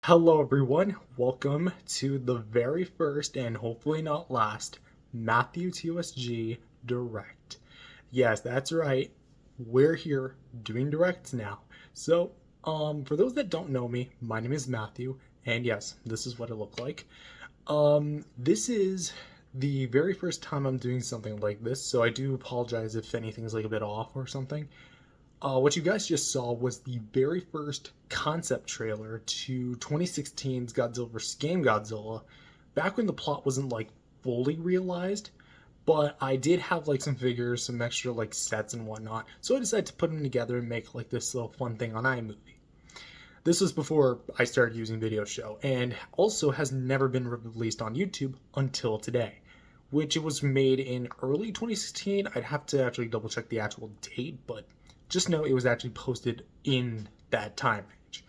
Hello everyone, welcome to the very first and hopefully not last Matthew T.O.S.G Direct. Yes, that's right, we're here doing directs now. So, for those that don't know me, my name is Matthew, and yes, this is what it looked like. This is the very first time I'm doing something like this, so I do apologize if anything's like a bit off or something. What you guys just saw was the very first concept trailer to 2016's Godzilla vs. Godzilla, back when the plot wasn't like fully realized, but I did have like some figures, some extra like sets and whatnot, so I decided to put them together and make like this little fun thing on iMovie. This was before I started using Video Show, and also has never been released on YouTube until today, which it was made in early 2016. I'd have to actually double check the actual date, but just know it was actually posted in that time range.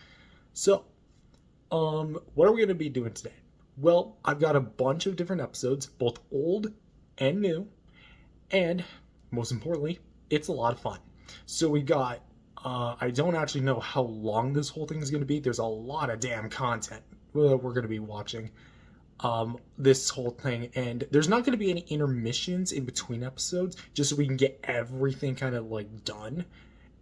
So, what are we going to be doing today? Well, I've got a bunch of different episodes, both old and new, and most importantly, it's a lot of fun. So we got, I don't actually know how long this whole thing is going to be. There's a lot of damn content we're going to be watching this whole thing, and there's not going to be any intermissions in between episodes, just so we can get everything kind of like done.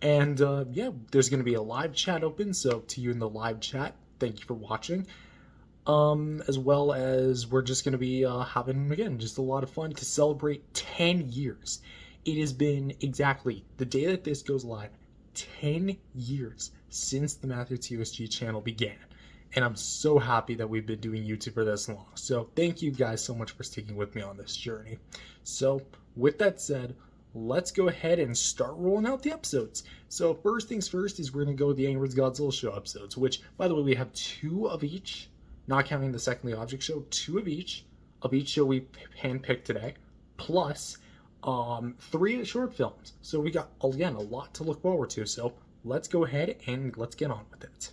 And yeah, there's going to be a live chat open, so to you in the live chat, thank you for watching. As well as we're just going to be having, again, just a lot of fun to celebrate 10 years. It has been exactly the day that this goes live, 10 years since the Matthew T.O.S.G channel began. And I'm so happy that we've been doing YouTube for this long. So thank you guys so much for sticking with me on this journey. So with that said, let's go ahead and start rolling out the episodes. So first things first is we're going to go with the Angry Birds Godzilla show episodes, which, by the way, we have 2 of each, not counting the Secondly Object show, 2 of each show we handpicked today, plus 3 short films. So we got, again, a lot to look forward to. So let's go ahead and let's get on with it.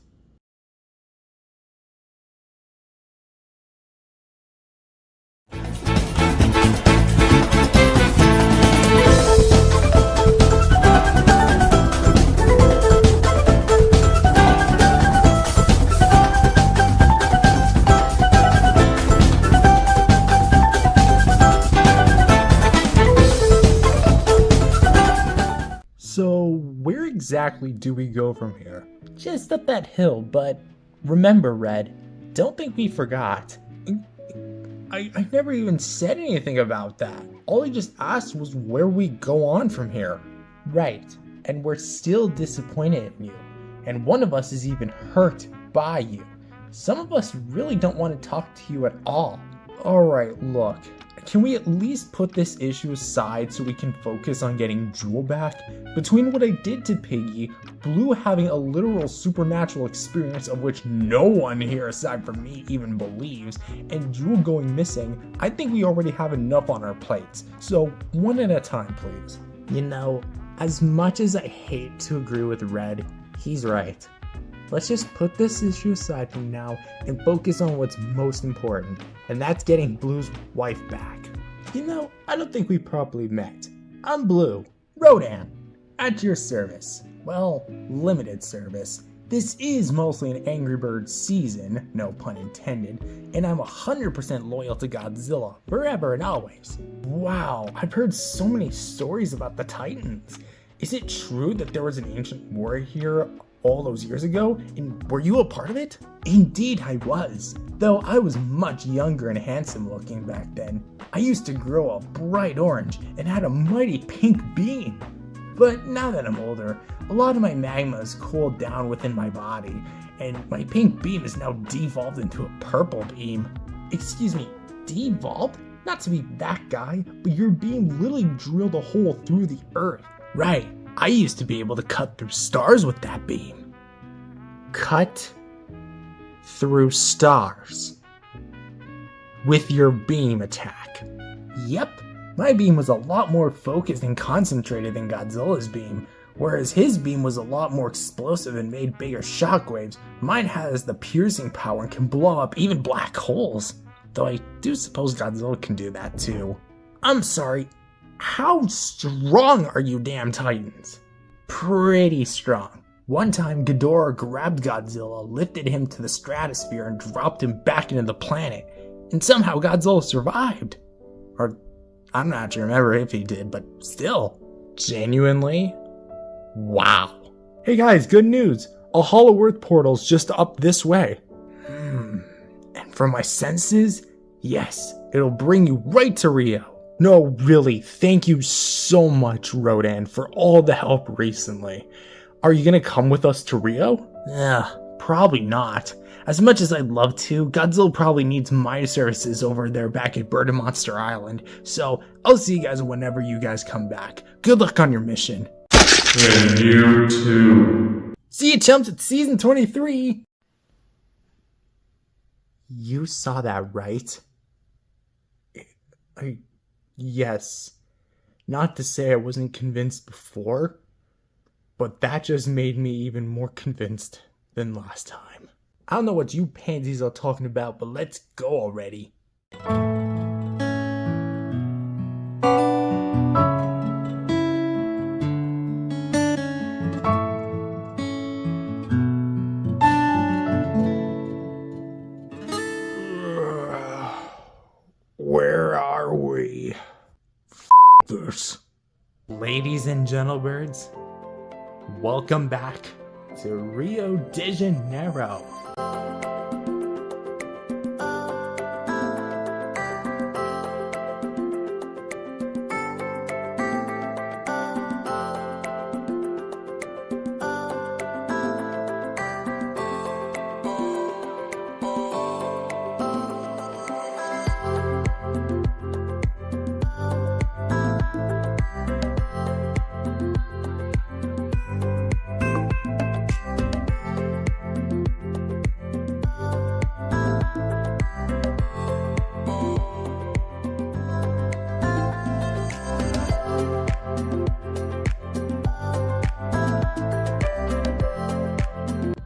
So where exactly do we go from here? Just up that hill, but remember, Red, don't think we forgot. I never even said anything about that. All I just asked was where we go on from here. Right, and we're still disappointed in you, and one of us is even hurt by you. Some of us really don't want to talk to you at all. Alright, look. Can we at least put this issue aside so we can focus on getting Jewel back? Between what I did to Piggy, Blue having a literal supernatural experience of which no one here aside from me even believes, and Jewel going missing, I think we already have enough on our plates. So one at a time, please. You know, as much as I hate to agree with Red, he's right. Let's just put this issue aside from now and focus on what's most important, and that's getting Blue's wife back. You know, I don't think we properly met. I'm Blue, Rodan, at your service. Well, limited service. This is mostly an Angry Birds season, no pun intended, and I'm 100% loyal to Godzilla, forever and always. Wow, I've heard so many stories about the Titans. Is it true that there was an ancient war here all those years ago, and were you a part of it? Indeed I was, though I was much younger and handsome looking back then. I used to grow a bright orange and had a mighty pink beam. But now that I'm older, a lot of my magma has cooled down within my body, and my pink beam is now devolved into a purple beam. Excuse me, devolved? Not to be that guy, but your beam literally drilled a hole through the earth. Right. I used to be able to cut through stars with that beam. Cut through stars with your beam attack. Yep, my beam was a lot more focused and concentrated than Godzilla's beam. Whereas his beam was a lot more explosive and made bigger shockwaves, mine has the piercing power and can blow up even black holes. Though I do suppose Godzilla can do that too. I'm sorry. How strong are you damn Titans? Pretty strong. One time, Ghidorah grabbed Godzilla, lifted him to the stratosphere, and dropped him back into the planet. And somehow Godzilla survived. Or, I'm not sure, remember if he did, but still. Genuinely? Wow. Hey guys, good news! A Hollow Earth portal's just up this way. And from my senses, yes, it'll bring you right to Rio. No, really, thank you so much, Rodan, for all the help recently. Are you gonna come with us to Rio? Probably not. As much as I'd love to, Godzilla probably needs my services over there back at Bird and Monster Island, so I'll see you guys whenever you guys come back. Good luck on your mission. And you too. See you chumps at season 23! You saw that, right? Yes. Not to say I wasn't convinced before, but that just made me even more convinced than last time. I don't know what you pansies are talking about, but let's go already. Where are we? This. Ladies and gentlebirds, welcome back to Rio de Janeiro.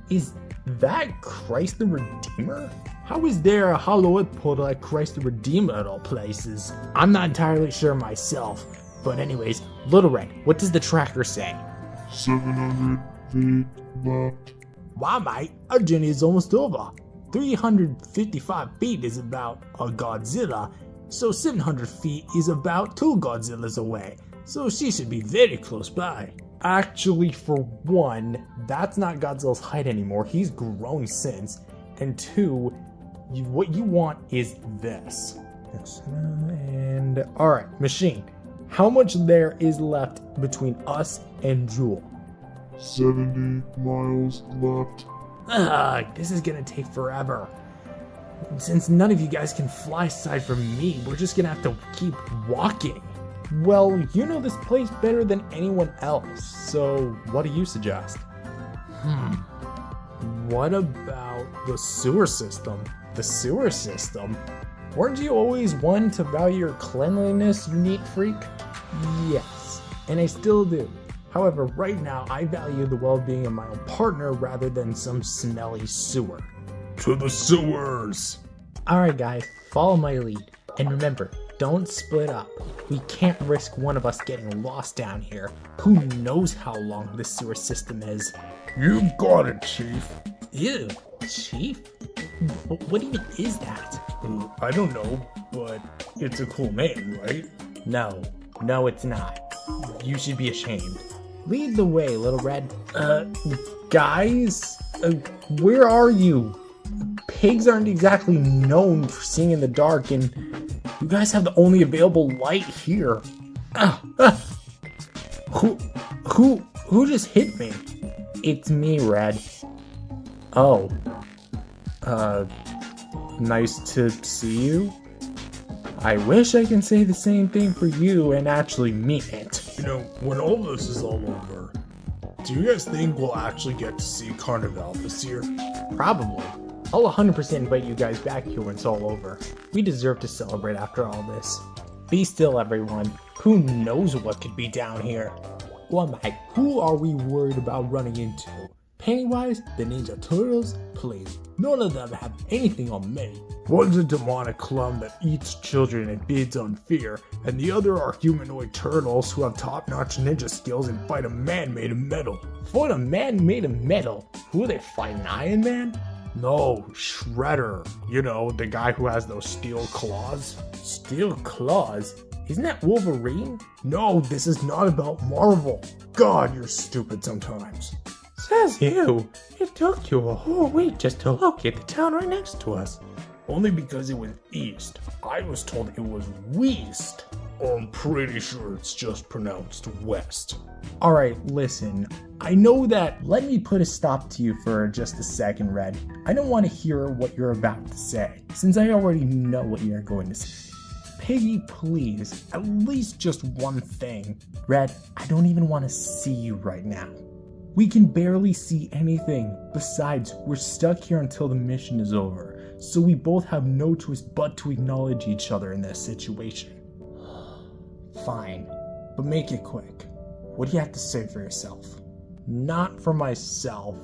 Is that Christ the Redeemer? How is there a Hollow Earth portal like Christ the Redeemer at all places? I'm not entirely sure myself. But anyways, Little Red, what does the tracker say? 700 feet left. Wow, mate, our journey is almost over. 355 feet is about a Godzilla, so 700 feet is about 2 Godzillas away. So she should be very close by. Actually, for one, that's not Godzilla's height anymore. He's grown since. And two, what you want is this. And alright, machine. How much there is left between us and Jewel? 70 miles left. This is gonna take forever. Since none of you guys can fly aside from me, we're just gonna have to keep walking. Well, you know this place better than anyone else, so what do you suggest? What about the sewer system? The sewer system? Weren't you always one to value your cleanliness, you neat freak? Yes, and I still do. However, right now I value the well-being of my own partner rather than some smelly sewer. To the sewers! Alright guys, follow my lead. And remember, don't split up. We can't risk one of us getting lost down here. Who knows how long this sewer system is? You've got it, Chief. Ew, Chief? What even is that? I don't know, but it's a cool name, right? No, it's not. You should be ashamed. Lead the way, Little Red. Guys? Where are you? Pigs aren't exactly known for seeing in the dark, and you guys have the only available light here. Who just hit me? It's me, Red. Oh. Nice to see you. I wish I can say the same thing for you and actually mean it. You know, when all this is all over, do you guys think we'll actually get to see Carnival this year? Probably. I'll 100% invite you guys back here when it's all over. We deserve to celebrate after all this. Be still, everyone. Who knows what could be down here? Well, Mike, who are we worried about running into? Pennywise, the Ninja Turtles, please, none of them have anything on me. One's a demonic clown that eats children and feeds on fear, and the other are humanoid turtles who have top-notch ninja skills and fight a man made of metal. Fight a man made of metal? Who are they fighting, Iron Man? No, Shredder. You know, the guy who has those steel claws. Steel claws? Isn't that Wolverine? No, this is not about Marvel. God, you're stupid sometimes. Says you. It took you a whole week just to locate the town right next to us. Only because it was east. I was told it was west. I'm pretty sure it's just pronounced west. Alright, listen. I know that. Let me put a stop to you for just a second, Red. I don't want to hear what you're about to say, since I already know what you're going to say. Piggy, please, at least just one thing. Red, I don't even want to see you right now. We can barely see anything. Besides, we're stuck here until the mission is over, so we both have no choice but to acknowledge each other in this situation. Fine, but make it quick. What do you have to say for yourself? Not for myself,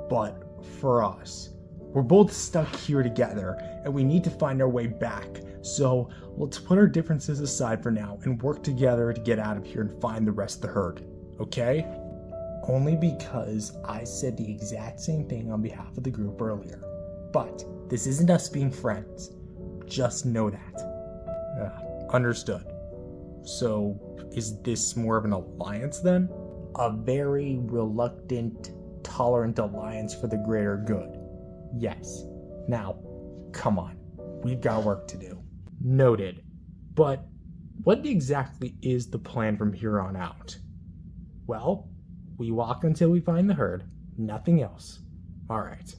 but for us. We're both stuck here together, and we need to find our way back. So let's put our differences aside for now and work together to get out of here and find the rest of the herd, okay? Only because I said the exact same thing on behalf of the group earlier. But this isn't us being friends. Just know that. Understood. So, is this more of an alliance then? A very reluctant, tolerant alliance for the greater good. Yes. Now, come on. We've got work to do. Noted. But what exactly is the plan from here on out? Well, we walk until we find the herd. Nothing else. Alright.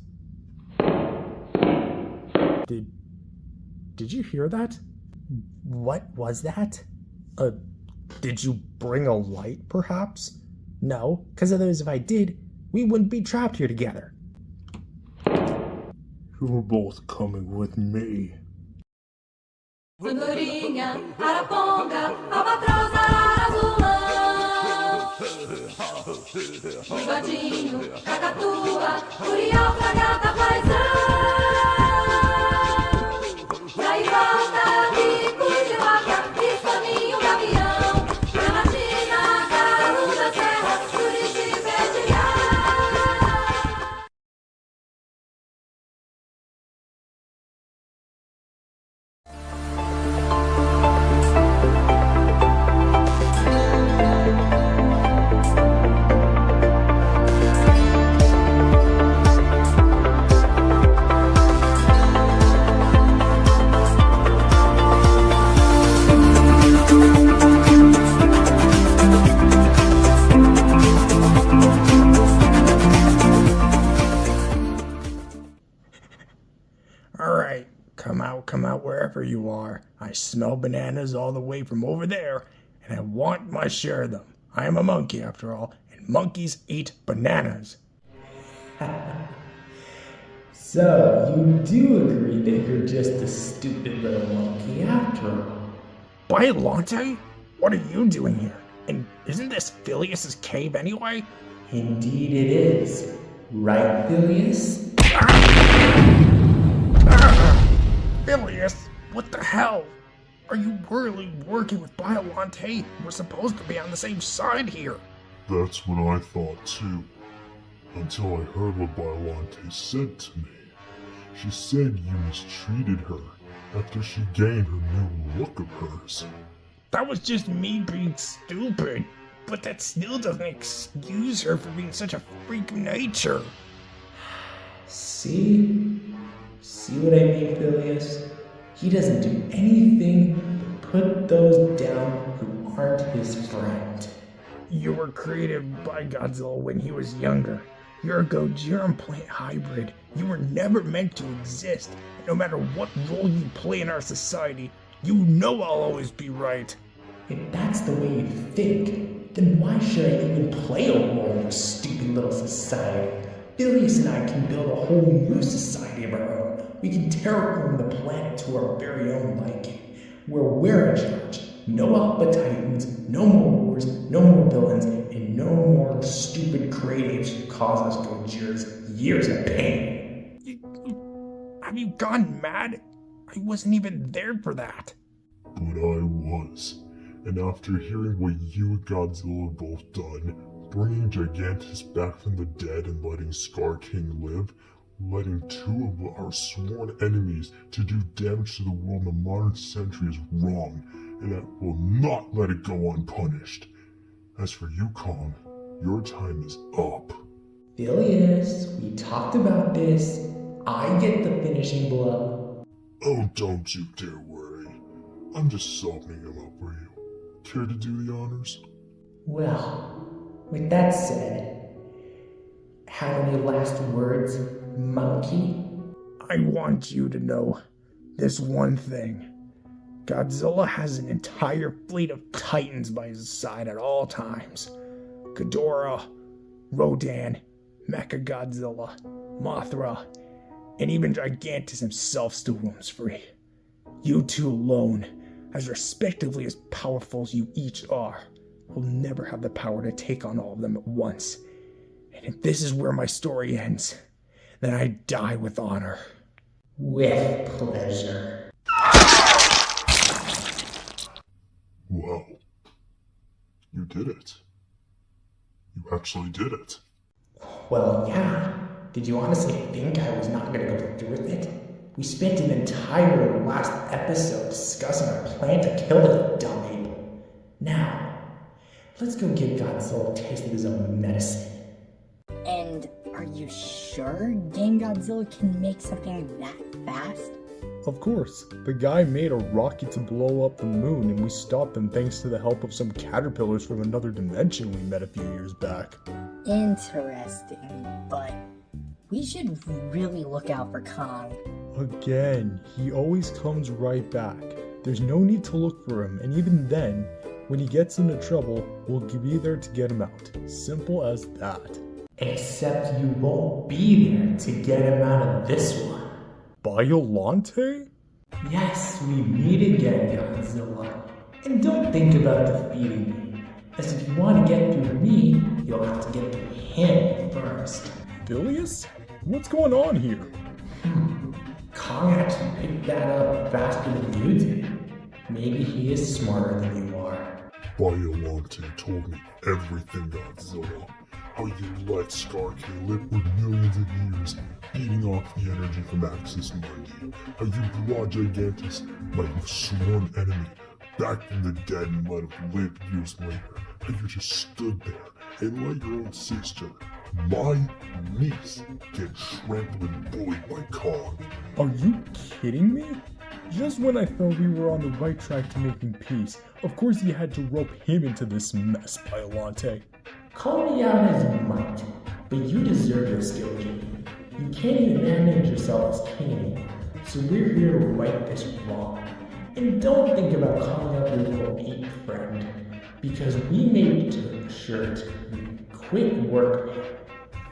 Did you hear that? What was that? Did you bring a light, perhaps? No, because otherwise if I did, we wouldn't be trapped here together. You're both coming with me. Andorinha, araponga, albatroz, ararazulão. Bigodinho, cacatua, curió, fragata, paisão. Daí volta, bico de vaca, bisoninho, gavião. Gramatina, garoto da serra, Juriti, betilhão. Alright, come out wherever you are. I smell bananas all the way from over there, and I want my share of them. I am a monkey after all, and monkeys eat bananas. So, you do agree that you're just a stupid little monkey after all? Biollante? What are you doing here? And isn't this Phileas's cave anyway? Indeed it is. Right, Phileas? Phileas, what the hell? Are you really working with Biollante? We're supposed to be on the same side here. That's what I thought too, until I heard what Biollante said to me. She said you mistreated her after she gained her new look of hers. That was just me being stupid, but that still doesn't excuse her for being such a freak of nature. See? See what I mean, Phileas? He doesn't do anything but put those down who aren't his friend. You were created by Godzilla when he was younger. You're a Gojira plant hybrid. You were never meant to exist. No matter what role you play in our society, you know I'll always be right. If that's the way you think, then why should I even play a role in your stupid little society? Phileas and I can build a whole new society of our own. We can terraform the planet to our very own liking, where we're in charge. No Alpha Titans, no more wars, no more villains, and and no more stupid creatives to cause us Gojira's years of pain. Have you gone mad? I wasn't even there for that. But I was. And after hearing what you and Godzilla have both done, bringing Gigantus back from the dead and letting Scar King live, letting two of our sworn enemies to do damage to the world in the modern century is wrong, and I will not let it go unpunished. As for you, Kong, your time is up. Phileas, we talked about this. I get the finishing blow. Oh, don't you dare worry. I'm just softening him up for you. Care to do the honors? Well, with that said, how many last words, monkey? I want you to know this one thing. Godzilla has an entire fleet of titans by his side at all times. Ghidorah, Rodan, Mechagodzilla, Mothra, and even Gigantus himself still roams free. You two alone, as respectively as powerful as you each are, will never have the power to take on all of them at once. And if this is where my story ends, then I die with honor. With pleasure. Well, you did it. You actually did it. Well, yeah. Did you honestly think I was not going to go through with it? We spent an entire last episode discussing our plan to kill the dumb ape. Now, let's go give Godzilla a taste of his own medicine. And are you sure Game Godzilla can make something that fast? Of course, the guy made a rocket to blow up the moon and we stopped them thanks to the help of some caterpillars from another dimension we met a few years back. Interesting, but we should really look out for Kong. Again, he always comes right back. There's no need to look for him, and even then, when he gets into trouble, we'll be there to get him out. Simple as that. Except you won't be there to get him out of this one. Biolante? Yes, we meet again, Godzilla. And don't think about defeating me, as if you want to get through me, you'll have to get through him first. Phileas? What's going on here? Kong actually picked that up faster than you did. Maybe he is smarter than you are. Biolante told me everything, Godzilla. How you let Scar King live for millions of years, feeding off the energy from Axis Mundi. How you brought Gigantus, my sworn enemy, back from the dead and let him live years later. How you just stood there and let your own sister, my niece, get trampled and bullied by Kong. Are you kidding me? Just when I thought we were on the right track to making peace, of course you had to rope him into this mess, Biolante. Call me out as you might, but you deserve this, Goji. You can't even manage yourself as king anymore, so we're here to right this wrong. And don't think about calling out your little ape friend, because we made sure to quit work,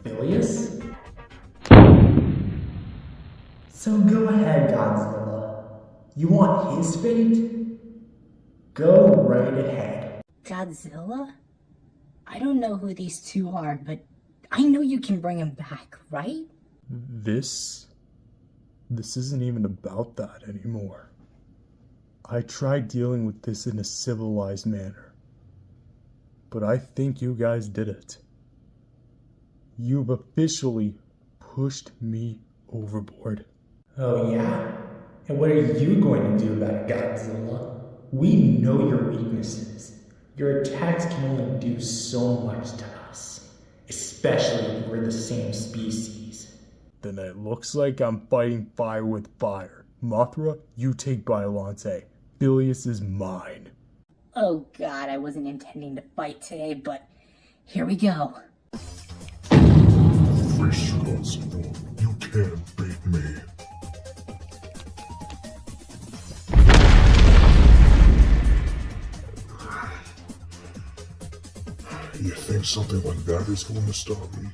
Phileas. So go ahead, Godzilla. You want his fate? Go right ahead. Godzilla? I don't know who these two are, but I know you can bring him back, right? This isn't even about that anymore. I tried dealing with this in a civilized manner, but I think you guys did it. You've officially pushed me overboard. Oh yeah? And what are you going to do about it, Godzilla? We know your weaknesses. Your attacks can only do so much to us, especially if we're the same species. Then it looks like I'm fighting fire with fire. Mothra, you take Biolante. Phileas is mine. Oh god, I wasn't intending to fight today, but here we go. Face Godzilla, you can't beat me. You think something like that is going to stop me?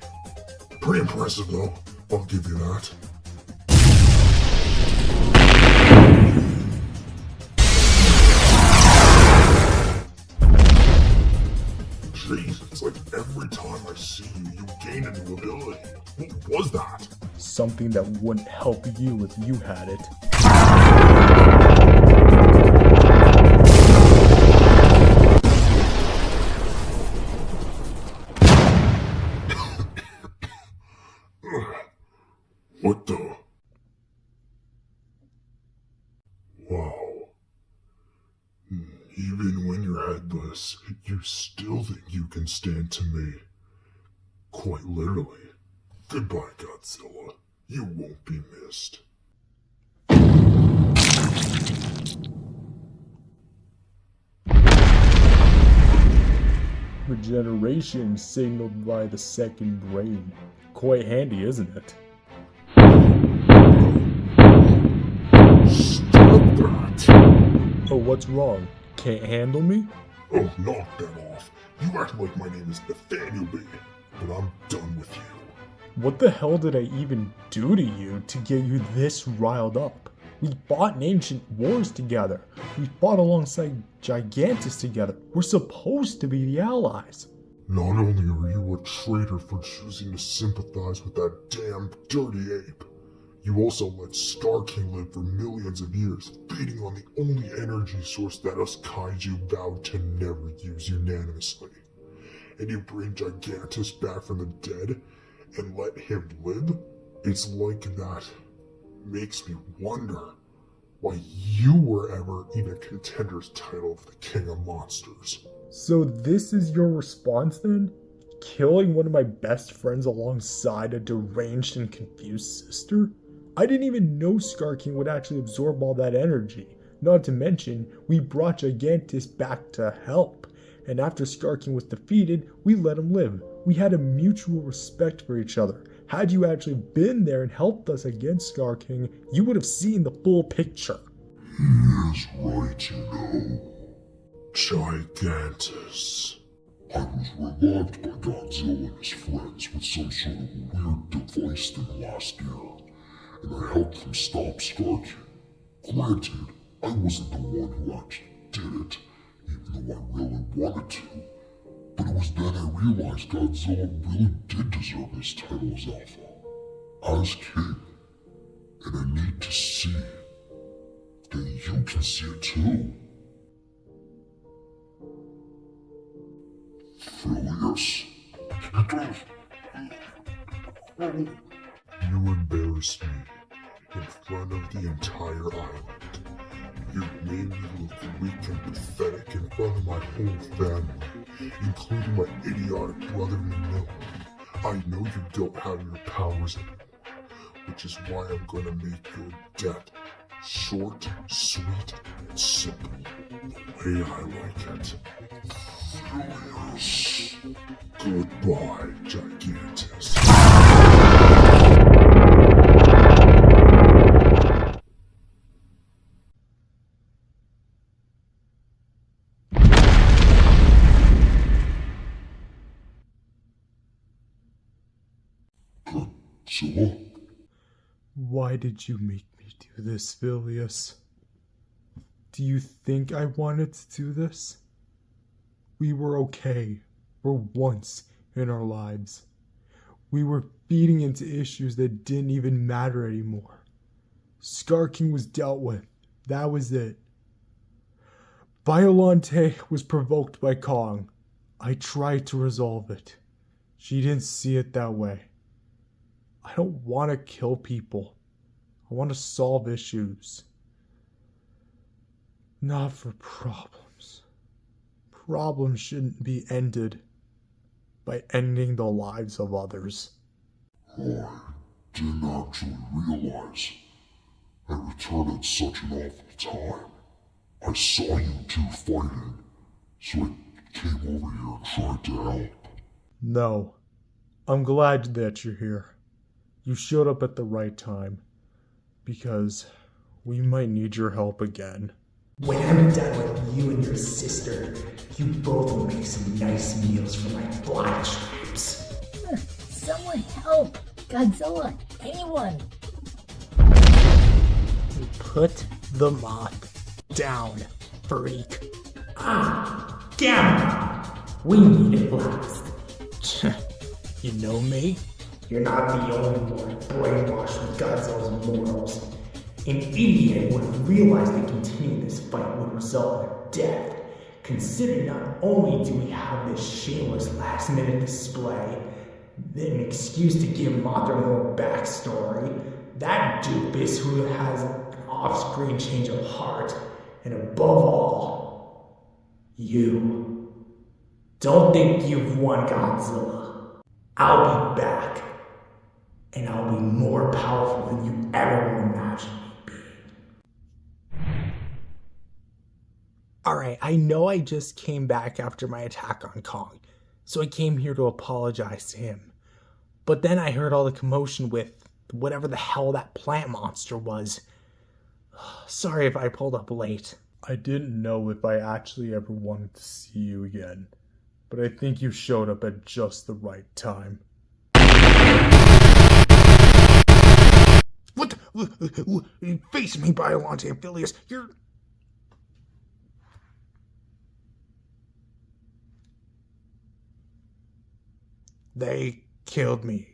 Pretty impressive though, I'll give you that. Jeez, it's like every time I see you, you gain a new ability. What was that? Something that wouldn't help you if you had it. What the? Wow. Even when you're headless, you still think you can stand to me. Quite literally. Goodbye, Godzilla. You won't be missed. Regeneration signaled by the second brain. Quite handy, isn't it? Stop that! Oh, what's wrong? Can't handle me? Oh, knock that off. You act like my name is Nathaniel B, but I'm done with you. What the hell did I even do to you to get you this riled up? We fought in ancient wars together. We fought alongside Gigantus together. We're supposed to be the allies. Not only are you a traitor for choosing to sympathize with that damn dirty ape, you also let Scar King live for millions of years, feeding on the only energy source that us kaiju vowed to never use unanimously. And you bring Gigantus back from the dead and let him live? It's like that makes me wonder why you were ever in a contender's title of the King of Monsters. So this is your response then? Killing one of my best friends alongside a deranged and confused sister? I didn't even know Scar King would actually absorb all that energy. Not to mention, we brought Gigantus back to help. And after Scar King was defeated, we let him live. We had a mutual respect for each other. Had you actually been there and helped us against Scar King, you would have seen the full picture. He is right, you know. Gigantus. I was revived by Godzilla and his friends with some sort of weird device thing last year, and I helped them stop Scar King. Granted, I wasn't the one who actually did it, even though I really wanted to, but it was then I realized Godzilla really did deserve his title as Alpha, as King, and I need to see that you can see it too. Phileas. You embarrassed me in front of the entire island. You made me look weak and pathetic in front of my whole family, including my idiotic brother Manila. I know you don't have your powers anymore, which is why I'm gonna make your death short, sweet, and simple, the way I like it. Phileas. Goodbye, Gigantus. Godzilla? Why did you make me do this, Phileas? Do you think I wanted to do this? We were okay for once in our lives. We were feeding into issues that didn't even matter anymore. Scar King was dealt with. That was it. Violante was provoked by Kong. I tried to resolve it. She didn't see it that way. I don't want to kill people. I want to solve issues. Not for problems. Problems shouldn't be ended by ending the lives of others. I didn't actually realize I returned at such an awful time. I saw you two fighting, so I came over here and tried to help. No. I'm glad that you're here. You showed up at the right time. Because we might need your help again. When I'm done with you and your sister, you both will make some nice meals for my black troops. Someone help! Godzilla! Anyone! Put the moth down, freak. Ah, damn! We need it last. You know me? You're not the only one brainwashed with Godzilla's morals. An idiot would have realized that continuing this fight would result in her death. Consider not only do we have this shameless last-minute display, then an excuse to give Mothra more backstory, that doofus who has an off-screen change of heart, and above all, you. Don't think you've won, Godzilla. I'll be back, and I'll be more powerful than you ever imagined me being. Alright, I know I just came back after my attack on Kong, so I came here to apologize to him. But then I heard all the commotion with whatever the hell that plant monster was. Sorry if I pulled up late. I didn't know if I actually ever wanted to see you again, but I think you showed up at just the right time. What? Face me, Biollante Aphelios. You're... They killed me,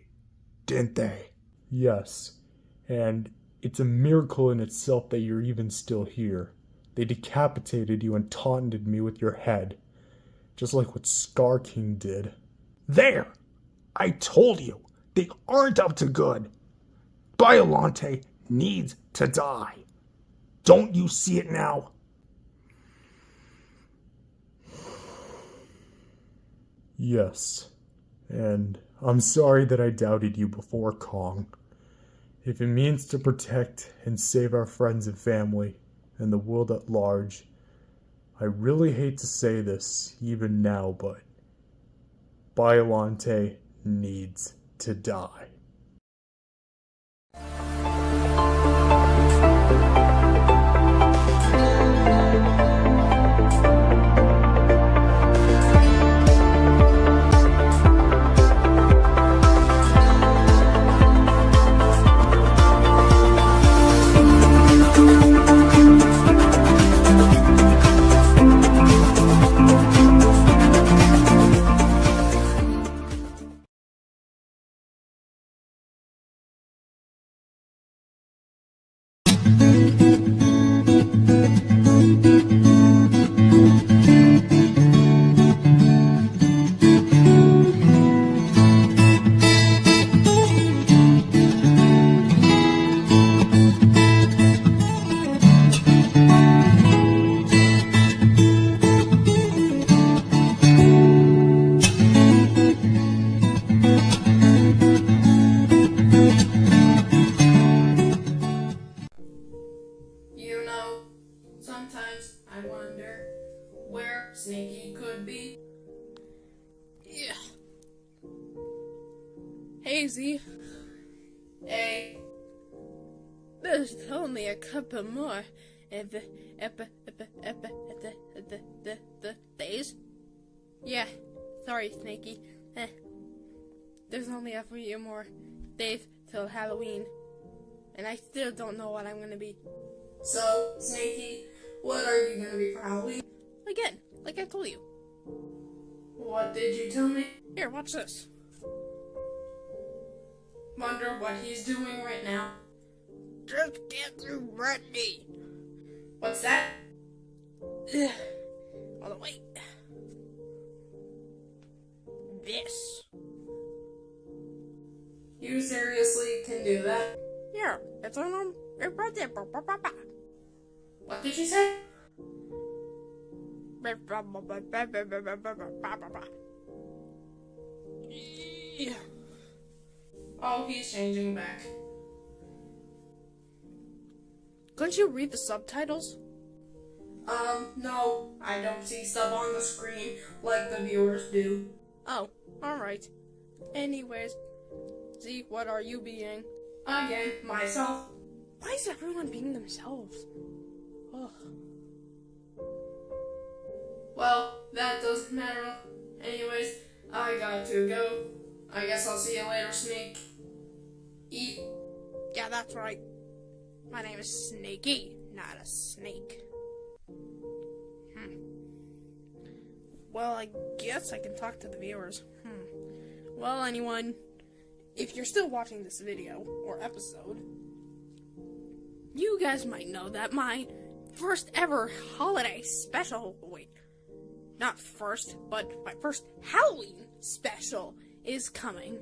didn't they? Yes, and it's a miracle in itself that you're even still here. They decapitated you and taunted me with your head, just like what Scar King did. There! I told you, they aren't up to good. Biollante needs to die. Don't you see it now? Yes, and I'm sorry that I doubted you before, Kong. If it means to protect and save our friends and family, and the world at large, I really hate to say this even now, but Biollante needs to die. You know, sometimes I wonder where Sneaky could be. Yeah. Hey, Z. Hey. There's only a couple more days. Yeah, sorry, Snaky. There's only a few more days till Halloween, and I still don't know what I'm gonna be. So, Snaky, what are you gonna be for Halloween? Again, like I told you. What did you tell me? Here, watch this. Wonder what he's doing right now. Just getting ready. What's that? Hold on, wait. This. You seriously can do that? Yeah, it's on What did you say? Oh, he's changing back. Couldn't you read the subtitles? No, I don't see sub on the screen like the viewers do. Oh, alright. Anyways, Z, what are you being? Again, myself. Why is everyone being themselves? Ugh. Well, that doesn't matter. Anyways, I got to go. I guess I'll see you later, Snake. Yeah, that's right. My name is Snakey, not a snake. Well, I guess I can talk to the viewers. Well, anyone, if you're still watching this video or episode, you guys might know that my first ever holiday special, wait, not first, but my first Halloween special is coming.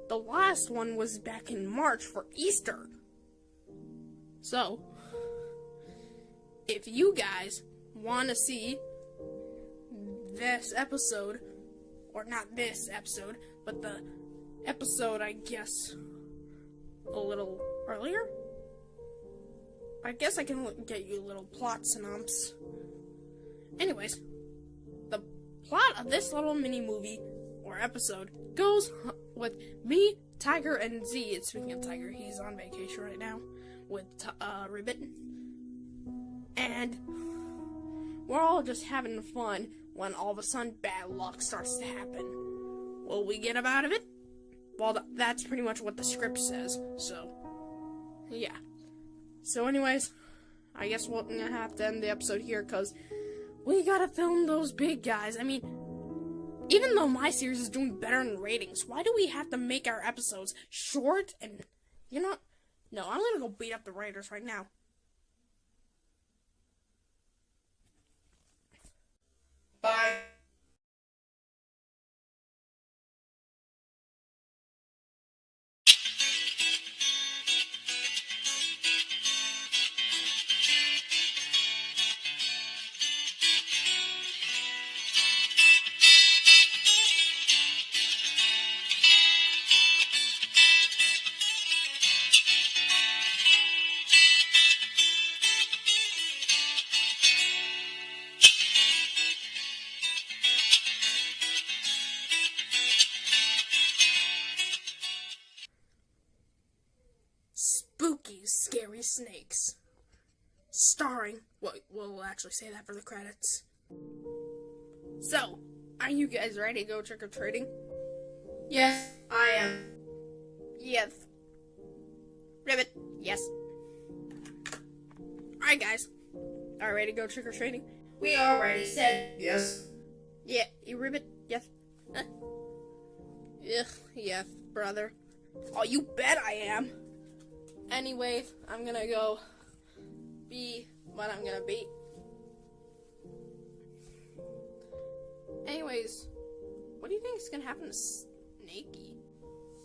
The last one was back in March for Easter. So, if you guys want to see this episode, or not this episode, but the episode, I guess, a little earlier, I guess I can get you a little plot synopsis. Anyways, the plot of this little mini movie or episode goes with me, Tiger, and Z. And speaking of Tiger, he's on vacation right now with Ribbit. And we're all just having fun when all of a sudden bad luck starts to happen. Will we get out of it? Well, that's pretty much what the script says, so, yeah. So anyways, I guess we're gonna have to end the episode here, because we gotta film those big guys. I mean, even though my series is doing better in ratings, why do we have to make our episodes short and, you know, no, I'm gonna go beat up the writers right now. Bye. Spooky, scary snakes. Starring, well, we'll actually say that for the credits. So, are you guys ready to go trick-or-treating? Yes, I am. Yes. Ribbit, yes. Alright, guys. Are you ready to go trick-or-treating? We already said yes. Yeah, you Ribbit, yes. Huh? Ugh, yes, brother. Oh, you bet I am. Anyway, I'm gonna go be what I'm gonna be. Anyways, what do you think is gonna happen to Snakey?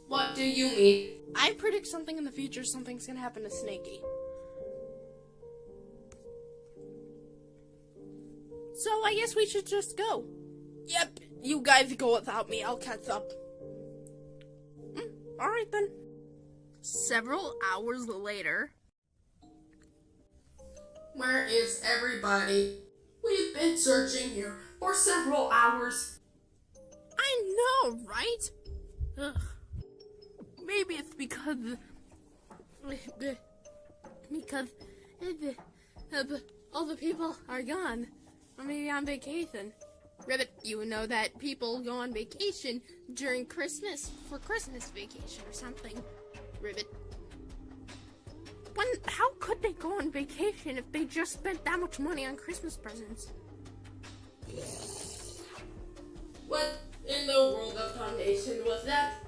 What do you mean? I predict something in the future, something's gonna happen to Snakey. So I guess we should just go. Yep, you guys go without me, I'll catch up. Alright then. Several hours later. Where is everybody? We've been searching here for several hours. I know, right? Ugh. Maybe it's because all the people are gone. Or maybe on vacation. Ribbit, you know that people go on vacation during Christmas, for Christmas vacation or something. Ribbit. How could they go on vacation if they just spent that much money on Christmas presents? What in the world of foundation was that?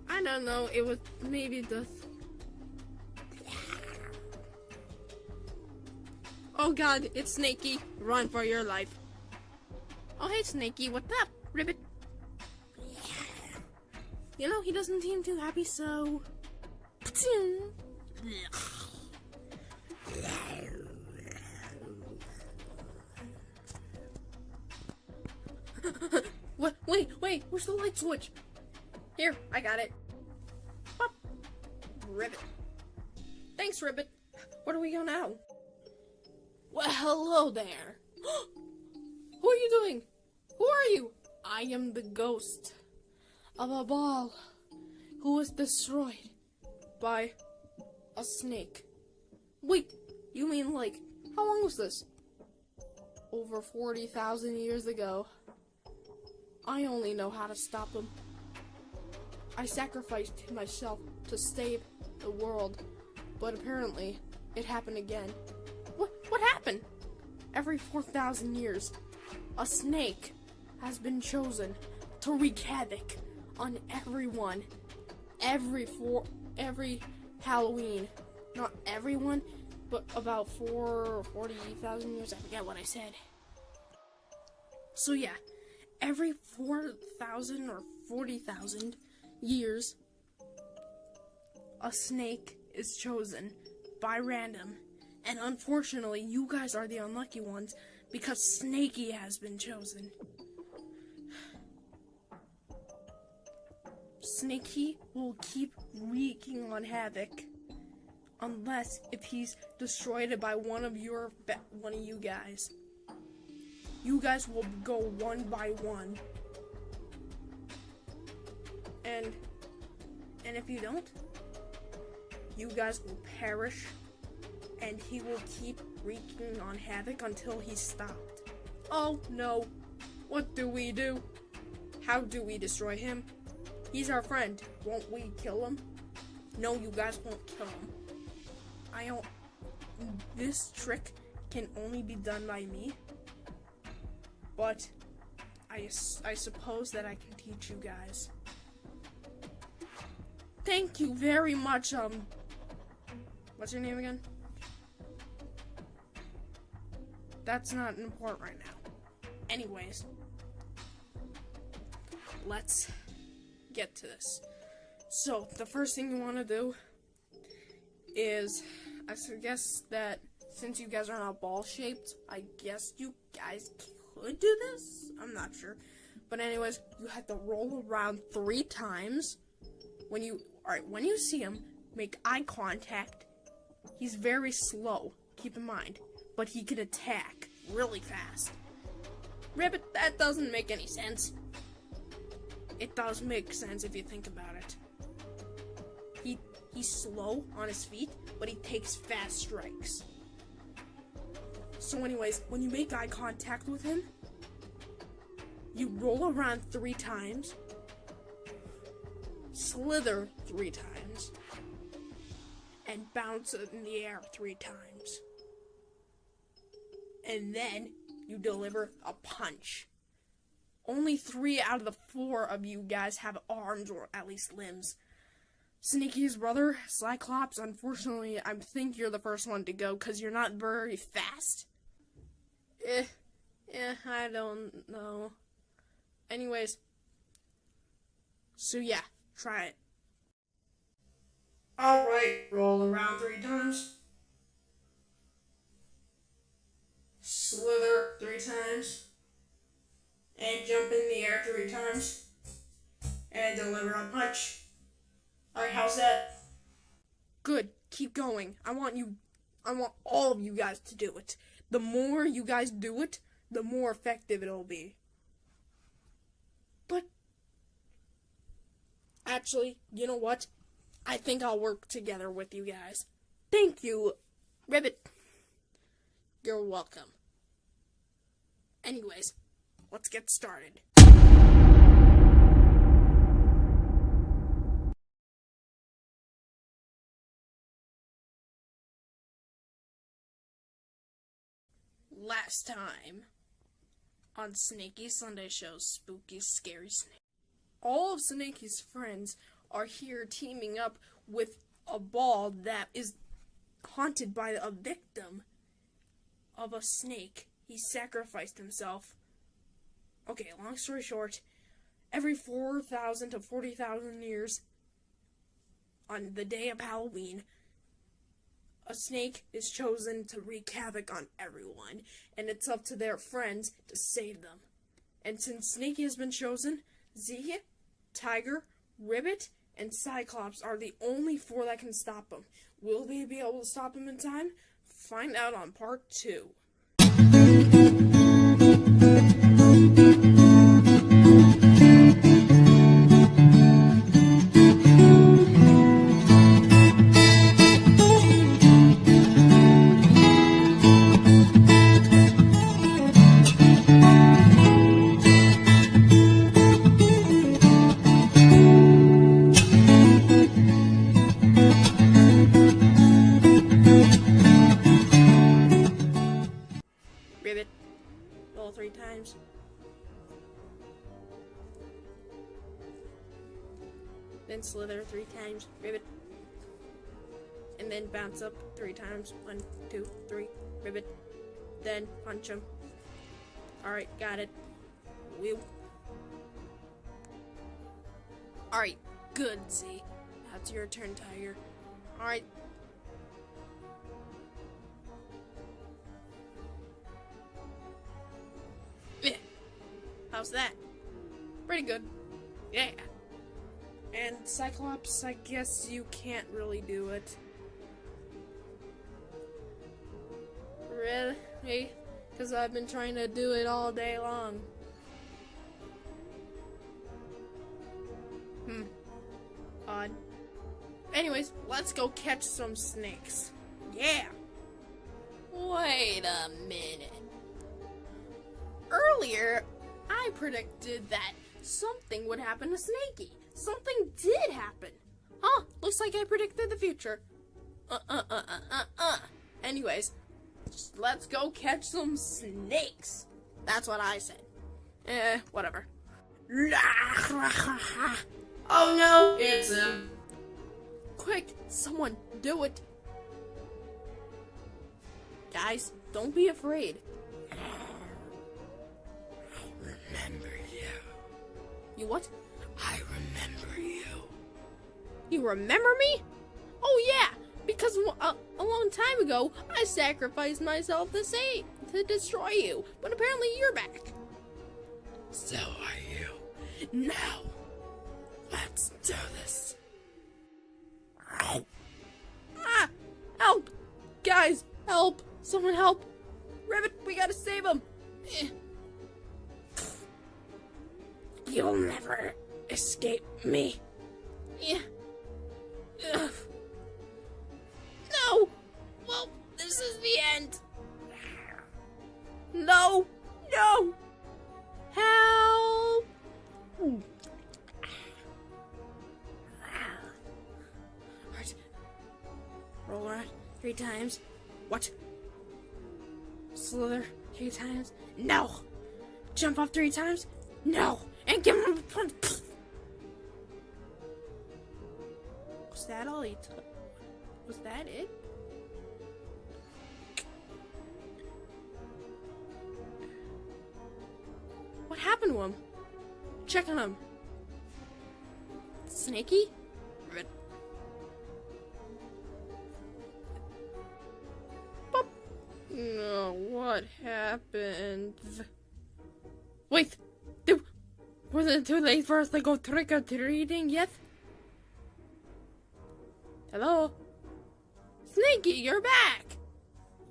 I don't know, it was maybe the... Oh god, it's Snakey. Run for your life. Oh hey Snakey, what's up, Ribbit? You know, he doesn't seem too happy, so... Wait, where's the light switch? Here, I got it. Pop. Ribbit. Thanks, Ribbit. Where do we go now? Well, hello there. Who are you doing? Who are you? I am the ghost of a ball who was destroyed by a snake. Wait, you mean like, how long was this? Over 40,000 years ago. I only know how to stop them. I sacrificed myself to save the world, but apparently it happened again. What happened? Every 4,000 years, a snake has been chosen to wreak havoc on everyone. Every Halloween. Not everyone, but about 40,000 years. I forget what I said. So yeah, every 4,000 or 40,000 years, a snake is chosen by random. And unfortunately, you guys are the unlucky ones because Snakey has been chosen. Snakey will keep wreaking on havoc unless if he's destroyed by one of you guys. You guys will go one by one. And if you don't, you guys will perish, and he will keep wreaking on havoc until he's stopped. Oh no, what do we do? How do we destroy him? He's our friend. Won't we kill him? No, you guys won't kill him. This trick can only be done by me, but I suppose that I can teach you guys. Thank you very much, what's your name again? That's not important right now. Anyways, let's get to this. So, the first thing you want to do is, I suggest that since you guys are not ball-shaped, I guess you guys could do this? I'm not sure. But anyways, you have to roll around 3 times. When you see him, make eye contact. He's very slow, keep in mind, but he can attack really fast. Rabbit, that doesn't make any sense. It does make sense if you think about it. He's slow on his feet, but he takes fast strikes. So anyways, when you make eye contact with him, you roll around 3 times, slither 3 times, and bounce in the air 3 times. And then you deliver a punch. Only 3 out of the 4 of you guys have arms or at least limbs. Sneaky's brother, Cyclops, unfortunately, I think you're the first one to go because you're not very fast. I don't know. Anyways, so yeah, try it. Alright, roll around 3 times. Slither 3 times. And jump in the air 3 times. And deliver a punch. Alright, how's that? Good, keep going. I want all of you guys to do it. The more you guys do it, the more effective it'll be. But actually, you know what? I think I'll work together with you guys. Thank you, Ribbit. You're welcome. Anyways, let's get started. Last time on Snaky Sunday Show's Spooky Scary Snake. All of Snaky's friends are here teaming up with a ball that is haunted by a victim of a snake. He sacrificed himself. Okay, long story short, every 4,000 to 40,000 years, on the day of Halloween, a snake is chosen to wreak havoc on everyone, and it's up to their friends to save them. And since Snaky has been chosen, Zeke, Tiger, Ribbit, and Cyclops are the only 4 that can stop him. Will they be able to stop him in time? Find out on part 2. Ribbit, roll 3 times. then slither 3 times, ribbit. And then bounce up 3 times, 1, 2, 3, ribbit. Then punch him. Alright, got it. Whew. Alright, good, Z. Now it's your turn, Tiger. Alright. Yeah. How's that? Pretty good. Yeah. And Cyclops, I guess you can't really do it. Really? Because I've been trying to do it all day long. Odd. Anyways, let's go catch some snakes. Yeah! Wait a minute. Earlier, I predicted that something would happen to Snakey. Something did happen. Huh, looks like I predicted the future. Anyways, let's go catch some snakes. That's what I said. Whatever. Oh no, it's him. Quick, someone do it. Guys, don't be afraid. Remember you. You what? I remember you. You remember me? Oh yeah, because a long time ago, I sacrificed myself to destroy you, but apparently you're back. So are you. Now, let's do this. Ah! Help! Guys, help! Someone help! Ribbit, we gotta save him! You'll never escape me. Yeah. Ugh. No! Well, this is the end. No! No! Help! Alright. Roll around 3 times. What? Slither 3 times. No! Jump up 3 times. No! And give him a punch. Was that all he took? Was that it? What happened to him? Check on him. Snakey? Ribbit. Boop. No, what happened? Wait! Was it too late for us to go trick-or-treating yet? Hello? Snakey, you're back!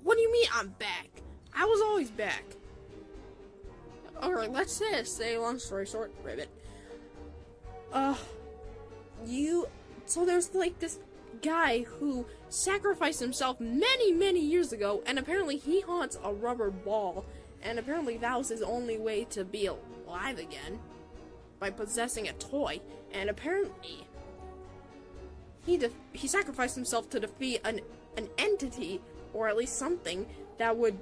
What do you mean I'm back? I was always back. Alright, let's say long story short, Ribbit. So there's like this guy who sacrificed himself many years ago, and apparently he haunts a rubber ball, and apparently that was his only way to be alive again, by possessing a toy, and apparently he sacrificed himself to defeat an entity, or at least something, that would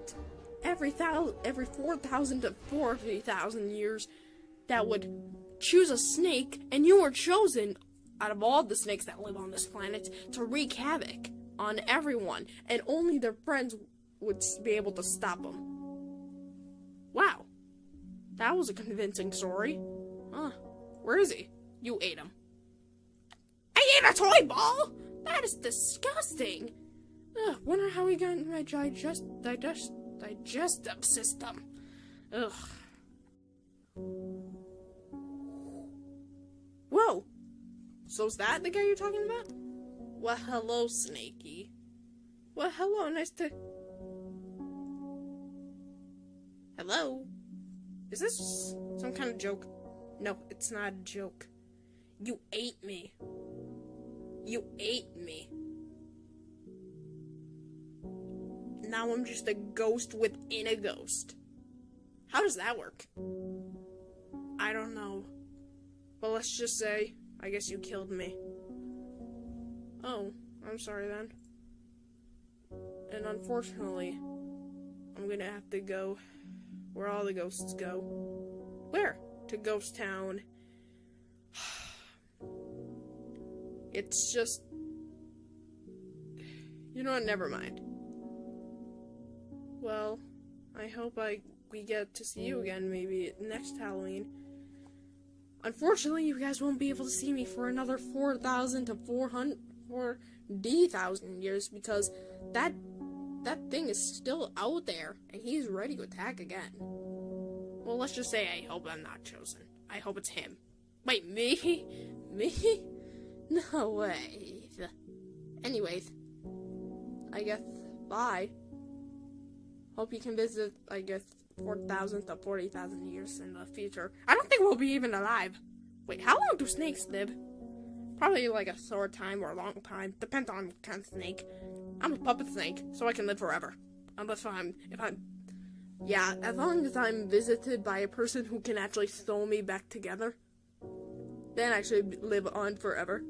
every 4,000 to 40,000 years that would choose a snake, and you were chosen out of all the snakes that live on this planet to wreak havoc on everyone, and only their friends would be able to stop them. Wow, that was a convincing story. Huh, where is he? You ate him. I ate a toy ball? That is disgusting. Ugh, wonder how he got into my digestive system. Ugh. Whoa! So is that the guy you're talking about? Well, hello, Snakey. Well, hello, nice to... Hello? Is this some kind of joke? No, it's not a joke. You ate me. You ate me. Now I'm just a ghost within a ghost. How does that work? I don't know. But let's just say, I guess you killed me. Oh, I'm sorry then. And unfortunately, I'm gonna have to go where all the ghosts go. Where? To Ghost Town. It's just... You know what, never mind. Well, I hope we get to see you again maybe next Halloween. Unfortunately, you guys won't be able to see me for another 4,000 to 40,000 years because that thing is still out there and he's ready to attack again. Well, let's just say I hope I'm not chosen. I hope it's him. Wait, me? Me? No way. Anyways, I guess bye. Hope you can visit, I guess, 4,000 to 40,000 years in the future. I don't think we'll be even alive. Wait, how long do snakes live? Probably like a short time or a long time. Depends on what kind of snake. I'm a puppet snake, so I can live forever. Unless yeah, as long as I'm visited by a person who can actually sew me back together, then I should live on forever.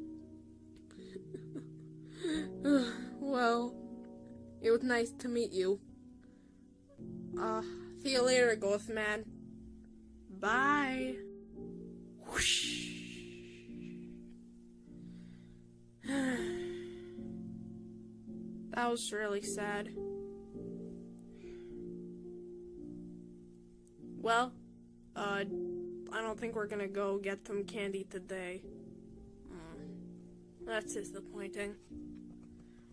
Well, it was nice to meet you. See you later, Ghost Man. Bye. Whoosh. That was really sad. Well, I don't think we're gonna go get some candy today. That's disappointing.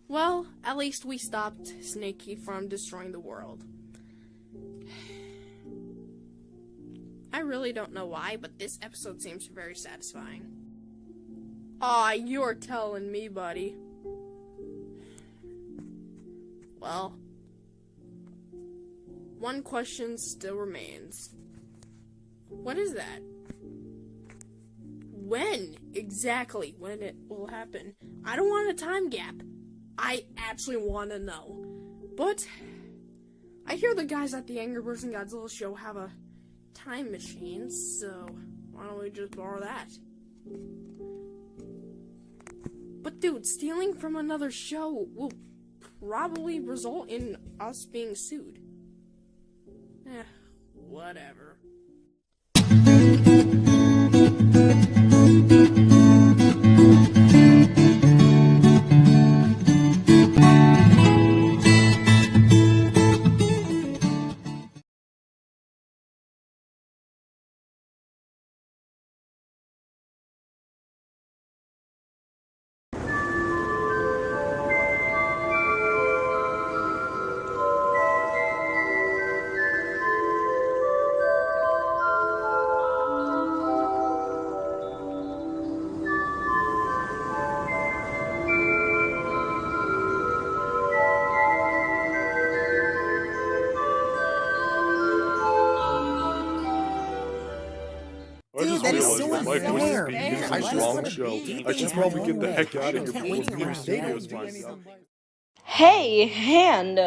Well, at least we stopped Snakey from destroying the world. I really don't know why, but this episode seems very satisfying. Aw, you're telling me, buddy. Well, one question still remains. What is that? When exactly when it will happen? I don't want a time gap. I actually want to know. But I hear the guys at the Angry Birds and Godzilla show have a time machine, so why don't we just borrow that? But dude, stealing from another show will probably result in us being sued. Whatever. That is is so so unfair. unfair. Man, I just wanna be. I should probably get the heck out of here Can't wait before to Blue get Studios back. finds out. Hey, Hand,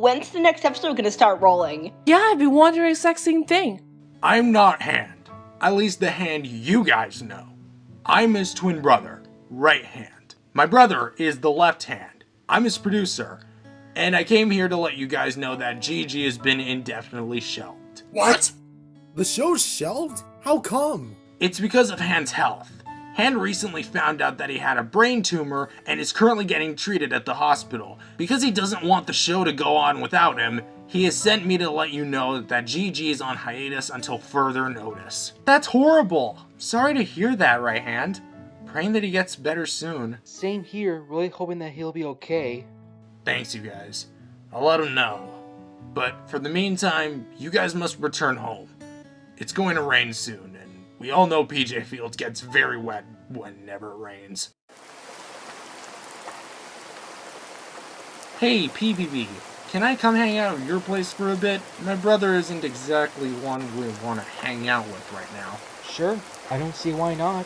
when's the next episode gonna start rolling? Yeah, I've been wondering the exact same thing. I'm not Hand. At least the Hand you guys know. I'm his twin brother, right hand. My brother is the left hand. I'm his producer. And I came here to let you guys know that GG has been indefinitely shelved. What? The show's shelved? How come? It's because of Hand's health. Hand recently found out that he had a brain tumor and is currently getting treated at the hospital. Because he doesn't want the show to go on without him, he has sent me to let you know that GG is on hiatus until further notice. That's horrible. Sorry to hear that, right hand. Praying that he gets better soon. Same here, really hoping that he'll be okay. Thanks, you guys. I'll let him know. But for the meantime, you guys must return home. It's going to rain soon, and we all know PJ Fields gets very wet whenever it rains. Hey, PPB, can I come hang out at your place for a bit? My brother isn't exactly one we want to hang out with right now. Sure, I don't see why not.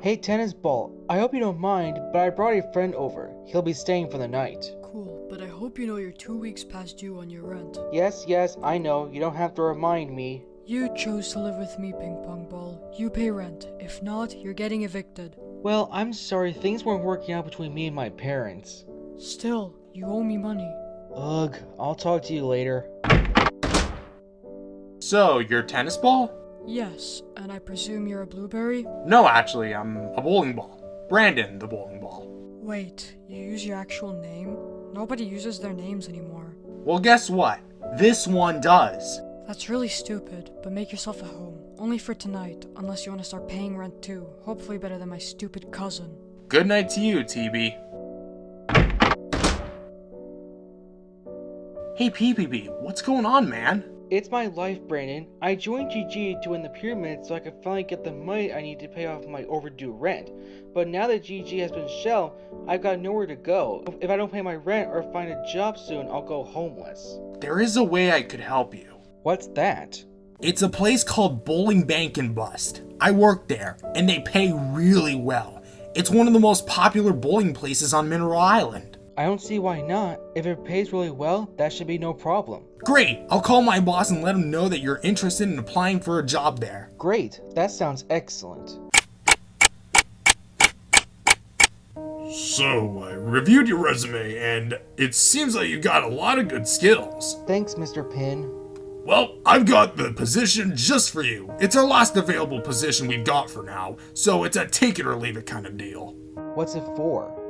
Hey, tennis ball, I hope you don't mind, but I brought a friend over. He'll be staying for the night. Cool, but I hope you know you're 2 weeks past due on your rent. Yes, I know, you don't have to remind me. You chose to live with me, Ping Pong Ball. You pay rent. If not, you're getting evicted. Well, I'm sorry, things weren't working out between me and my parents. Still, you owe me money. Ugh, I'll talk to you later. So, your tennis ball? Yes, and I presume you're a blueberry? No, actually, I'm a bowling ball. Brandon the bowling ball. Wait, you use your actual name? Nobody uses their names anymore. Well, guess what? This one does. That's really stupid, but make yourself at home. Only for tonight, unless you want to start paying rent too. Hopefully better than my stupid cousin. Good night to you, TB. Hey, PPB, what's going on, man? It's my life, Brandon. I joined GG to win the pyramid so I could finally get the money I need to pay off my overdue rent. But now that GG has been shelved, I've got nowhere to go. If I don't pay my rent or find a job soon, I'll go homeless. There is a way I could help you. What's that? It's a place called Bowling Bank and Bust. I work there, and they pay really well. It's one of the most popular bowling places on Mineral Island. I don't see why not. If it pays really well, that should be no problem. Great! I'll call my boss and let him know that you're interested in applying for a job there. Great, that sounds excellent. So, I reviewed your resume, and it seems like you got a lot of good skills. Thanks, Mr. Pin. Well, I've got the position just for you. It's our last available position we've got for now, so it's a take it or leave it kind of deal. What's it for?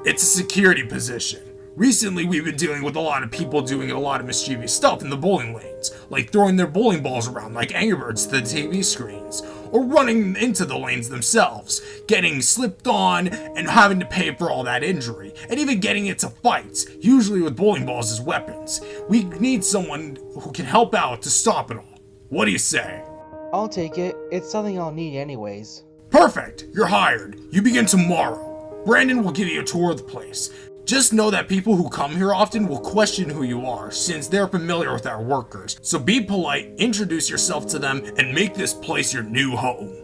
It's a security position. Recently, we've been dealing with a lot of people doing a lot of mischievous stuff in the bowling lanes, like throwing their bowling balls around like Angry Birds to the TV screens, or running into the lanes themselves, getting slipped on and having to pay for all that injury, and even getting into fights, usually with bowling balls as weapons. We need someone who can help out to stop it all. What do you say? I'll take it. It's something I'll need anyways. Perfect! You're hired. You begin tomorrow. Brandon will give you a tour of the place. Just know that people who come here often will question who you are, since they're familiar with our workers. So be polite, introduce yourself to them, and make this place your new home.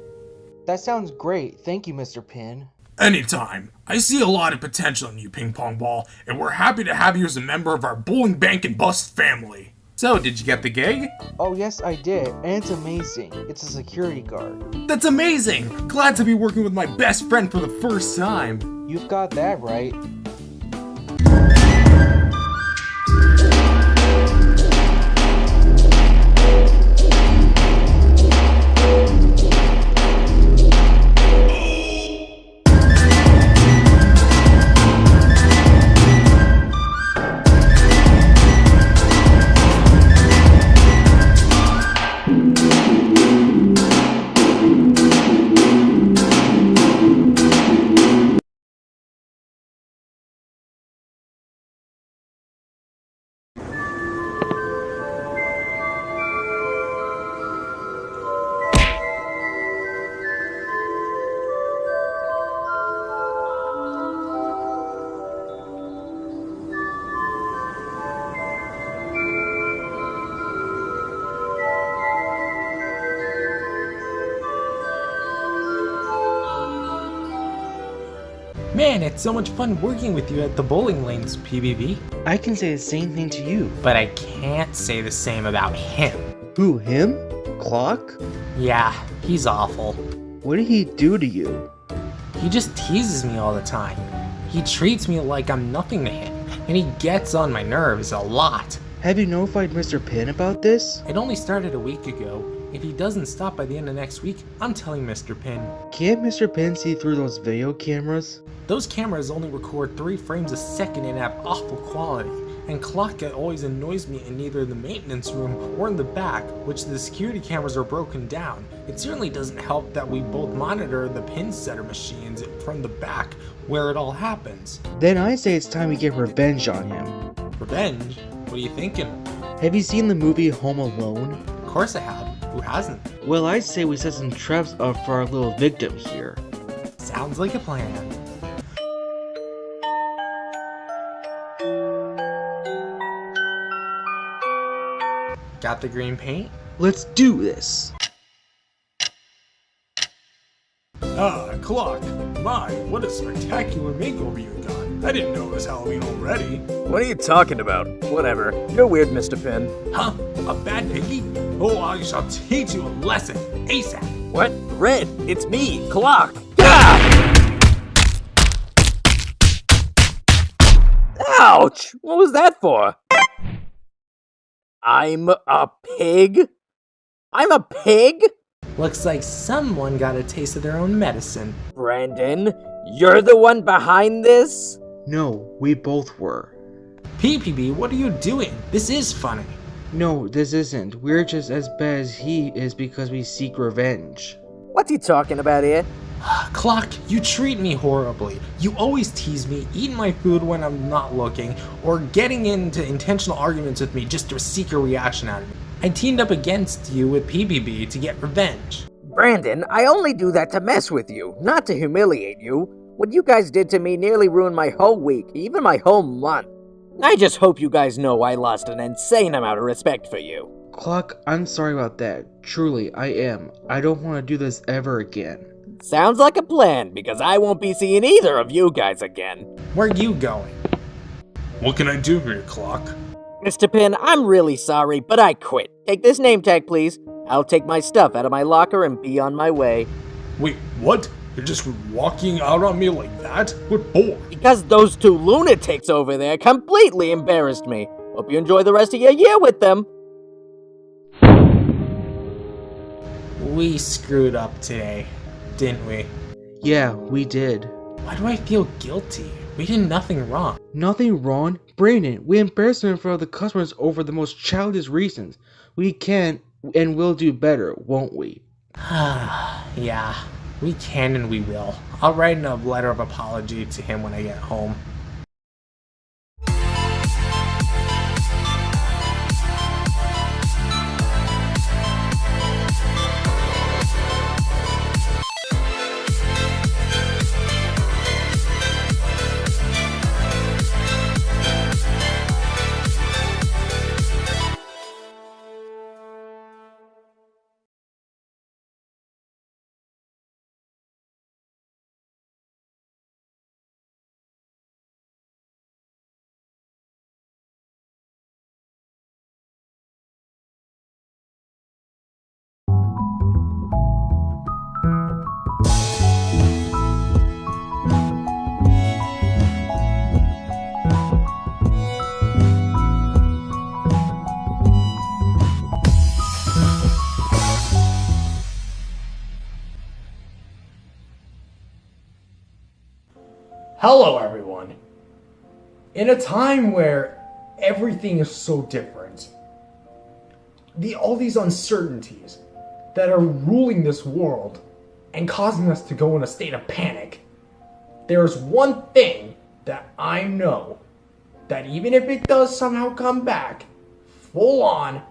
That sounds great. Thank you, Mr. Pin. Anytime. I see a lot of potential in you, Ping Pong Ball, and we're happy to have you as a member of our Bowling Bank and Bust family. So, did you get the gig? Oh yes, I did, and it's amazing. It's a security guard. That's amazing! Glad to be working with my best friend for the first time. You've got that right. Man, it's so much fun working with you at the bowling lanes, PBB. I can say the same thing to you. But I can't say the same about him. Who, him? Clock? Yeah, he's awful. What did he do to you? He just teases me all the time. He treats me like I'm nothing to him, and he gets on my nerves a lot. Have you notified Mr. Pin about this? It only started a week ago. If he doesn't stop by the end of next week, I'm telling Mr. Pin. Can't Mr. Pin see through those video cameras? Those cameras only record 3 frames a second and have awful quality, and Clock always annoys me in either the maintenance room or in the back, which the security cameras are broken down. It certainly doesn't help that we both monitor the pin setter machines from the back where it all happens. Then I say it's time we get revenge on him. Revenge? What are you thinking? Have you seen the movie Home Alone? Of course I have. Who hasn't? Well, I say we set some traps up for our little victim here. Sounds like a plan. Got the green paint? Let's do this! Ah, Clock. My, what a spectacular makeover you got. I didn't know it was Halloween already. What are you talking about? Whatever. You're weird, Mr. Pin. Huh? A bad piggy? Oh, I shall teach you a lesson. ASAP. What? Red, it's me, Clock. Ah! Ouch! What was that for? I'm a pig? I'm a pig? Looks like someone got a taste of their own medicine. Brandon, you're the one behind this? No, we both were. PPB, what are you doing? This is funny. No, this isn't. We're just as bad as he is because we seek revenge. What's he talking about here? Clock, you treat me horribly. You always tease me, eat my food when I'm not looking, or getting into intentional arguments with me just to seek a reaction out of me. I teamed up against you with PPB to get revenge. Brandon, I only do that to mess with you, not to humiliate you. What you guys did to me nearly ruined my whole week, even my whole month. I just hope you guys know I lost an insane amount of respect for you. Clock, I'm sorry about that. Truly, I am. I don't want to do this ever again. Sounds like a plan, because I won't be seeing either of you guys again. Where are you going? What can I do for you, Clock? Mr. Pin, I'm really sorry, but I quit. Take this name tag, please. I'll take my stuff out of my locker and be on my way. Wait, what? You're just walking out on me like that? What for? Because those two lunatics over there completely embarrassed me. Hope you enjoy the rest of your year with them. We screwed up today, didn't we? Yeah, we did. Why do I feel guilty? We did nothing wrong. Nothing wrong? Brandon, we embarrassed him in front of the customers over the most childish reasons. We can and will do better, won't we? Yeah, we can and we will. I'll write a letter of apology to him when I get home. Hello, everyone. In a time where everything is so different, all these uncertainties that are ruling this world and causing us to go in a state of panic, there's one thing that I know that even if it does somehow come back full on,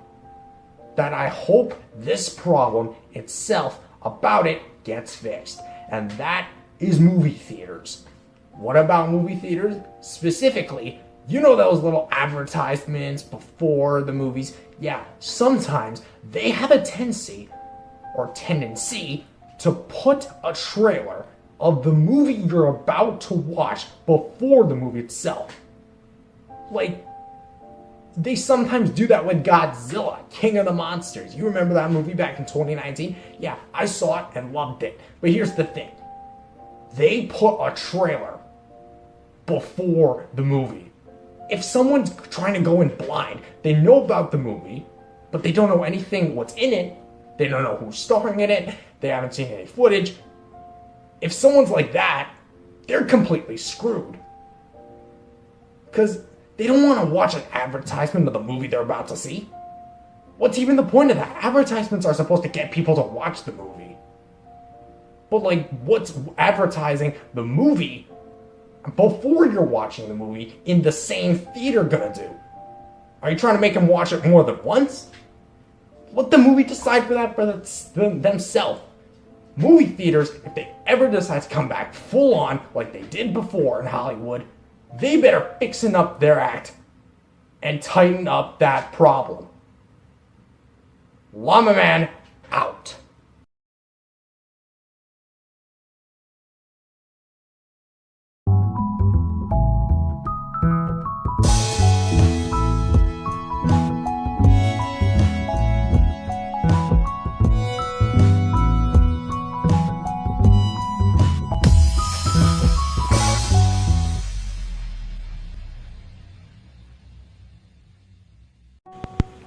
that I hope this problem itself about it gets fixed, and that is movie theaters. What about movie theaters? Specifically, you know those little advertisements before the movies? Yeah, sometimes they have a tendency to put a trailer of the movie you're about to watch before the movie itself. Like, they sometimes do that with Godzilla, King of the Monsters. You remember that movie back in 2019? Yeah, I saw it and loved it. But here's the thing. They put a trailer before the movie. If someone's trying to go in blind, they know about the movie, but they don't know anything what's in it. They don't know who's starring in it. They haven't seen any footage. If someone's like that, they're completely screwed. Because they don't want to watch an advertisement of the movie they're about to see. What's even the point of that? Advertisements are supposed to get people to watch the movie. But like, what's advertising the movie before you're watching the movie in the same theater gonna do? Are you trying to make them watch it more than once? Let the movie decide for that for themselves. Movie theaters, if they ever decide to come back full on like they did before in Hollywood, they better fixing up their act and tighten up that problem. Llama Man out.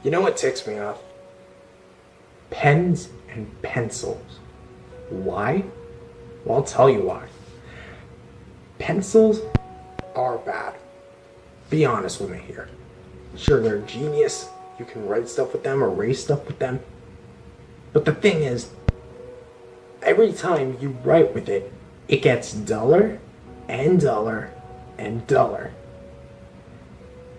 You know what ticks me off? Pens and pencils. Why? Well, I'll tell you why. Pencils are bad. Be honest with me here. Sure, they're genius. You can write stuff with them, erase stuff with them. But the thing is, every time you write with it, it gets duller and duller and duller.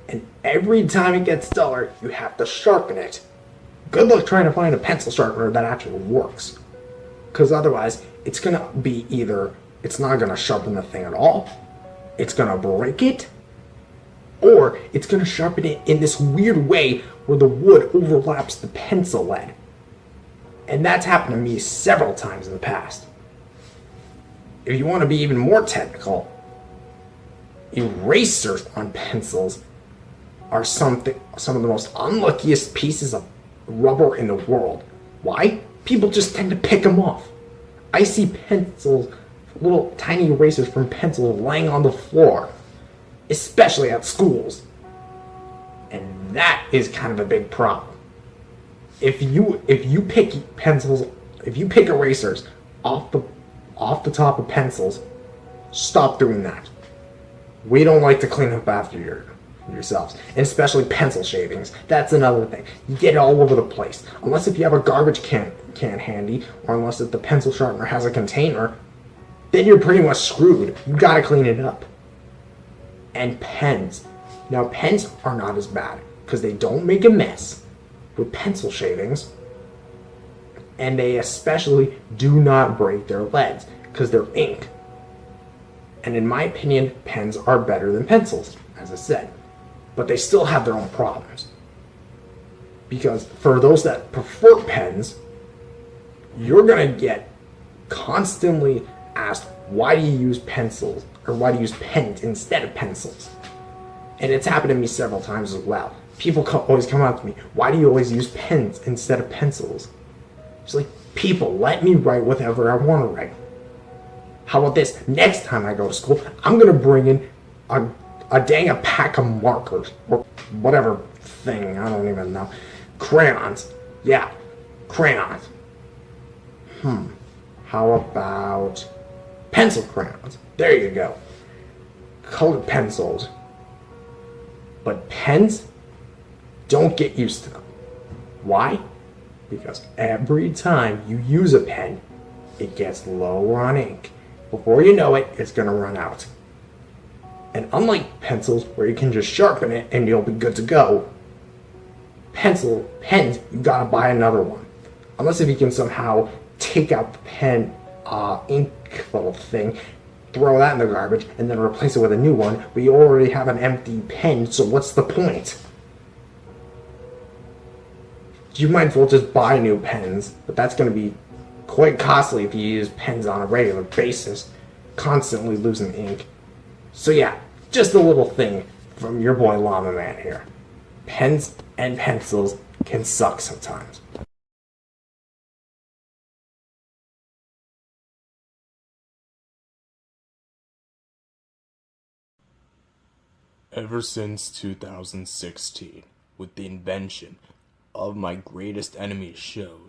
And every time it gets duller, you have to sharpen it. Good luck trying to find a pencil sharpener that actually works. Because otherwise, it's going to be either, it's not going to sharpen the thing at all, it's going to break it, or it's going to sharpen it in this weird way where the wood overlaps the pencil lead. And that's happened to me several times in the past. If you want to be even more technical, erasers on pencils are some of the most unluckiest pieces of rubber in the world. Why? People just tend to pick them off. I see pencils, little tiny erasers from pencils laying on the floor, especially at schools. And that is kind of a big problem. If you pick pencils, if you pick erasers off the top of pencils, stop doing that. We don't like to clean up after yourselves, and especially pencil shavings. That's another thing. You get it all over the place. Unless if you have a garbage can handy, or unless if the pencil sharpener has a container, then you're pretty much screwed. You gotta clean it up. And pens. Now pens are not as bad because they don't make a mess with pencil shavings, and they especially do not break their leads because they're ink. And in my opinion, pens are better than pencils, as I said. But they still have their own problems. Because for those that prefer pens, you're going to get constantly asked, why do you use pencils? Or why do you use pens instead of pencils? And it's happened to me several times as well. People always come up to me, why do you always use pens instead of pencils? It's like, people, let me write whatever I want to write. How about this? Next time I go to school, I'm going to bring in a pack of markers, or whatever thing, I don't even know. Crayons. Yeah, crayons. How about pencil crayons? There you go. Colored pencils. But pens, don't get used to them. Why? Because every time you use a pen, it gets lower on ink. Before you know it, it's going to run out. And unlike pencils, where you can just sharpen it and you'll be good to go, pens, you gotta buy another one. Unless if you can somehow take out the pen ink little thing, throw that in the garbage, and then replace it with a new one, but you already have an empty pen, so what's the point? You might as well just buy new pens, but that's going to be quite costly if you use pens on a regular basis, constantly losing ink. So yeah, just a little thing from your boy Llama Man here. Pens and pencils can suck sometimes. Ever since 2016, with the invention of my greatest enemy's show,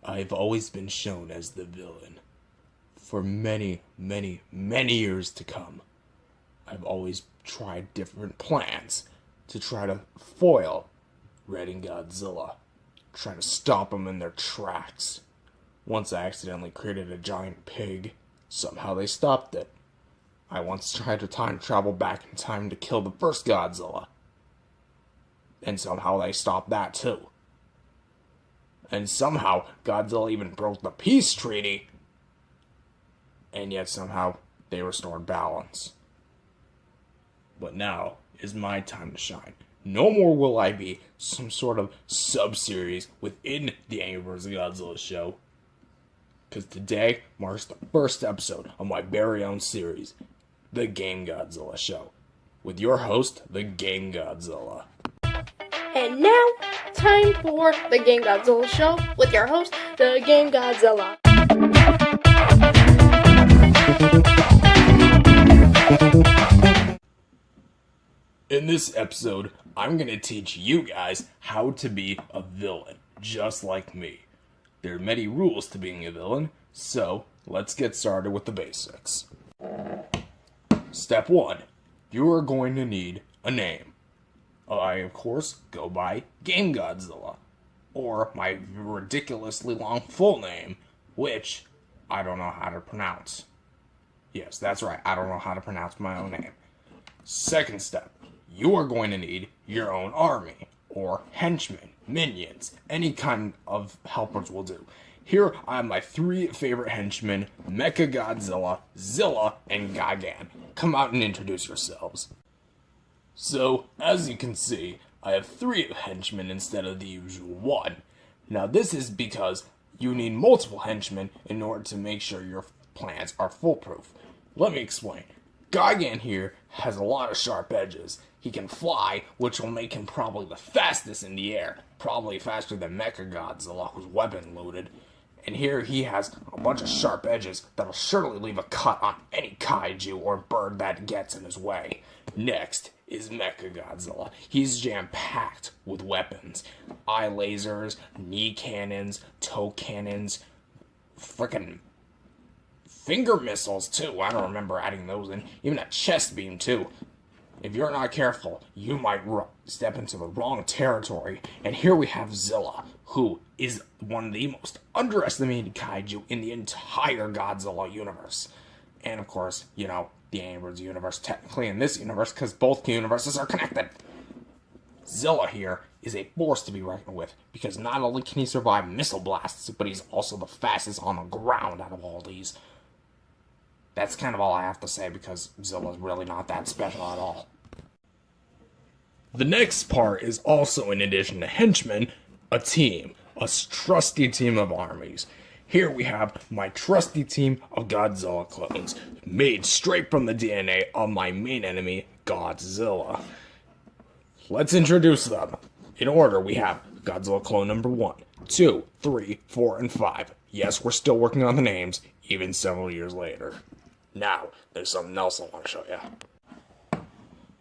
I've always been shown as the villain. For many, many, many years to come, I've always tried different plans to try to foil Red and Godzilla, try to stop them in their tracks. Once I accidentally created a giant pig, somehow they stopped it. I once tried to time travel back in time to kill the first Godzilla, and somehow they stopped that too. And somehow Godzilla even broke the peace treaty, and yet somehow they restored balance. But now is my time to shine. No more will I be some sort of sub-series within the Angry Birds Godzilla show, because today marks the first episode of my very own series, The Game Godzilla Show, with your host, The Game Godzilla. And now, time for The Game Godzilla Show with your host, The Game Godzilla. In this episode, I'm going to teach you guys how to be a villain, just like me. There are many rules to being a villain, so let's get started with the basics. Step 1. You are going to need a name. I, of course, go by Game Godzilla, or my ridiculously long full name, which I don't know how to pronounce. Yes, that's right, I don't know how to pronounce my own name. Second step, you are going to need your own army, or henchmen, minions, any kind of helpers will do. Here I have my 3 favorite henchmen, Mechagodzilla, Zilla, and Gagan. Come out and introduce yourselves. So, as you can see, I have 3 henchmen instead of the usual 1. Now this is because you need multiple henchmen in order to make sure your plans are foolproof. Let me explain. Gagan here has a lot of sharp edges. He can fly, which will make him probably the fastest in the air. Probably faster than Mechagodzilla, who's weapon loaded. And here he has a bunch of sharp edges that'll surely leave a cut on any kaiju or bird that gets in his way. Next is Mechagodzilla. He's jam-packed with weapons. Eye lasers, knee cannons, toe cannons, frickin' finger missiles too. I don't remember adding those in. Even a chest beam too. If you're not careful, you might step into the wrong territory. And here we have Zilla, who is one of the most underestimated kaiju in the entire Godzilla universe. And of course, you know, the Angry Birds universe technically in this universe, because both universes are connected. Zilla here is a force to be reckoned with, because not only can he survive missile blasts, but he's also the fastest on the ground out of all these. That's kind of all I have to say, because Zilla's really not that special at all. The next part is also, in addition to henchmen, a team. A trusty team of armies. Here we have my trusty team of Godzilla clones, made straight from the DNA of my main enemy, Godzilla. Let's introduce them. In order, we have Godzilla clone number 1, 2, 3, 4, and 5. Yes, we're still working on the names, even several years later. Now, there's something else I want to show you.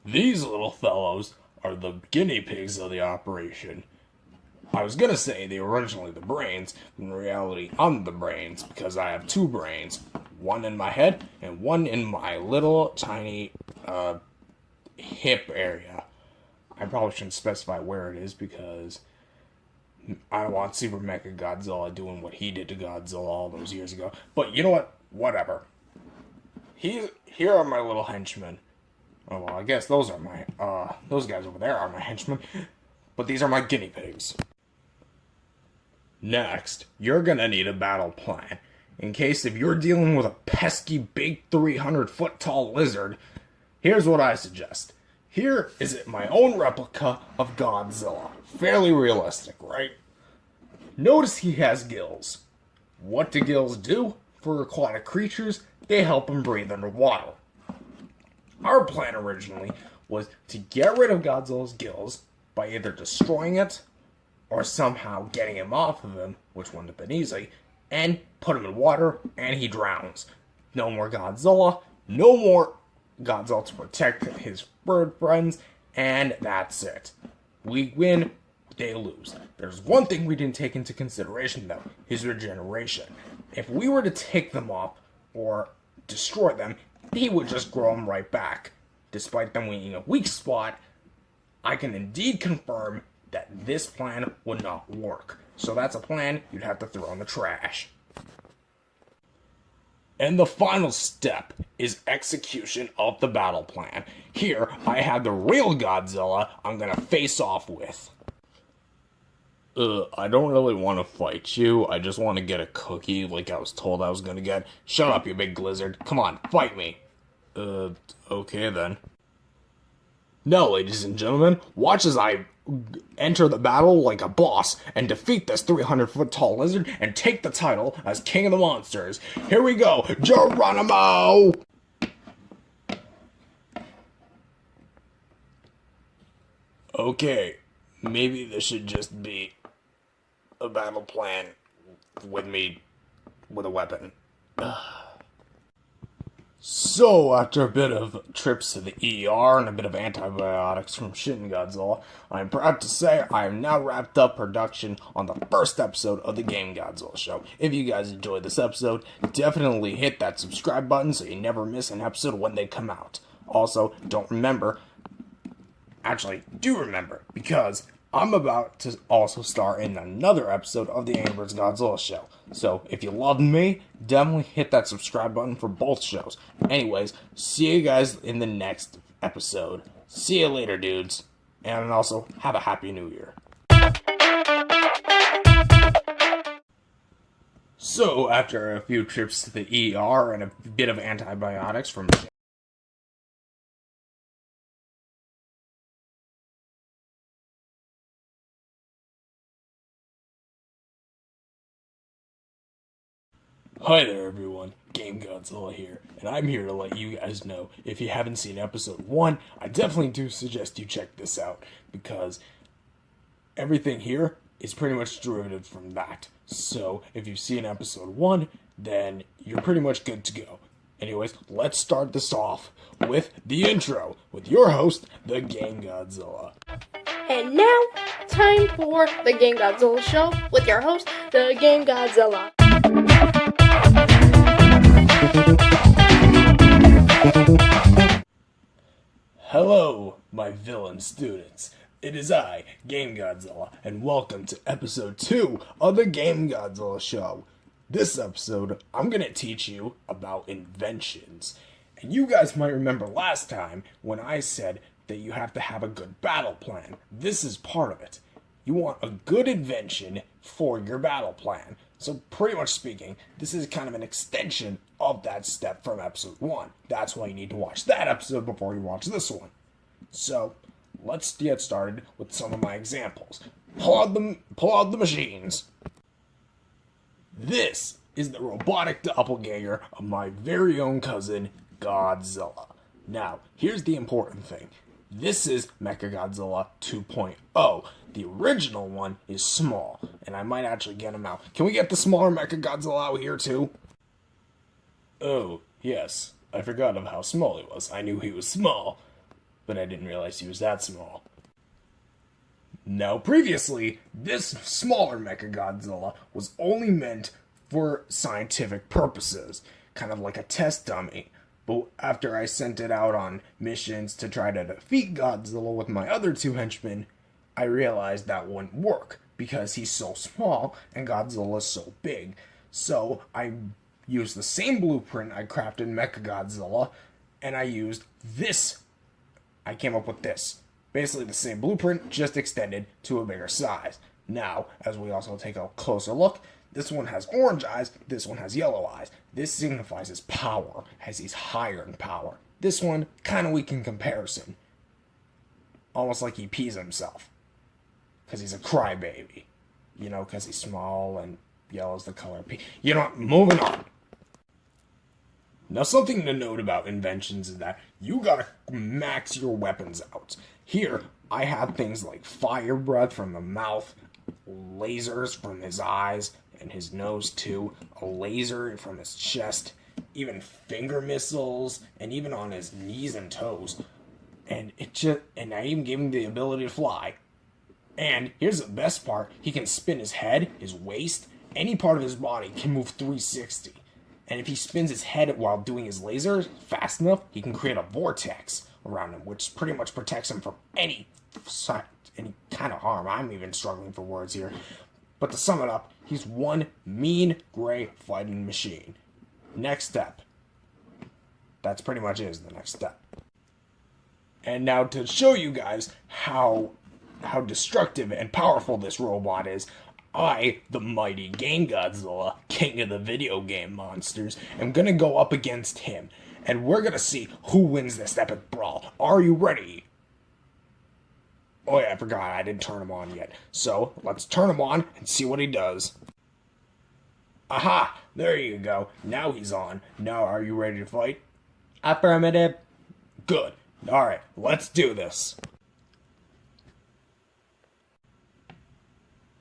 These little fellows are the guinea pigs of the operation. I was gonna say they were originally the brains, but in reality I'm the brains, because I have 2 brains. One in my head, and one in my little tiny, hip area. I probably shouldn't specify where it is, because I don't want Super Mecha Godzilla doing what he did to Godzilla all those years ago. But you know what? Whatever. Here are my little henchmen. Oh, well, I guess those are my, those guys over there are my henchmen. But these are my guinea pigs. Next, you're gonna need a battle plan. In case if you're dealing with a pesky big 300-foot tall lizard, here's what I suggest. Here is my own replica of Godzilla. Fairly realistic, right? Notice he has gills. What do gills do for aquatic creatures? They help him breathe underwater. Our plan originally was to get rid of Godzilla's gills by either destroying it or somehow getting him off of him, which wouldn't have been easy, and put him in water, and he drowns. No more Godzilla, no more Godzilla to protect his bird friends, and that's it. We win, they lose. There's one thing we didn't take into consideration, though, his regeneration. If we were to take them off, or destroy them, he would just grow them right back. Despite them being a weak spot, I can indeed confirm that this plan would not work. So that's a plan you'd have to throw in the trash. And the final step is execution of the battle plan. Here, I have the real Godzilla I'm gonna face off with. I don't really want to fight you. I just want to get a cookie like I was told I was gonna get. Shut up, you big lizard. Come on, fight me. Okay then. Now, ladies and gentlemen, watch as I enter the battle like a boss and defeat this 300-foot tall lizard and take the title as King of the Monsters. Here we go, Geronimo! Okay, maybe this should just be a battle plan with me with a weapon. So, after a bit of trips to the ER and a bit of antibiotics from Shin Godzilla, I'm proud to say I am now wrapped up production on the first episode of the Game Godzilla show. If you guys enjoyed this episode, definitely hit that subscribe button so you never miss an episode when they come out. Also, do remember, because I'm about to also star in another episode of the Angry Birds Godzilla show. So, if you loved me, definitely hit that subscribe button for both shows. Anyways, see you guys in the next episode. See you later, dudes. And also, have a happy new year. So, after a few trips to the ER and a bit of antibiotics from Hi there everyone, Game Godzilla here, and I'm here to let you guys know, if you haven't seen episode 1, I definitely do suggest you check this out, because everything here is pretty much derivative from that. So, if you've seen episode 1, then you're pretty much good to go. Anyways, let's start this off with the intro, with your host, the Game Godzilla. And now, time for the Game Godzilla show with your host, the Game Godzilla. Hello, my villain students. It is I, Game Godzilla, and welcome to episode 2 of the Game Godzilla show. This episode, I'm gonna teach you about inventions. And you guys might remember last time when I said that you have to have a good battle plan. This is part of it. You want a good invention for your battle plan. So pretty much speaking, this is kind of an extension of that step from episode 1. That's why you need to watch that episode before you watch this one. So, let's get started with some of my examples. Pull out the machines. This is the robotic doppelganger of my very own cousin, Godzilla. Now, here's the important thing. This is Mechagodzilla 2.0. The original one is small, and I might actually get him out. Can we get the smaller Mechagodzilla out here too? Oh, yes. I forgot of how small he was. I knew he was small, but I didn't realize he was that small. Now, previously, this smaller Mechagodzilla was only meant for scientific purposes, kind of like a test dummy. But after I sent it out on missions to try to defeat Godzilla with my other 2 henchmen, I realized that wouldn't work, because he's so small and Godzilla's so big. So I used the same blueprint I crafted in Mechagodzilla, and I used this. I came up with this. Basically the same blueprint, just extended to a bigger size. Now, as we also take a closer look, this one has orange eyes, this one has yellow eyes. This signifies his power, as he's higher in power. This one, kind of weak in comparison. Almost like he pees himself. Because he's a crybaby. You know, because he's small and yellow's the color pee. You know what, moving on. Now, something to note about inventions is that you gotta max your weapons out. Here, I have things like fire breath from the mouth, lasers from his eyes, and his nose too, a laser from his chest, even finger missiles, and even on his knees and toes. And I even gave him the ability to fly. And here's the best part, he can spin his head, his waist, any part of his body can move 360. And if he spins his head while doing his laser fast enough, he can create a vortex around him, which pretty much protects him from any kind of harm. I'm even struggling for words here. But to sum it up, he's one mean, gray fighting machine. Next step. That's pretty much the next step. And now to show you guys how destructive and powerful this robot is, I, the mighty Game Godzilla, king of the video game monsters, am gonna go up against him. And we're gonna see who wins this epic brawl. Are you ready? Oh yeah, I forgot, I didn't turn him on yet. So, let's turn him on and see what he does. Aha! There you go. Now he's on. Now, are you ready to fight? Affirmative. Good. Alright, let's do this.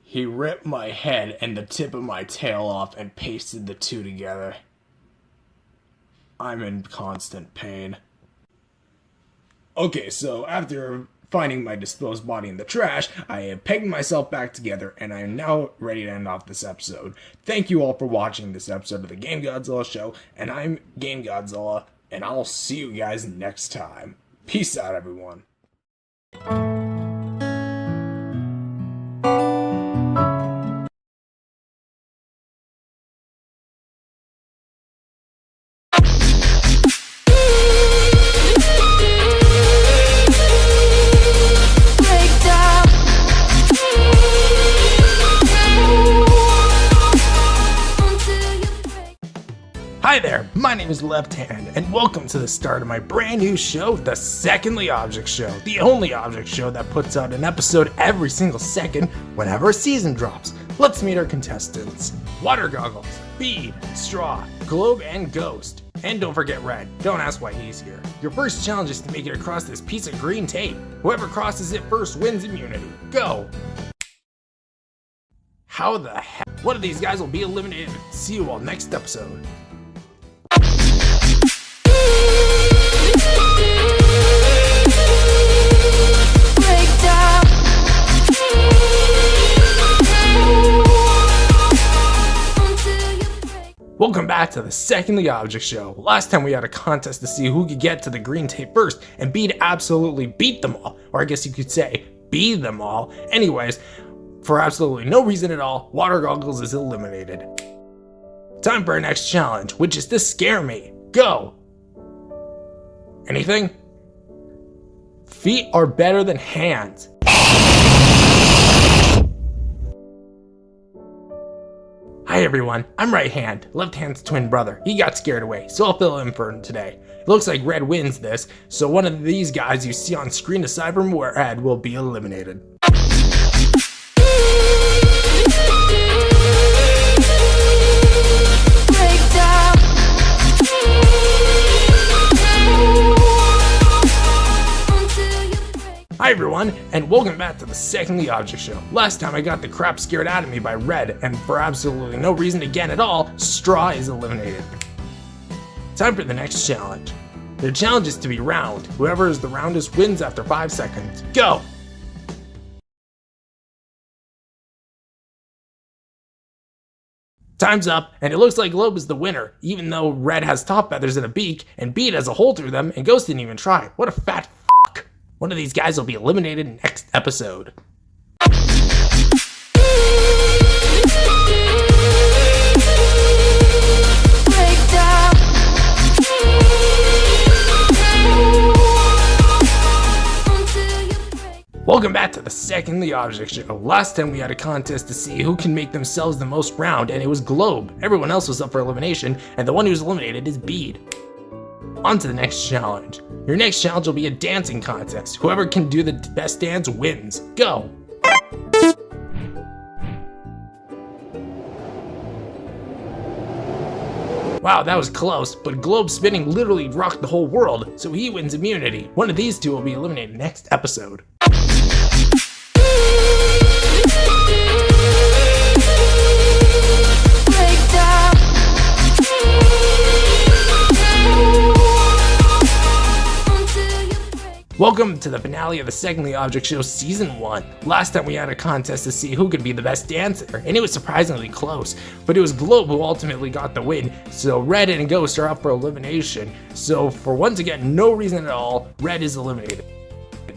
He ripped my head and the tip of my tail off and pasted the two together. I'm in constant pain. Okay, so after finding my disposed body in the trash, I have pegged myself back together, and I am now ready to end off this episode. Thank you all for watching this episode of the Game Godzilla Show, and I'm Game Godzilla, and I'll see you guys next time. Peace out, everyone. Hi there, my name is Left Hand, and welcome to the start of my brand new show, the Secondly Object Show, the only object show that puts out an episode every single second whenever a season drops. Let's meet our contestants. Water Goggles, Bead, Straw, Globe, and Ghost. And don't forget Red, don't ask why he's here. Your first challenge is to make it across this piece of green tape. Whoever crosses it first wins immunity. Go! How the heck? One of these guys will be eliminated. See you all next episode. Welcome back to the Secondly Object Show. Last time we had a contest to see who could get to the green tape first, and Beat absolutely beat them all. Or I guess you could say, beat them all. Anyways, for absolutely no reason at all, Water Goggles is eliminated. Time for our next challenge, which is to scare me. Go! Anything? Feet are better than hands. Hi everyone, I'm Right Hand, Left Hand's twin brother. He got scared away, so I'll fill in for him today. It looks like Red wins this, so one of these guys you see on screen aside from Red will be eliminated. Hi everyone, and welcome back to the Secondly Object Show. Last time I got the crap scared out of me by Red, and for absolutely no reason again at all, Straw is eliminated. Time for the next challenge. The challenge is to be round. Whoever is the roundest wins after 5 seconds. Go! Time's up, and it looks like Globe is the winner, even though Red has top feathers and a beak, and Beat has a hole through them, and Ghost didn't even try. What a fat fuck! One of these guys will be eliminated next episode. Welcome back to the Secondly Object Show. Last time we had a contest to see who can make themselves the most round, and it was Globe. Everyone else was up for elimination, and the one who was eliminated is Bead. On to the next challenge. Your next challenge will be a dancing contest. Whoever can do the best dance wins. Go! Wow, that was close, but Globe spinning literally rocked the whole world, so he wins immunity. One of these two will be eliminated next episode. Welcome to the finale of the Secondly Object Show Season 1. Last time we had a contest to see who could be the best dancer, and it was surprisingly close, but it was Globe who ultimately got the win, so Red and Ghost are up for elimination. So for once again, no reason at all, Red is eliminated.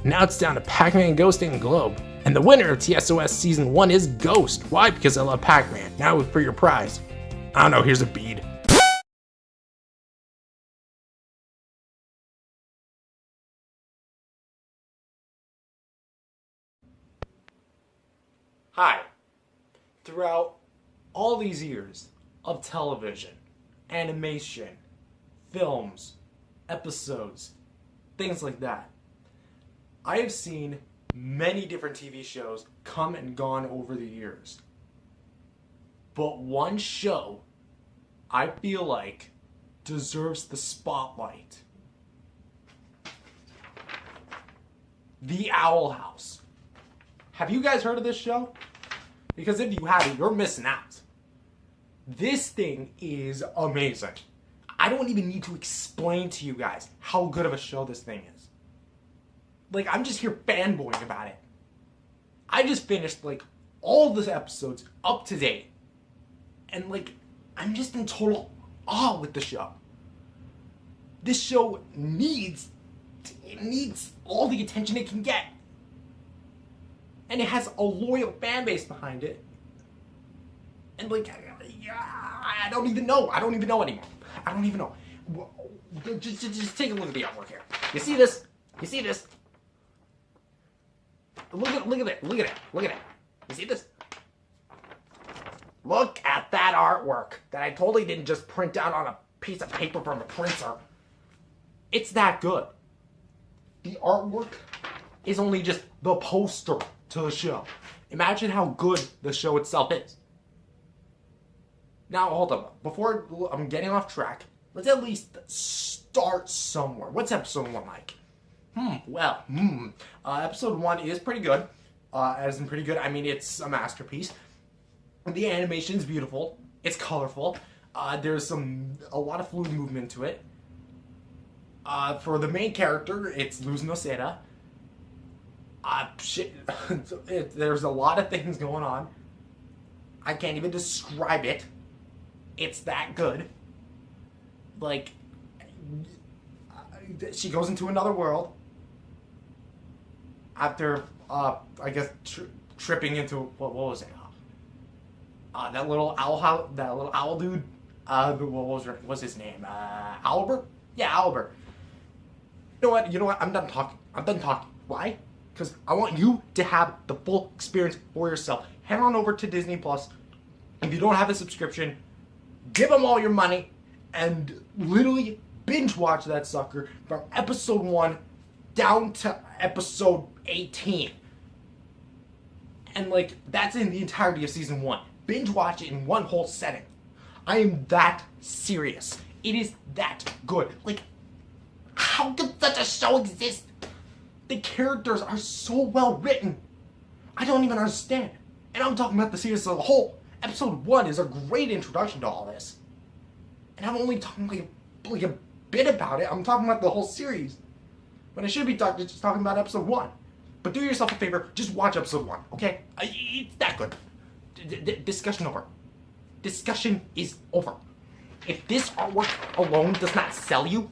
Now it's down to Pac-Man, Ghost, and Globe. And the winner of TSOS Season 1 is Ghost. Why? Because I love Pac-Man. Now for your prize. I don't know, here's a bead. Hi. Throughout all these years of television, animation, films, episodes, things like that, I have seen many different TV shows come and gone over the years. But one show I feel like deserves the spotlight. The Owl House. Have you guys heard of this show? Because if you haven't, you're missing out. This thing is amazing. I I don't even need to explain to you guys how good of a show this thing is. Like, I'm just here fanboying about it. I just finished, like, all the episodes up to date. And, like, I'm just in total awe with the show. This show needs all the attention it can get. And it has a loyal fan base behind it. And, like, I don't even know. I don't even know anymore. I don't even know. Just take a look at the artwork here. You see this? You see this? Look at it. Look at it. Look at it. You see this? Look at that artwork that I totally didn't just print out on a piece of paper from a printer. It's that good. The artwork is only just the poster to the show. Imagine how good the show itself is. Now, hold up. Before I'm getting off track, let's at least start somewhere. What's episode 1 like? Episode 1 is pretty good. As in pretty good, I mean, it's a masterpiece. The animation's beautiful. It's colorful. There's a lot of fluid movement to it. For the main character, it's Luz Noceda. There's a lot of things going on. I can't even describe it. It's that good. Like, she goes into another world after, I guess, tripping into, what was it? That little owl dude. What's his name? Albert? Yeah, Albert. You know what? I'm done talking. Why? Because I want you to have the full experience for yourself. Head on over to Disney Plus. If you don't have a subscription, give them all your money and literally binge watch that sucker from episode 1 down to episode 18. And, like, that's in the entirety of season 1. Binge watch it in one whole setting. I am that serious. It is that good. Like, how could such a show exist? The characters are so well written. I don't even understand. And I'm talking about the series as a whole. Episode 1 is a great introduction to all this. And I'm only talking like a bit about it. I'm talking about the whole series. When I should be just talking about episode 1. But do yourself a favor, just watch episode 1, okay? It's that good. Discussion over. Discussion is over. If this artwork alone does not sell you,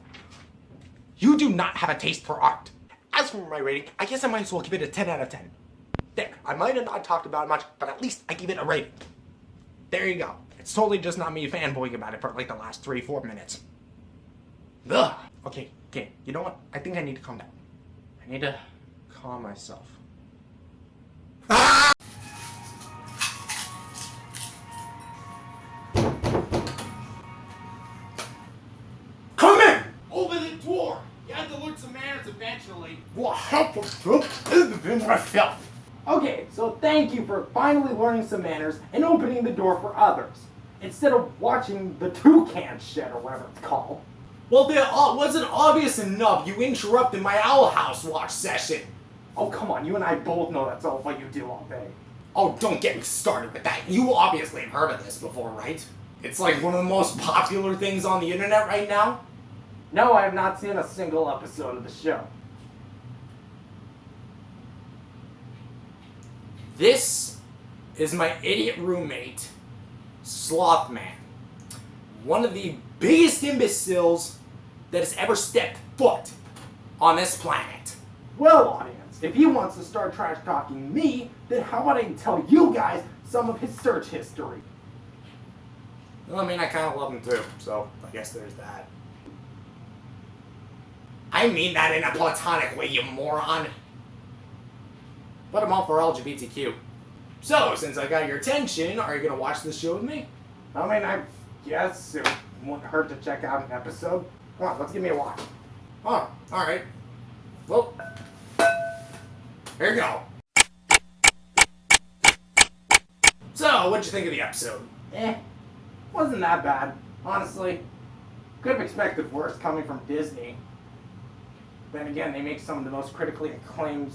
you do not have a taste for art. As for my rating, I guess I might as well give it a 10 out of 10. There, I might have not talked about it much, but at least I give it a rating. There you go. It's totally just not me fanboying about it for like the last 3-4 minutes. Ugh. Okay, you know what? I think I need to calm down. I need to calm myself. Come in! Open the door! You have to learn some manners eventually. Well, help myself. Okay, so thank you for finally learning some manners and opening the door for others, instead of watching the toucan shed or whatever it's called. Well, if it wasn't obvious enough, you interrupted my Owl House watch session. Oh, come on, you and I both know that's all what you do all day. Oh, don't get me started with that. You obviously have heard of this before, right? It's like one of the most popular things on the internet right now. No, I have not seen a single episode of the show. This is my idiot roommate, Slothman. One of the biggest imbeciles that has ever stepped foot on this planet. Well, audience, if he wants to start trash talking me, then how about I tell you guys some of his search history? Well, I mean, I kind of love him too, so I guess there's that. I mean that in a platonic way, you moron. But I'm all for LGBTQ. So, since I got your attention, are you going to watch this show with me? I mean, I guess it wouldn't hurt to check out an episode. Come on, let's give me a watch. Oh, alright. Well, here you go. So, what'd you think of the episode? Wasn't that bad, honestly. Could have expected worse coming from Disney. Then again, they make some of the most critically acclaimed,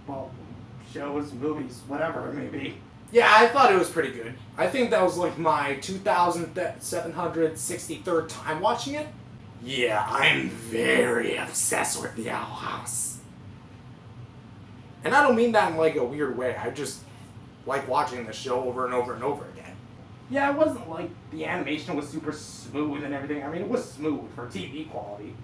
well, shows, movies, whatever it may be. Yeah, I thought it was pretty good. I think that was like my 2,763rd time watching it. Yeah, I'm very obsessed with the Owl House. And I don't mean that in like a weird way. I just like watching the show over and over and over again. Yeah, it wasn't like the animation was super smooth and everything. I mean, it was smooth for TV quality.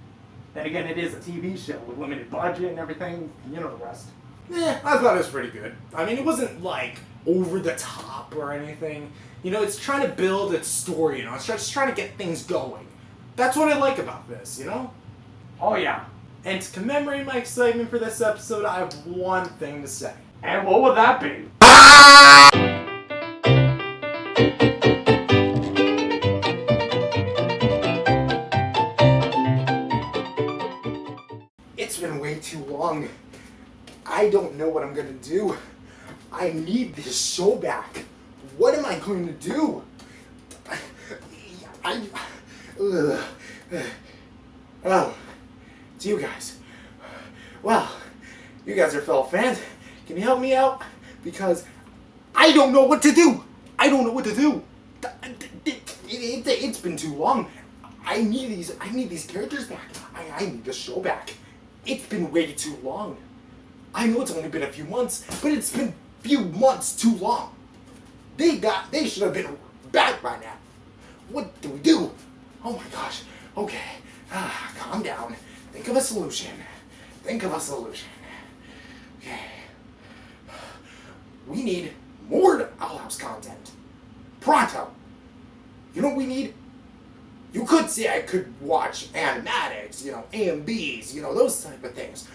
Then again, it is a TV show with limited budget and everything. You know the rest. Yeah, I thought it was pretty good. I mean, it wasn't like over the top or anything. You know, it's trying to build its story, you know, it's just trying to get things going. That's what I like about this, you know? Oh yeah. And to commemorate my excitement for this episode, I have one thing to say. And what would that be? It's been way too long. I don't know what I'm gonna do. I need this show back. What am I going to do? Oh, it's you guys. Well, you guys are fellow fans. Can you help me out? Because I don't know what to do. I don't know what to do. It's been too long. I need these characters back. I need the show back. It's been way too long. I know it's only been a few months, but it's been few months too long. They should have been back by now. What do we do? Oh my gosh. Okay. Calm down. Think of a solution. Think of a solution. Okay. We need more Owl House content. Pronto. You know what we need? You could say I could watch animatics, you know, AMBs, you know, those type of things.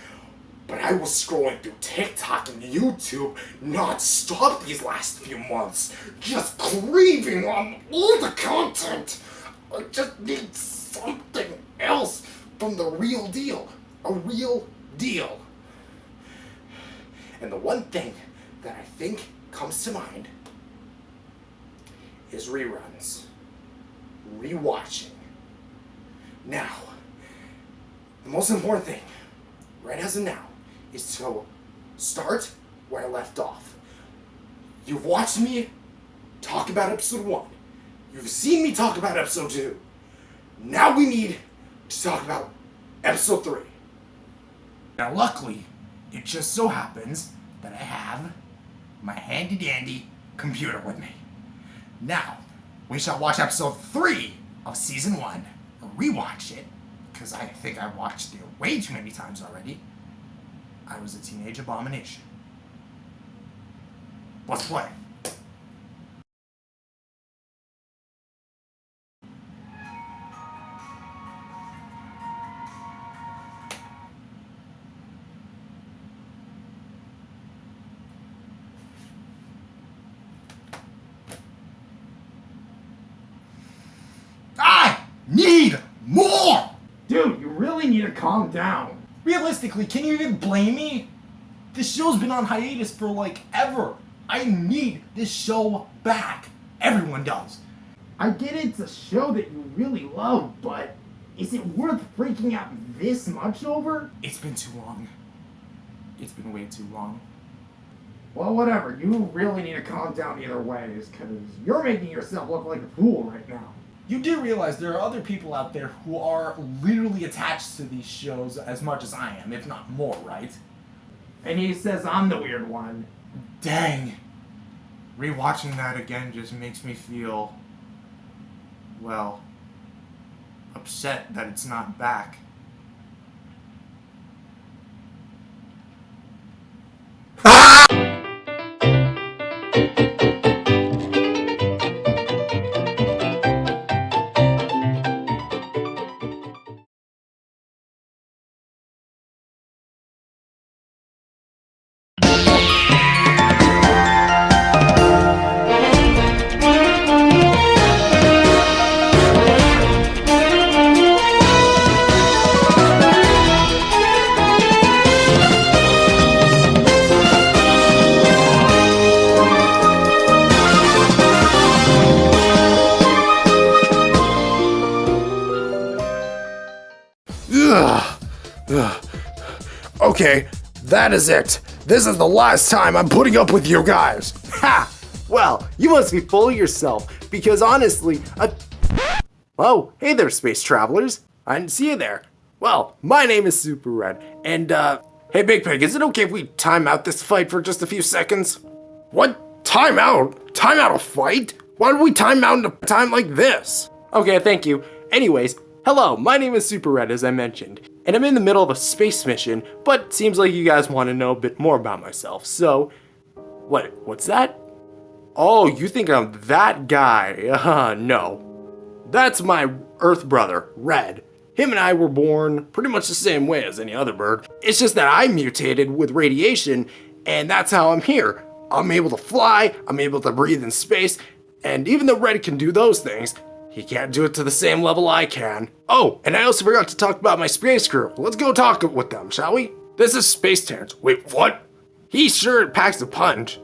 But I was scrolling through TikTok and YouTube non-stop these last few months, just craving on all the content. I just need something else from the real deal. A real deal. And the one thing that I think comes to mind is reruns. Rewatching. Now, the most important thing, right as of now, is to start where I left off. You've watched me talk about episode 1. You've seen me talk about episode 2. Now we need to talk about episode 3. Now luckily, it just so happens that I have my handy dandy computer with me. Now, we shall watch episode 3 of season 1. Rewatch it, because I think I watched it way too many times already. I was a teenage abomination. Let's play. I need more! Dude, you really need to calm down. Realistically, can you even blame me? This show's been on hiatus for like ever. I need this show back. Everyone does. I get it's a show that you really love, but is it worth freaking out this much over? It's been too long. It's been way too long. Well, whatever. You really need to calm down either ways, because you're making yourself look like a fool right now. You do realize there are other people out there who are literally attached to these shows as much as I am, if not more, right? And he says I'm the weird one. Dang. Rewatching that again just makes me feel, well, upset that it's not back. Okay, that is it. This is the last time I'm putting up with you guys. Ha! Well, you must be full of yourself, because honestly, Oh, hey there, space travelers. I didn't see you there. Well, my name is Super Red, and hey Big Pig, is it okay if we time out this fight for just a few seconds? What? Time out? Time out a fight? Why don't we time out in a time like this? Okay, thank you. Anyways, hello, my name is Super Red, as I mentioned, and I'm in the middle of a space mission, but seems like you guys want to know a bit more about myself, so... What's that? Oh, you think I'm that guy? No. That's my Earth brother, Red. Him and I were born pretty much the same way as any other bird. It's just that I mutated with radiation, and that's how I'm here. I'm able to fly, I'm able to breathe in space, and even though Red can do those things, he can't do it to the same level I can. Oh, and I also forgot to talk about my space crew. Let's go talk with them, shall we? This is Space Terrence. Wait, what? He sure packs a punch.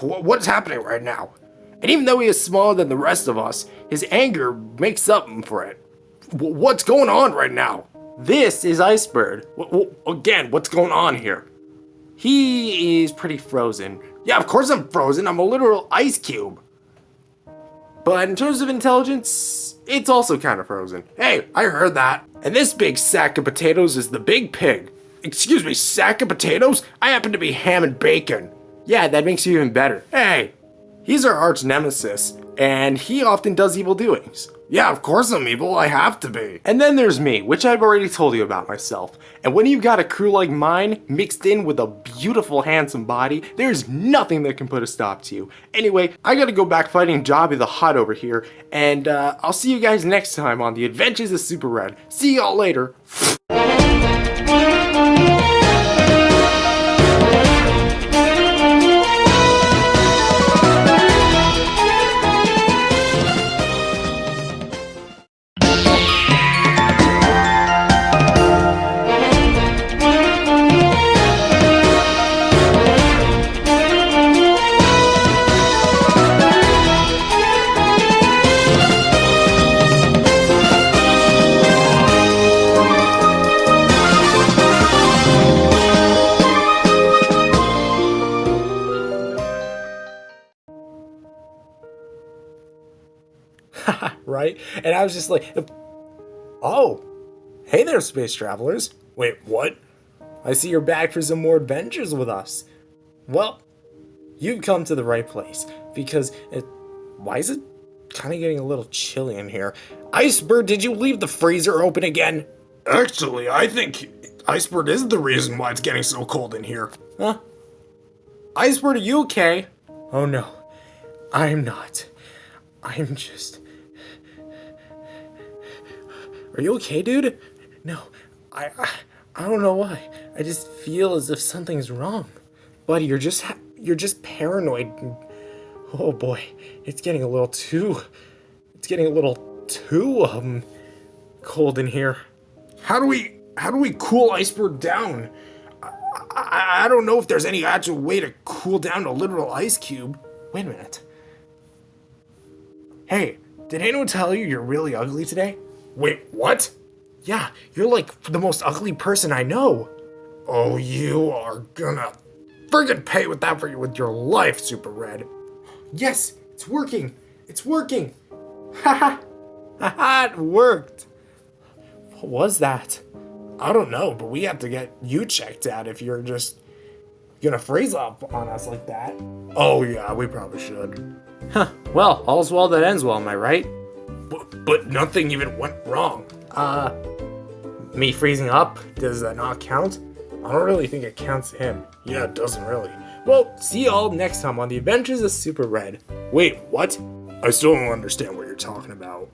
What's happening right now? And even though he is smaller than the rest of us, his anger makes up for it. What's going on right now? This is Icebird. Again, what's going on here? He is pretty frozen. Yeah, of course I'm frozen. I'm a literal ice cube. But in terms of intelligence, it's also kind of frozen. Hey, I heard that. And this big sack of potatoes is the Big Pig. Excuse me, sack of potatoes? I happen to be ham and bacon. Yeah, that makes you even better. Hey, he's our arch nemesis, and he often does evil doings. Yeah, of course I'm evil, I have to be. And then there's me, which I've already told you about myself. And when you've got a crew like mine, mixed in with a beautiful, handsome body, there's nothing that can put a stop to you. Anyway, I gotta go back fighting Jobby the Hut over here, and I'll see you guys next time on the Adventures of Super Red. See y'all later. Right? And I was just like, oh, hey there, space travelers. Wait, what? I see you're back for some more adventures with us. Well, you've come to the right place, because why is it kind of getting a little chilly in here? Icebird, did you leave the freezer open again? Actually, I think Icebird is the reason why it's getting so cold in here. Huh? Icebird, are you okay? Oh no, I'm not. I'm just... Are you okay, dude? No, I don't know why. I just feel as if something's wrong. Buddy, you're just paranoid. Oh boy, it's getting a little too cold in here. How do we cool Icebird down? I don't know if there's any actual way to cool down a literal ice cube. Wait a minute. Hey, did anyone tell you you're really ugly today? Wait, what? Yeah, you're like the most ugly person I know. Oh, you are gonna friggin' pay with that with your life, Super Red. Yes, it's working. It's working. Haha. Haha, it worked. What was that? I don't know, but we have to get you checked out if you're just gonna freeze up on us like that. Oh yeah, we probably should. Huh, well, all's well that ends well, am I right? But nothing even went wrong. Me freezing up, does that not count? I don't really think it counts to him. Yeah, it doesn't really. Well, see y'all next time on the Adventures of Super Red. Wait, what? I still don't understand what you're talking about.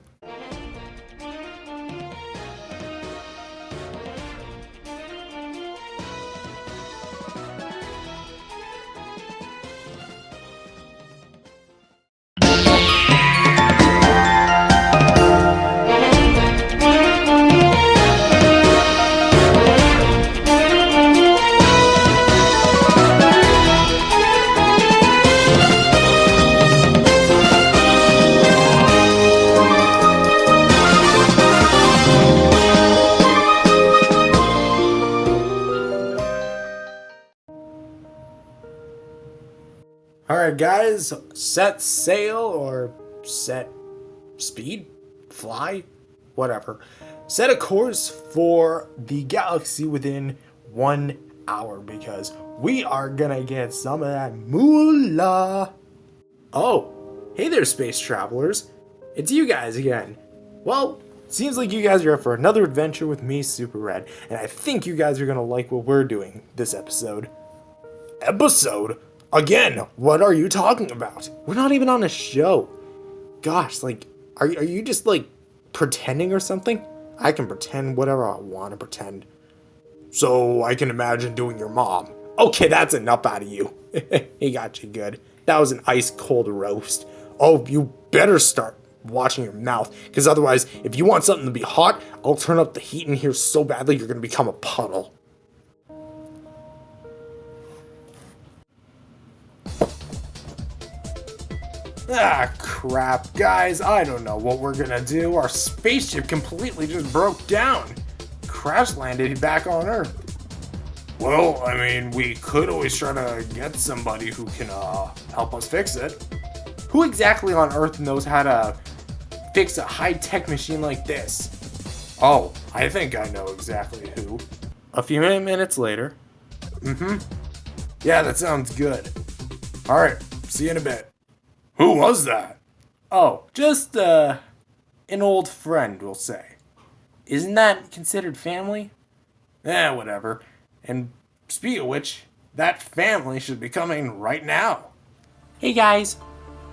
Alright guys, set sail or set speed? Fly? Whatever. Set a course for the galaxy within 1 hour because we are gonna get some of that moolah. Oh, hey there space travelers. It's you guys again. Well, seems like you guys are up for another adventure with me, Super Red, and I think you guys are gonna like what we're doing this episode. Episode? Again, what are you talking about? We're not even on a show. Gosh, like, are you just like pretending or something? I can pretend whatever I want to pretend. So I can imagine doing your mom. Okay, that's enough out of you. He got you good. That was an ice cold roast. Oh, you better start watching your mouth, because otherwise, if you want something to be hot, I'll turn up the heat in here so badly you're gonna become a puddle. Ah, crap. Guys, I don't know what we're gonna do. Our spaceship completely just broke down. Crash landed back on Earth. Well, I mean, we could always try to get somebody who can help us fix it. Who exactly on Earth knows how to fix a high-tech machine like this? Oh, I think I know exactly who. A few minutes later. Yeah, that sounds good. Alright, see you in a bit. Who was that? Oh, just, an old friend, we'll say. Isn't that considered family? Whatever. And speaking of which, that family should be coming right now. Hey guys,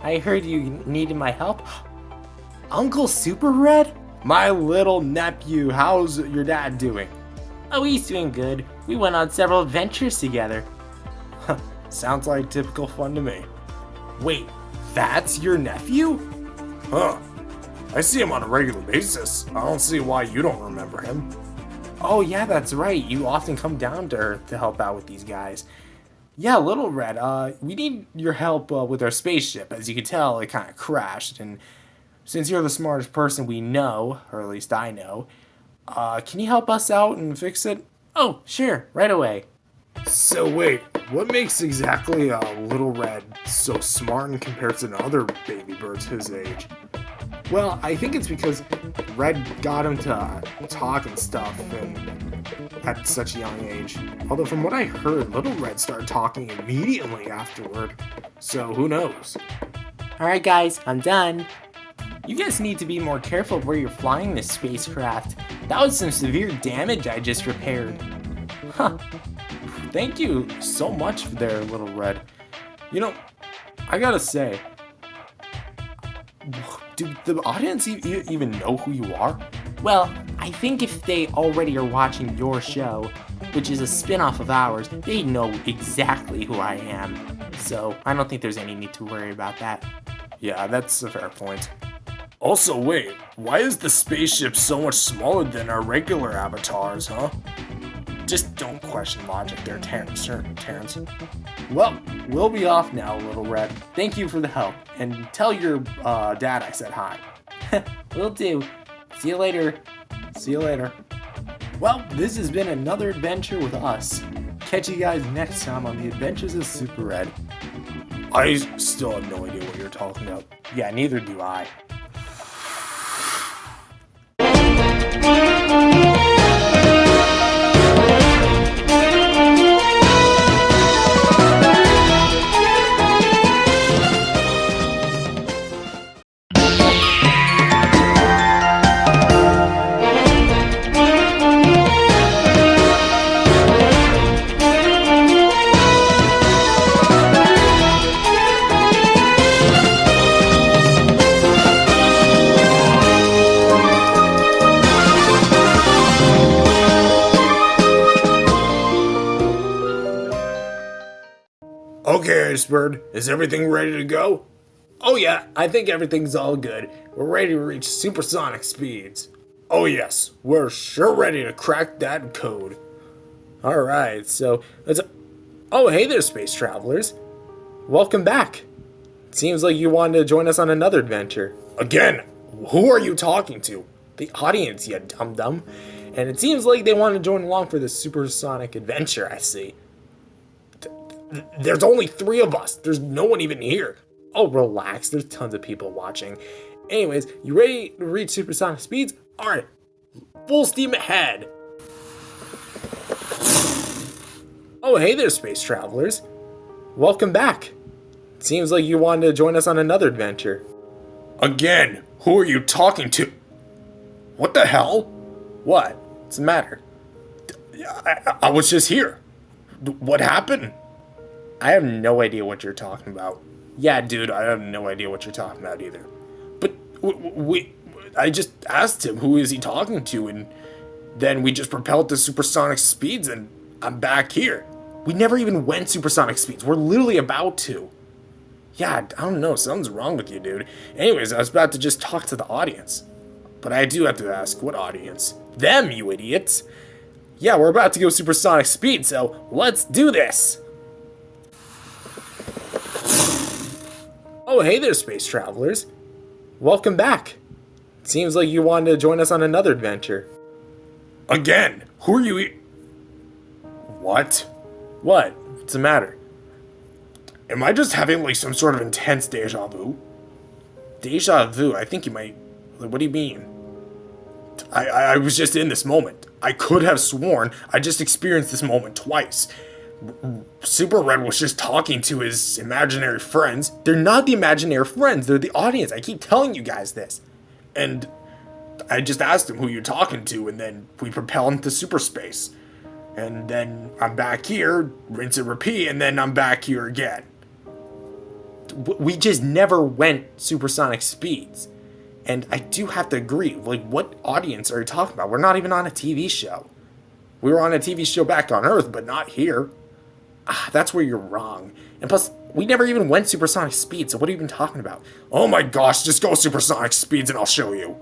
I heard you needed my help. Uncle Super Red? My little nephew, how's your dad doing? Oh, he's doing good. We went on several adventures together. Sounds like typical fun to me. Wait, that's your nephew? Huh. I see him on a regular basis. I don't see why you don't remember him. Oh yeah, that's right. You often come down to Earth to help out with these guys. Yeah, Little Red, we need your help with our spaceship. As you can tell, it kind of crashed, and since you're the smartest person we know, or at least I know, can you help us out and fix it? Oh, sure, right away. So wait, what makes exactly Little Red so smart in comparison to other baby birds his age? Well, I think it's because Red got him to talk and stuff and at such a young age. Although from what I heard, Little Red started talking immediately afterward. So who knows? Alright guys, I'm done. You guys need to be more careful where you're flying this spacecraft. That was some severe damage I just repaired. Huh. Thank you so much there, Little Red. You know, I gotta say, do the audience even know who you are? Well, I think if they already are watching your show, which is a spin-off of ours, they know exactly who I am. So I don't think there's any need to worry about that. Yeah, that's a fair point. Also, wait, why is the spaceship so much smaller than our regular avatars, huh? Just don't question logic there, Terrence. Well, we'll be off now, Little Red. Thank you for the help, and tell your dad I said hi. Will do. See you later. See you later. Well, this has been another adventure with us. Catch you guys next time on the Adventures of Super Red. I still have no idea what you're talking about. Yeah, neither do I. Okay, Icebird, is everything ready to go? Oh yeah, I think everything's all good. We're ready to reach supersonic speeds. Oh yes, we're sure ready to crack that code. Alright, so let's... Oh, hey there, space travelers. Welcome back. Seems like you wanted to join us on another adventure. Again, who are you talking to? The audience, you dum-dum. And it seems like they want to join along for this supersonic adventure, I see. There's only 3 of us. There's no one even here. Oh, relax. There's tons of people watching. Anyways, you ready to reach supersonic speeds? Alright, full steam ahead. Oh, hey there, space travelers. Welcome back. Seems like you wanted to join us on another adventure. Again, who are you talking to? What the hell? What? What's the matter? I was just here. What happened? I have no idea what you're talking about. Yeah, dude, I have no idea what you're talking about either. But I just asked him who is he talking to, and then we just propelled to supersonic speeds, and I'm back here. We never even went supersonic speeds. We're literally about to. Yeah, I don't know. Something's wrong with you, dude. Anyways, I was about to just talk to the audience. But I do have to ask, what audience? Them, you idiots. Yeah, we're about to go supersonic speed, so let's do this. Oh, hey there, space travelers. Welcome back. Seems like you wanted to join us on another adventure. Again, who are you? What? What? What's the matter? Am I just having like some sort of intense deja vu? Deja vu? I think you might. What do you mean? I was just in this moment. I could have sworn I just experienced this moment twice. Super Red was just talking to his imaginary friends. They're not the imaginary friends, they're the audience. I keep telling you guys this. And I just asked him who you're talking to, and then we propel into super space. And then I'm back here, rinse and repeat, and then I'm back here again. We just never went supersonic speeds. And I do have to agree, like, what audience are you talking about? We're not even on a TV show. We were on a TV show back on Earth, but not here. That's where you're wrong. And plus, we never even went supersonic speeds, so what are you even talking about? Oh my gosh, just go supersonic speeds and I'll show you.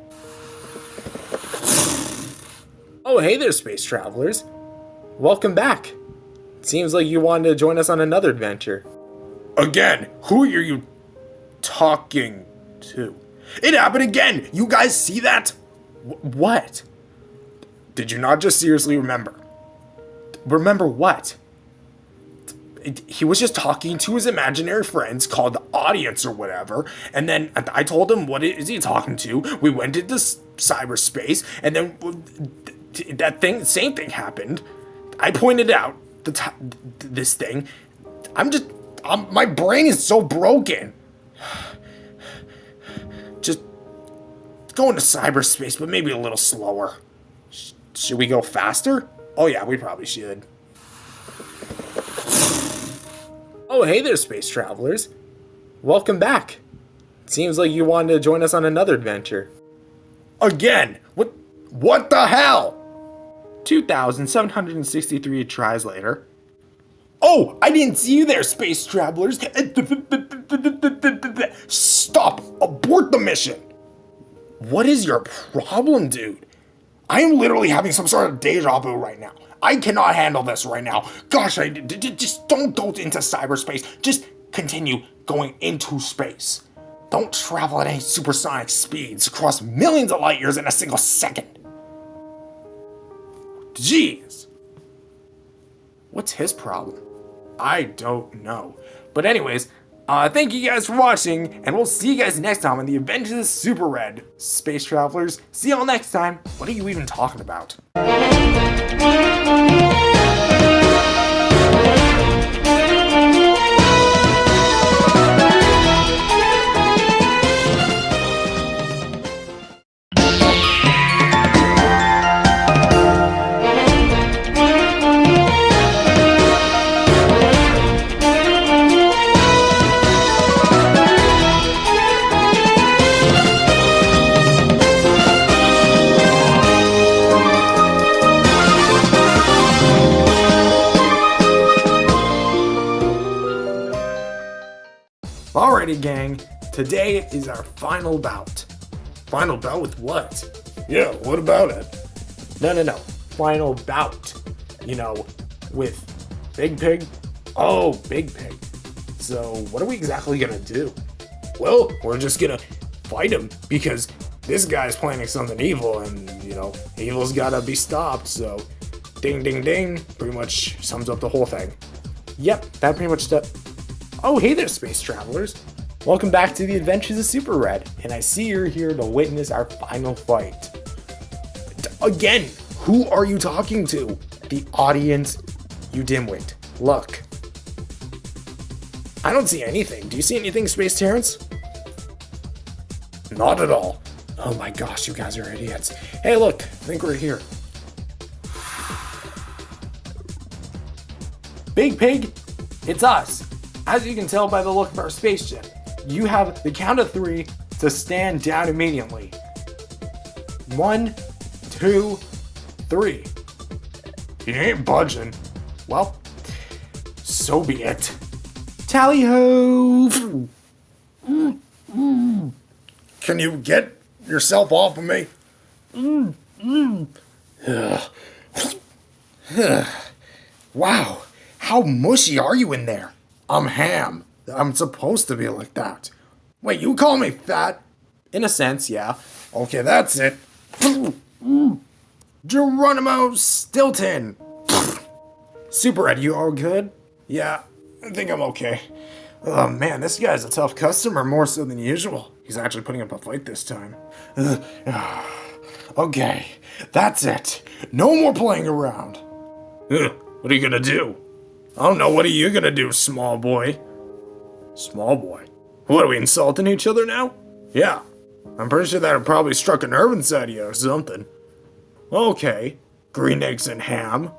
Oh, hey there, space travelers. Welcome back. Seems like you wanted to join us on another adventure. Again, who are you talking to? It happened again! You guys see that? What? Did you not just seriously remember? Remember what? He was just talking to his imaginary friends called the audience or whatever, and then I told him what is he talking to. We went into cyberspace, and then same thing happened. I pointed out this thing. My brain is so broken. Just go into cyberspace, but maybe a little slower. Should we go faster? Oh yeah, we probably should. Oh, hey there, space travelers. Welcome back. Seems like you wanted to join us on another adventure. Again? What the hell? 2,763 tries later. Oh, I didn't see you there, space travelers. Stop! Abort the mission! What is your problem, dude? I am literally having some sort of deja vu right now. I cannot handle this right now. Gosh, just don't go into cyberspace. Just continue going into space. Don't travel at any supersonic speeds across millions of light years in a single second. Jeez. What's his problem? I don't know. But anyways, thank you guys for watching, and we'll see you guys next time on the Adventures of Super Red. Space travelers, see y'all next time. What are you even talking about? Alrighty, gang. Today is our final bout. Final bout with what? Yeah, what about it? No. Final bout. You know, with Big Pig. Oh, Big Pig. So, what are we exactly gonna do? Well, we're just gonna fight him because this guy's planning something evil, and, you know, evil's gotta be stopped, so ding, ding, ding pretty much sums up the whole thing. Yep, that pretty much does. Oh, hey there, space travelers. Welcome back to the Adventures of Super Red, and I see you're here to witness our final fight. Again, who are you talking to? The audience, you dimwit. Look. I don't see anything. Do you see anything, Space Terrence? Not at all. Oh my gosh, you guys are idiots. Hey, look, I think we're here. Big Pig, it's us. As you can tell by the look of our spaceship, you have the count of 3 to stand down immediately. 1, 2, 3. He ain't budging. Well, so be it. Tally ho! Can you get yourself off of me? Wow, how mushy are you in there? I'm ham. I'm supposed to be like that. Wait, you call me fat? In a sense, yeah. Okay, that's it. Geronimo Stilton. Super Red, you all good? Yeah, I think I'm okay. Oh man, this guy's a tough customer, more so than usual. He's actually putting up a fight this time. Okay, that's it. No more playing around. What are you gonna do? I don't know, what are you gonna do, small boy? Small boy? What, are we insulting each other now? Yeah, I'm pretty sure that probably struck a nerve inside of you or something. Okay, green eggs and ham.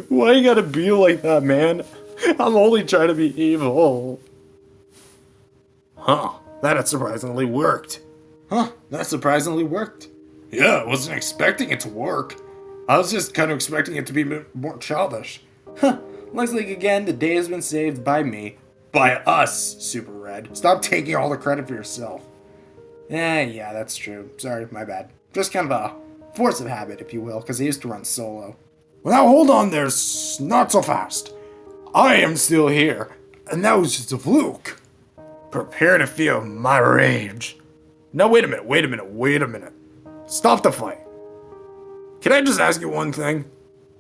Why you gotta be like that, man? I'm only trying to be evil. Huh, that surprisingly worked. Yeah, I wasn't expecting it to work. I was just kind of expecting it to be more childish. Looks like again the day has been saved by me. By us, Super Red. Stop taking all the credit for yourself. Yeah, that's true. Sorry, my bad. Just kind of a force of habit, if you will, because I used to run solo. Well, now hold on there, not so fast. I am still here, and that was just a fluke. Prepare to feel my rage. No, wait a minute. Stop the fight. Can I just ask you one thing?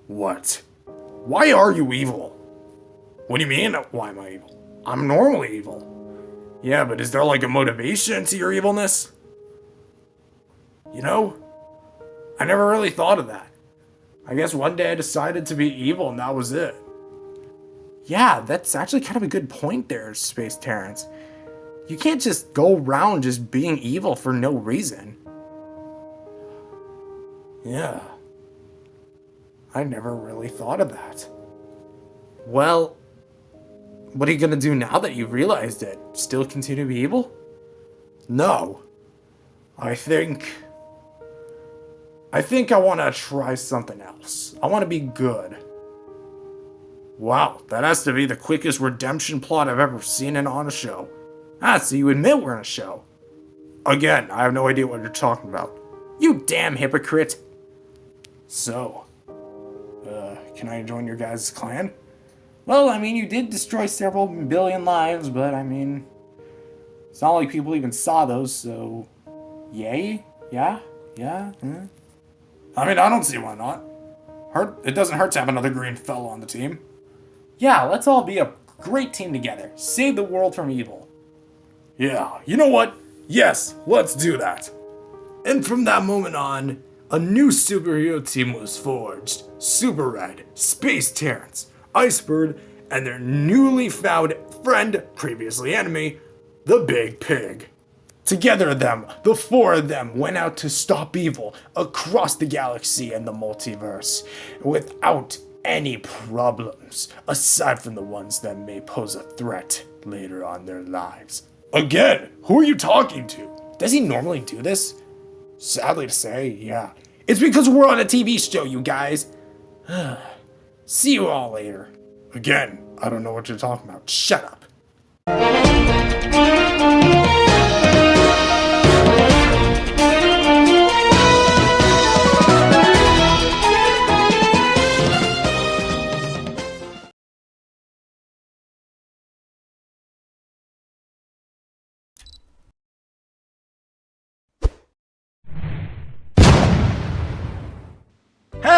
What? Why are you evil? What do you mean, why am I evil? I'm normally evil. Yeah, but is there like a motivation to your evilness? You know? I never really thought of that. I guess one day I decided to be evil and that was it. Yeah, that's actually kind of a good point there, Space Terrence. You can't just go around just being evil for no reason. Yeah. I never really thought of that. Well, what are you gonna do now that you've realized it? Still continue to be evil? No. I think I want to try something else. I want to be good. Wow, that has to be the quickest redemption plot I've ever seen on a show. So you admit we're in a show. Again, I have no idea what you're talking about. You damn hypocrite. So, can I join your guys' clan? Well, I mean, you did destroy several billion lives, but I mean, it's not like people even saw those, so yay? Yeah? I mean, I don't see why not. It doesn't hurt to have another green fellow on the team. Yeah, let's all be a great team together. Save the world from evil. Yeah, you know what? Yes, let's do that. And from that moment on, a new superhero team was forged. Super Red, Space Terrence, Icebird, and their newly found friend, previously enemy, the Big Pig. Together the 4 of them went out to stop evil across the galaxy and the multiverse without any problems, aside from the ones that may pose a threat later on in their lives. Again, who are you talking to? Does he normally do this? Sadly to say, yeah. It's because we're on a TV show, you guys. See you all later. Again, I don't know what you're talking about. Shut up.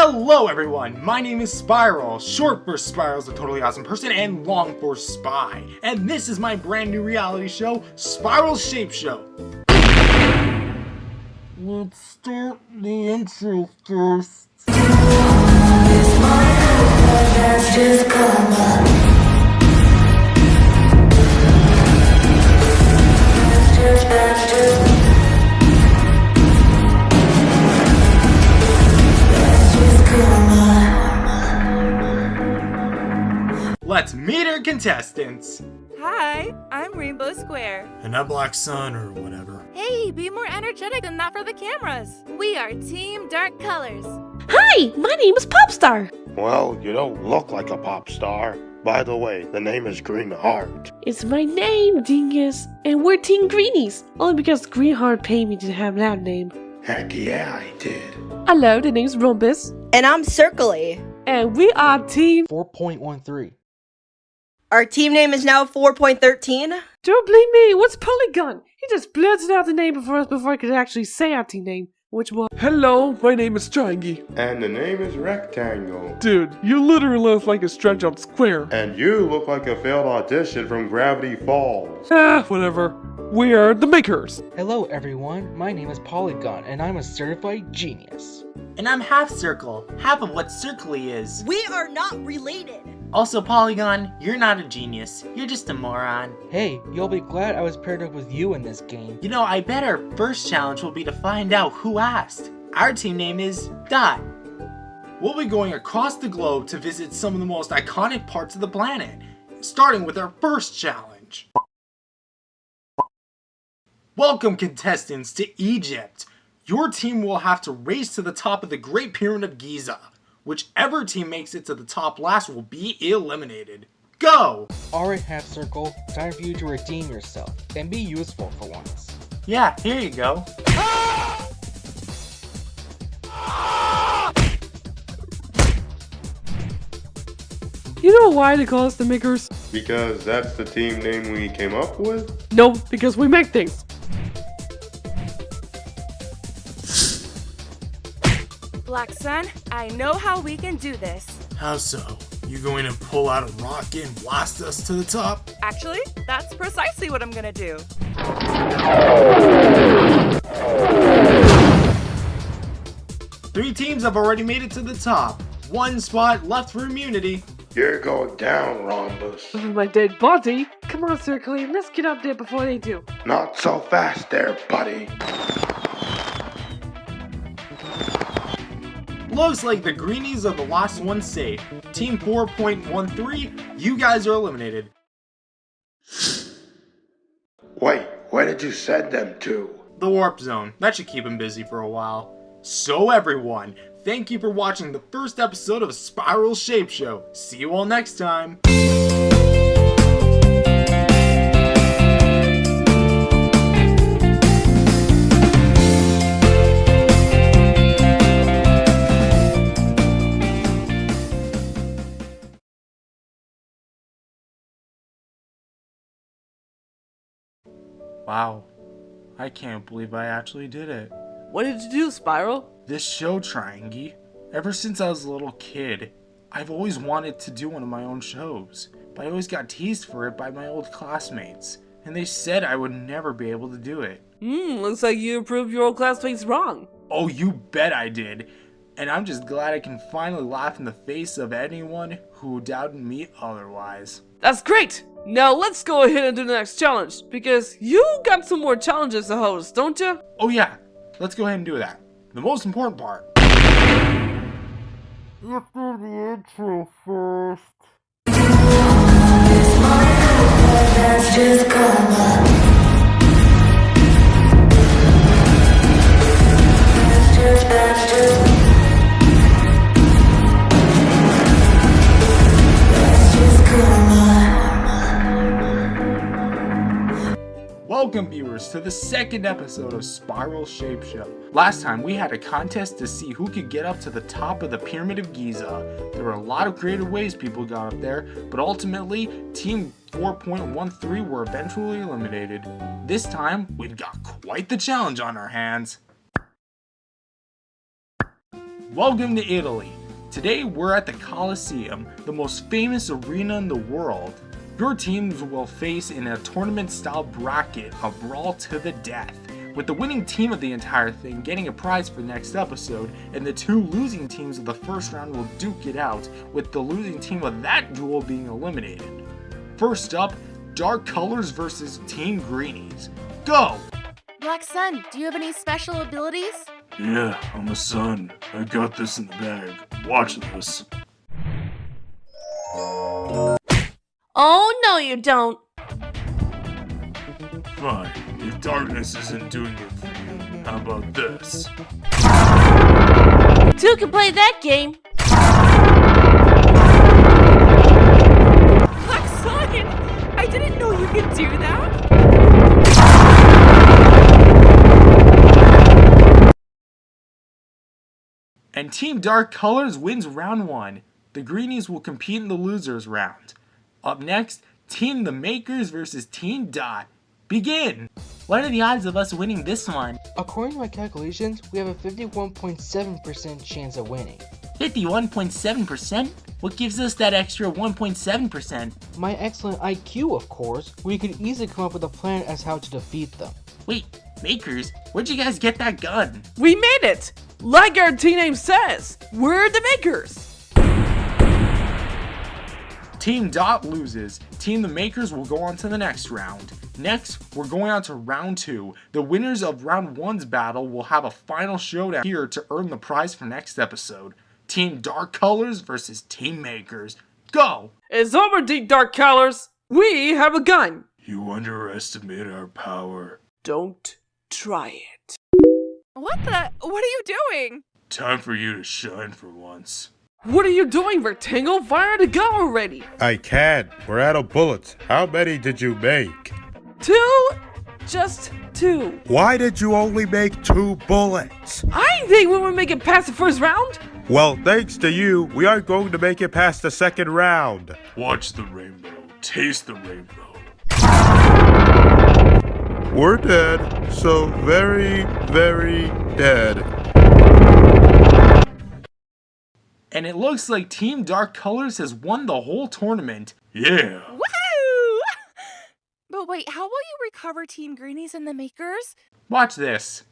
Hello everyone, my name is Spiral, short for Spiral's a totally awesome person and long for Spy. And this is my brand new reality show, Spiral's Shape Show. Let's start the intro first. Let's meet our contestants. Hi, I'm Rainbow Square. And I'm Black Sun or whatever. Hey, be more energetic than that for the cameras. We are Team Dark Colors. Hi, my name is Popstar. Well, you don't look like a pop star. By the way, the name is Greenheart. It's my name, dingus. And we're Team Greenies. Only because Greenheart paid me to have that name. Heck yeah, I did. Hello, the name's Rumpus. And I'm Circly. And we are Team 4.13. Our team name is now 4.13. Don't blame me, what's Polygon? He just blurted out the name before us before I could actually say our team name. Which was... Hello, my name is Triangle. And the name is Rectangle. Dude, you literally look like a stretch out square. And you look like a failed audition from Gravity Falls. Ah, whatever. We're the makers. Hello everyone, my name is Polygon and I'm a certified genius. And I'm Half Circle, half of what Circly is. We are not related. Also, Polygon, you're not a genius. You're just a moron. Hey, you'll be glad I was paired up with you in this game. You know, I bet our first challenge will be to find out who asked. Our team name is Dot. We'll be going across the globe to visit some of the most iconic parts of the planet, starting with our first challenge. Welcome, contestants, to Egypt. Your team will have to race to the top of the Great Pyramid of Giza. Whichever team makes it to the top last will be eliminated. Go! Alright, Half Circle, time for you to redeem yourself and be useful for once. Yeah, here you go. You know why they call us the makers? Because that's the team name we came up with? No, because we make things. Black Sun, I know how we can do this. How so? You going to pull out a rocket and blast us to the top? Actually, that's precisely what I'm gonna do. 3 teams have already made it to the top. 1 spot left for immunity. You're going down, Rhombus. This is my dead body. Come on, Circle, let's get up there before they do. Not so fast there, buddy. Looks like the Greenies are the last one safe. Team 4.13, you guys are eliminated. Wait, where did you send them to? The Warp Zone. That should keep them busy for a while. So everyone, thank you for watching the first episode of Spiral Shape Show. See you all next time. Wow, I can't believe I actually did it. What did you do, Spiral? This show, Triangle. Ever since I was a little kid, I've always wanted to do one of my own shows, but I always got teased for it by my old classmates, and they said I would never be able to do it. Looks like you proved your old classmates wrong. Oh, you bet I did. And I'm just glad I can finally laugh in the face of anyone who doubted me otherwise. That's great! Now let's go ahead and do the next challenge, because you got some more challenges to host, don't you? Oh yeah, let's go ahead and do that. The most important part. Let's do the intro first. Welcome viewers to the second episode of Spiral Shape Show. Last time we had a contest to see who could get up to the top of the Pyramid of Giza. There were a lot of creative ways people got up there, but ultimately Team 4.13 were eventually eliminated. This time we've got quite the challenge on our hands. Welcome to Italy. Today we're at the Colosseum, the most famous arena in the world. Your teams will face in a tournament-style bracket, a brawl to the death, with the winning team of the entire thing getting a prize for the next episode, and the two losing teams of the first round will duke it out, with the losing team of that duel being eliminated. First up, Dark Colors versus Team Greenies. Go! Black Sun, do you have any special abilities? Yeah, I'm a sun. I got this in the bag. Watch this. Oh, no, you don't. Fine. If darkness isn't doing it for you, how about this? Two can play that game. Black Sun! I didn't know you could do that! And Team Dark Colors wins round 1. The Greenies will compete in the losers round. Up next, Team The Makers versus Team Dot. Begin! What are the odds of us winning this one? According to my calculations, we have a 51.7% chance of winning. 51.7%? What gives us that extra 1.7%? My excellent IQ, of course. We could easily come up with a plan as how to defeat them. Wait, Makers, where'd you guys get that gun? We made it! Like our team name says, we're the Makers! Team Dot loses. Team The Makers will go on to the next round. Next, we're going on to round 2. The winners of round 1's battle will have a final showdown here to earn the prize for next episode. Team Dark Colors versus Team Makers. Go! It's over, Deep Dark Colors! We have a gun! You underestimate our power. Don't try it. What are you doing? Time for you to shine for once. What are you doing, Rectangle? Fire the gun already! I can't. We're out of bullets. How many did you make? 2? Just 2. Why did you only make 2 bullets? I didn't think we would make it past the first round. Well, thanks to you, we aren't going to make it past the second round. Watch the rainbow. Taste the rainbow. We're dead. So very, very dead. And it looks like Team Dark Colors has won the whole tournament. Yeah! Woo! But wait, how will you recover Team Greenies and the Makers? Watch this.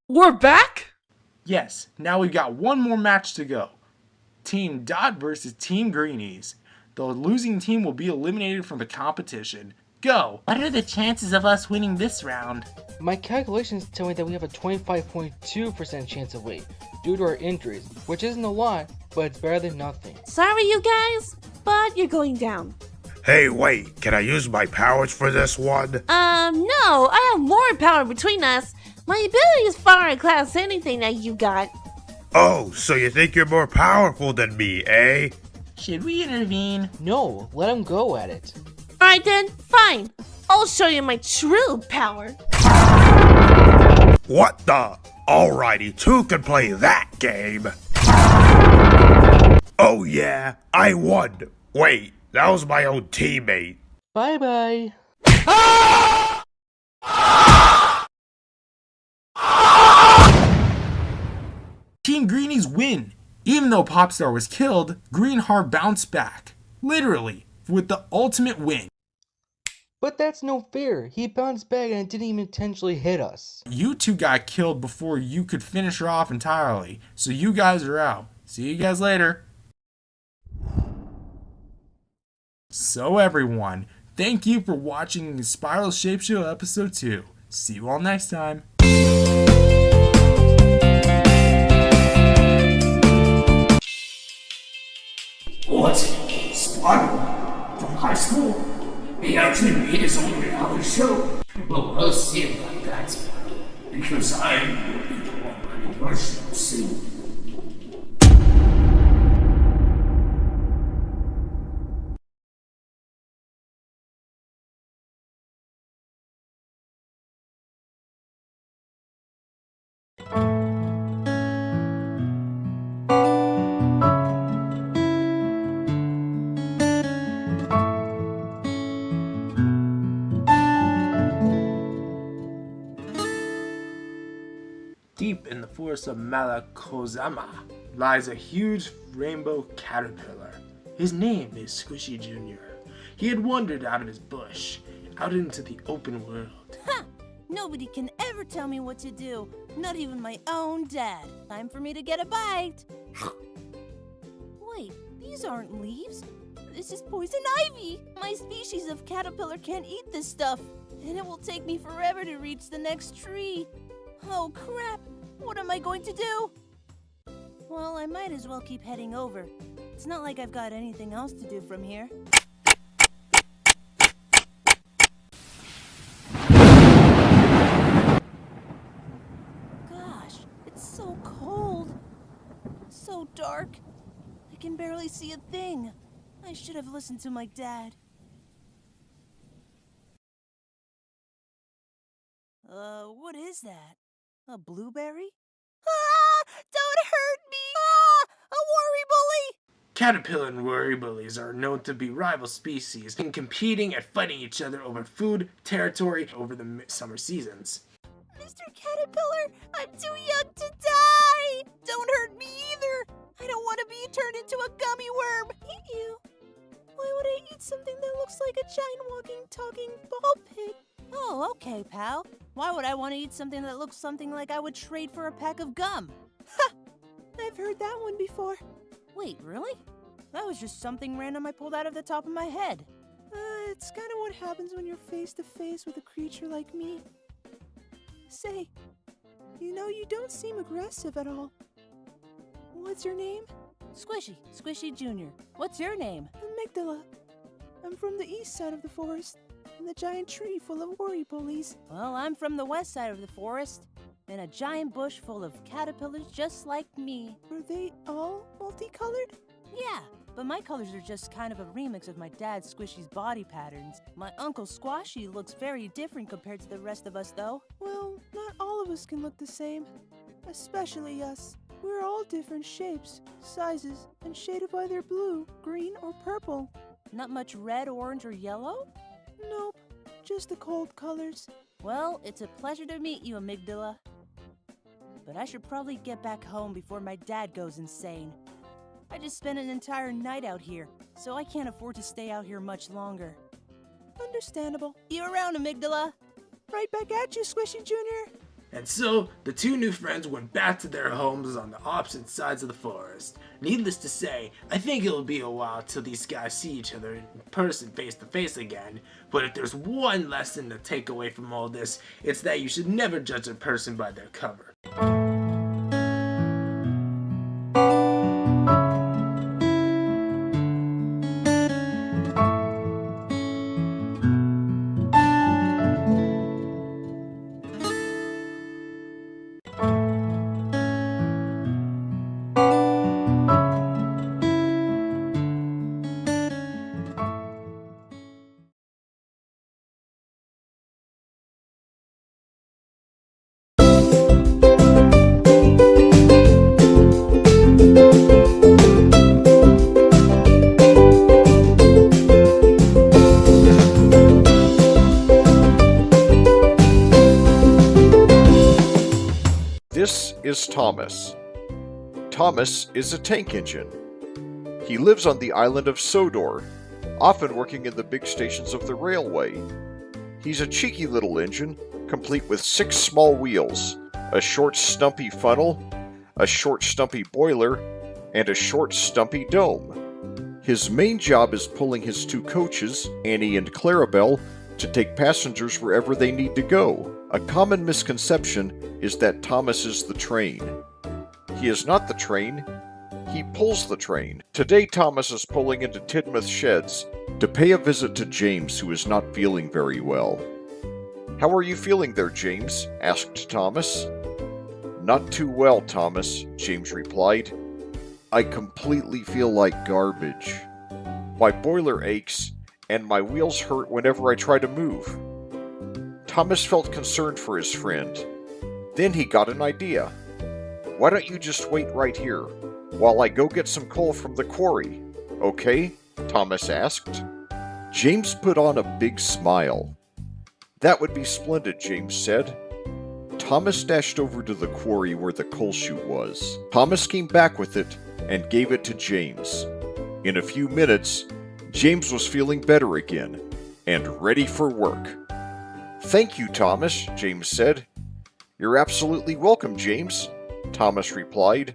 We're back? Yes, now we've got one more match to go. Team Dot versus Team Greenies. The losing team will be eliminated from the competition. Go! What are the chances of us winning this round? My calculations tell me that we have a 25.2% chance of winning due to our injuries, which isn't a lot, but it's better than nothing. Sorry, you guys, but you're going down. Hey, wait, can I use my powers for this one? No, I have more power between us. My ability is far outclass anything that you got. Oh, so you think you're more powerful than me, eh? Should we intervene? No, let him go at it. Alright then, fine. I'll show you my true power. What the? Alrighty, 2 can play that game. Oh yeah, I won. Wait, that was my own teammate. Bye-bye. Team Greenies win. Even though Popstar was killed, Greenheart bounced back. Literally, with the ultimate win. But that's no fair. He bounced back and it didn't even intentionally hit us. You two got killed before you could finish her off entirely. So you guys are out. See you guys later. So everyone, thank you for watching Spiral Shape Show episode 2. See you all next time. What? Spiral? From high school? He actually made his own reality show? Well, we'll see about that, Spiral. Because I will be the one running your show soon. Deep in the forest of Malakozama lies a huge rainbow caterpillar. His name is Squishy Jr. He had wandered out of his bush, out into the open world. Ha! Nobody can ever tell me what to do, not even my own dad. Time for me to get a bite. Wait, these aren't leaves. This is poison ivy. My species of caterpillar can't eat this stuff, and it will take me forever to reach the next tree. Oh crap, what am I going to do? Well, I might as well keep heading over. It's not like I've got anything else to do from here. Gosh, it's so cold. So dark. I can barely see a thing. I should have listened to my dad. What is that? A blueberry? Ah! Don't hurt me! Ah! A worry bully! Caterpillar and worry bullies are known to be rival species and competing and fighting each other over food, territory, over the summer seasons. Mr. Caterpillar, I'm too young to die! Don't hurt me either! I don't want to be turned into a gummy worm! Ew! Why would I eat something that looks like a giant walking, talking ball pit? Oh, okay, pal. Why would I want to eat something that looks something like I would trade for a pack of gum? Ha! I've heard that one before. Wait, really? That was just something random I pulled out of the top of my head. It's kind of what happens when you're face to face with a creature like me. Say, you know, you don't seem aggressive at all. What's your name? Squishy Jr. What's your name? Amygdala. I'm from the east side of the forest, in the giant tree full of worry bullies. Well, I'm from the west side of the forest, in a giant bush full of caterpillars just like me. Are they all multicolored? Yeah, but my colors are just kind of a remix of my dad Squishy's body patterns. My uncle Squashy looks very different compared to the rest of us, though. Well, not all of us can look the same, especially us. We're all different shapes, sizes, and shade of either blue, green, or purple. Not much red, orange, or yellow? Nope, just the cold colors. Well, it's a pleasure to meet you, Amygdala. But I should probably get back home before my dad goes insane. I just spent an entire night out here, so I can't afford to stay out here much longer. Understandable. You around, Amygdala? Right back at you, Squishy Jr. And so, the two new friends went back to their homes on the opposite sides of the forest. Needless to say, I think it'll be a while till these guys see each other in person face to face again. But if there's one lesson to take away from all this, it's that you should never judge a person by their cover. This is Thomas. Thomas is a tank engine. He lives on the island of Sodor, often working in the big stations of the railway. He's a cheeky little engine, complete with 6 small wheels, a short stumpy funnel, a short stumpy boiler, and a short stumpy dome. His main job is pulling his 2 coaches, Annie and Clarabelle, to take passengers wherever they need to go. A common misconception is that Thomas is the train. He is not the train, he pulls the train. Today Thomas is pulling into Tidmouth Sheds to pay a visit to James, who is not feeling very well. "How are you feeling there, James?" asked Thomas. "Not too well, Thomas," James replied. "I completely feel like garbage. My boiler aches, and my wheels hurt whenever I try to move." Thomas felt concerned for his friend. Then he got an idea. "Why don't you just wait right here, while I go get some coal from the quarry, okay?" Thomas asked. James put on a big smile. "That would be splendid," James said. Thomas dashed over to the quarry where the coal chute was. Thomas came back with it and gave it to James. In a few minutes, James was feeling better again and ready for work. "Thank you, Thomas," James said. "You're absolutely welcome, James," Thomas replied.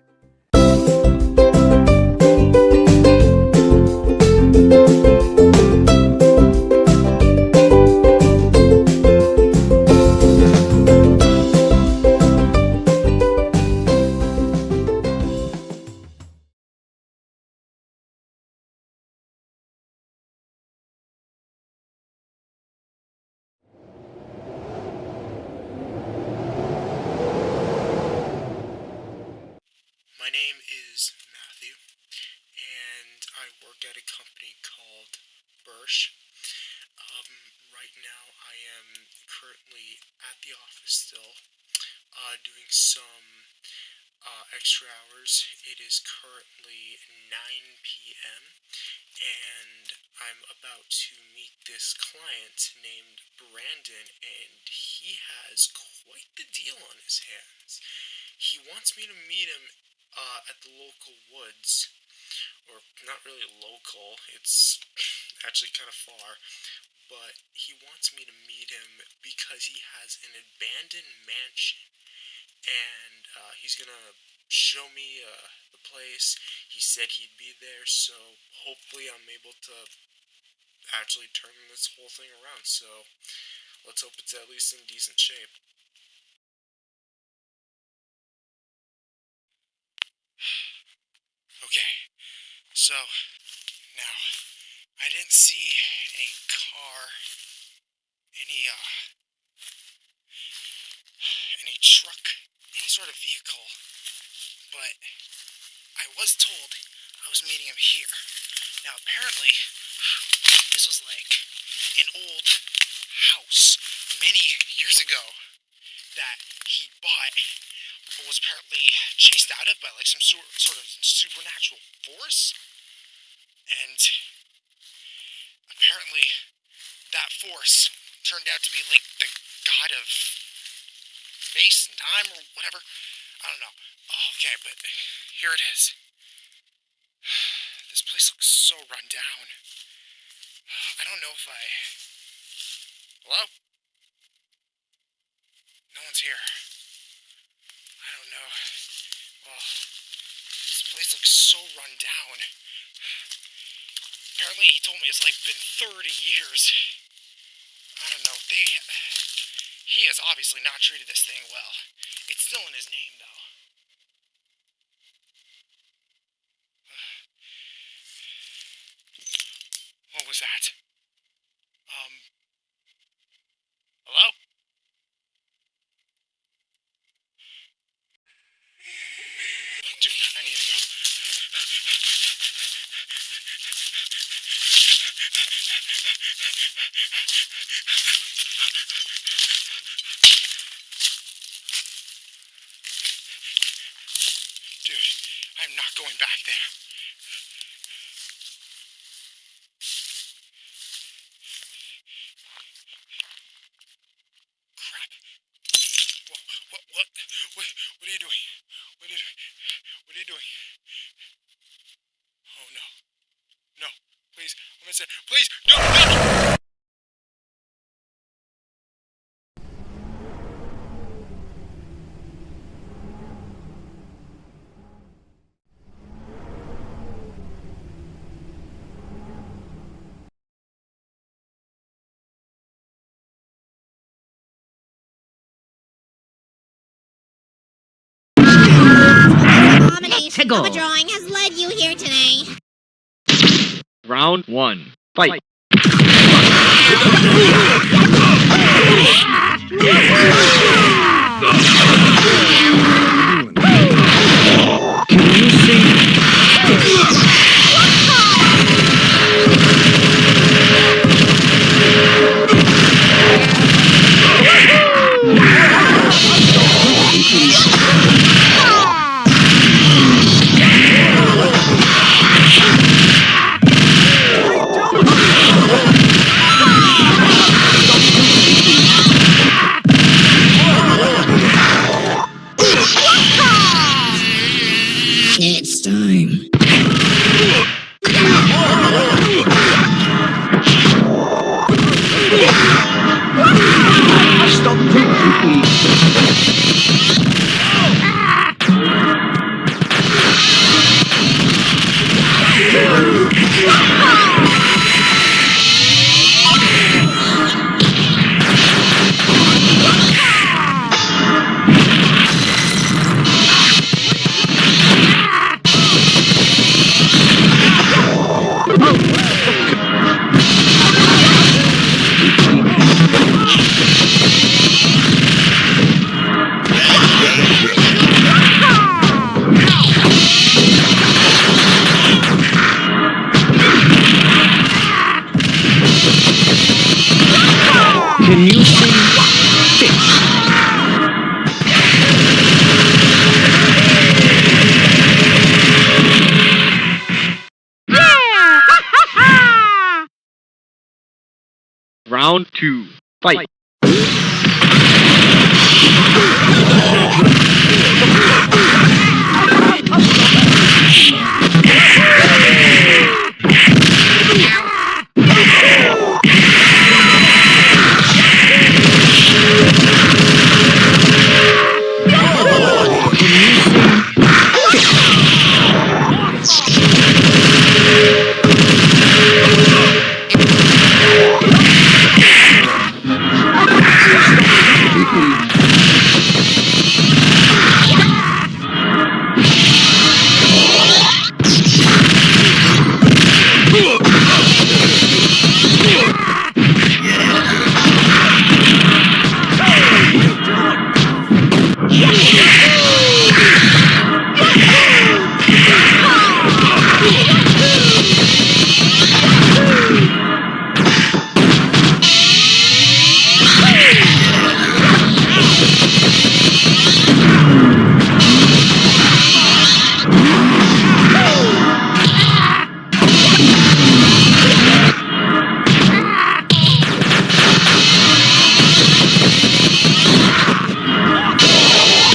My name is Matthew, and I work at a company called Birch. Right now I am currently at the office still, doing some extra hours. It is currently 9 p.m. and I'm about to meet this client named Brandon, and he has quite the deal on his hands. He wants me to meet him at the local woods, or not really local, it's actually kind of far, but he wants me to meet him because he has an abandoned mansion, and he's gonna show me the place. He said he'd be there, so hopefully I'm able to actually turn this whole thing around, so let's hope it's at least in decent shape. Okay, so now I didn't see any car, any truck, any sort of vehicle, but I was told I was meeting him here. Now apparently this was like an old house many years ago that he bought, but was apparently chased out of by like some sort of supernatural force, and apparently that force turned out to be like the god of space and time or whatever. I don't know. Okay, but here it is. This place looks so run down. I don't know if Hello? No one's here. I don't know. Well, this place looks so run down. Apparently he told me it's like been 30 years. I don't know. He has obviously not treated this thing well. It's still in his name, though. What was that? Hello? Dude, I need to go. Dude, I'm not going back there. Crap. What are you doing? What are you doing? What are you doing? Oh no. No. Please. I'm gonna say, please, no! Abomination of a drawing has led you here today. Round 1. Fight. Can you see? Can you see fish? Round 2. Fight.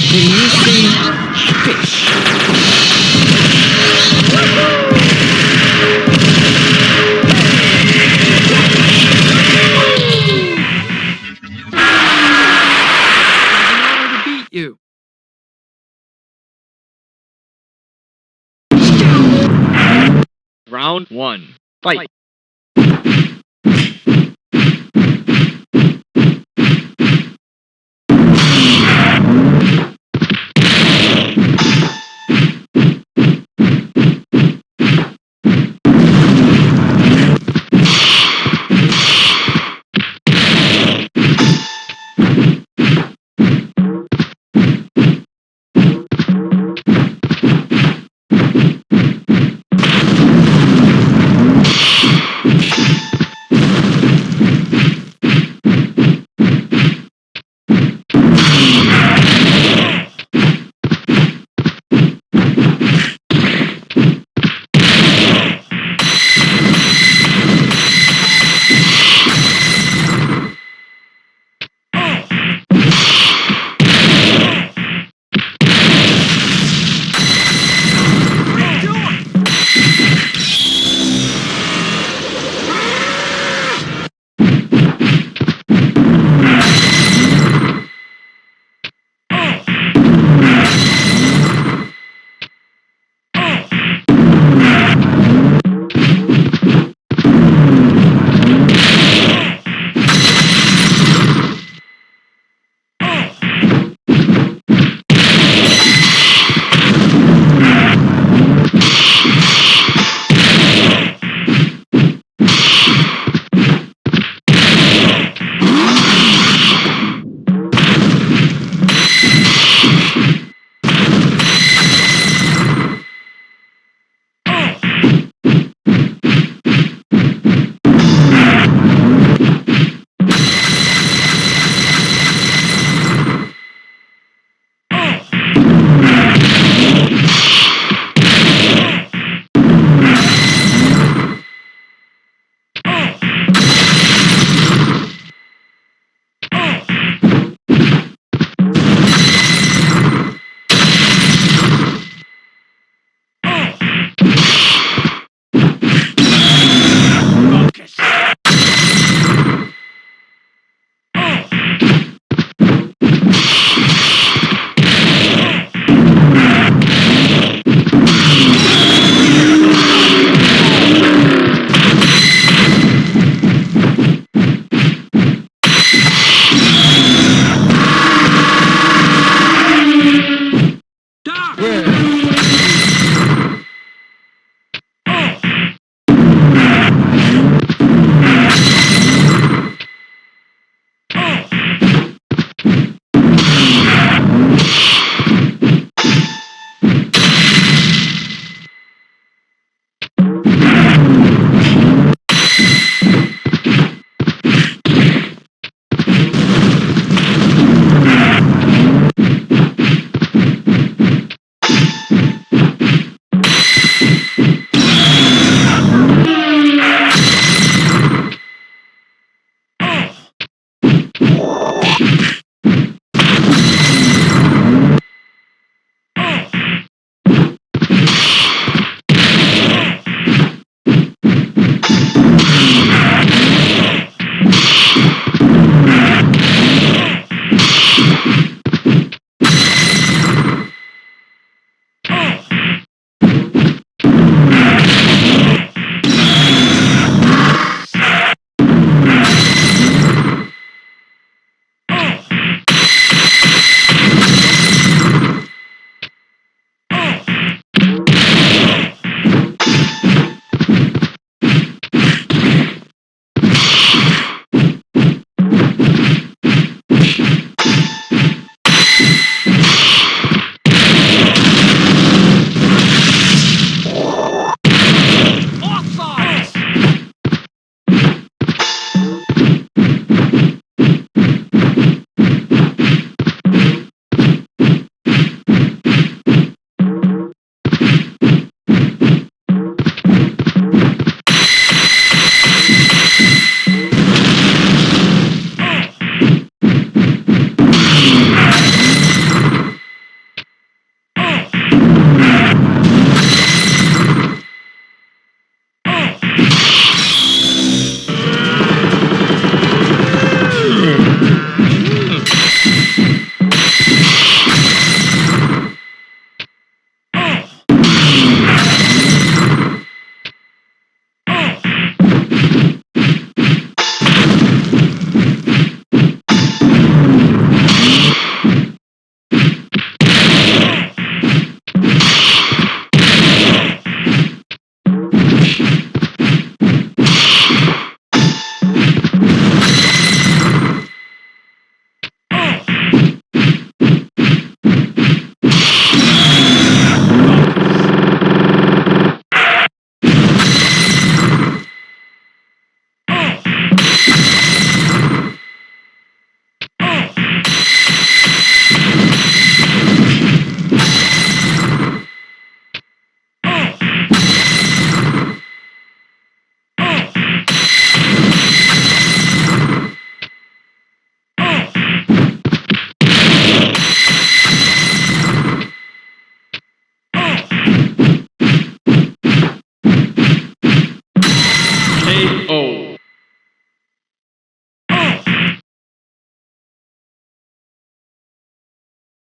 Can you see fish? To beat you. Round 1. Fight.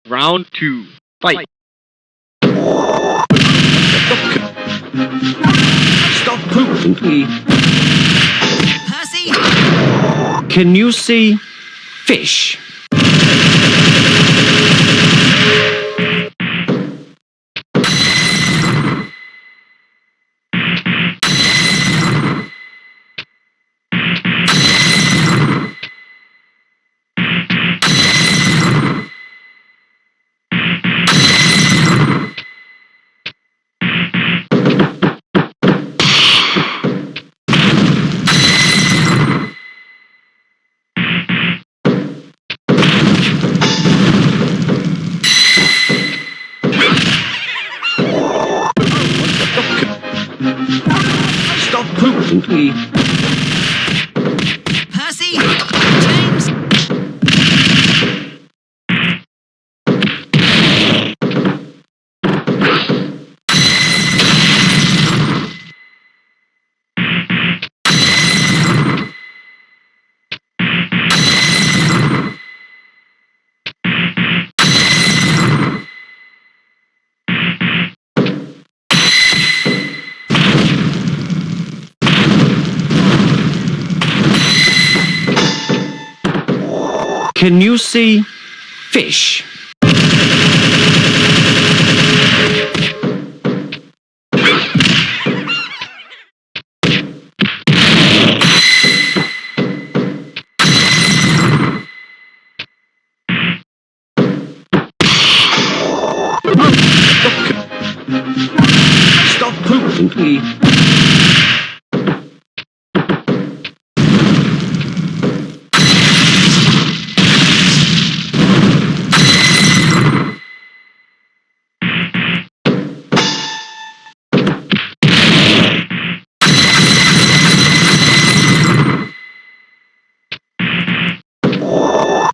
Round 2. Fight. Stop pooping. Pussy! Can you see fish? Stop pooping. Pussy! James! Can you see fish? Stop pooping.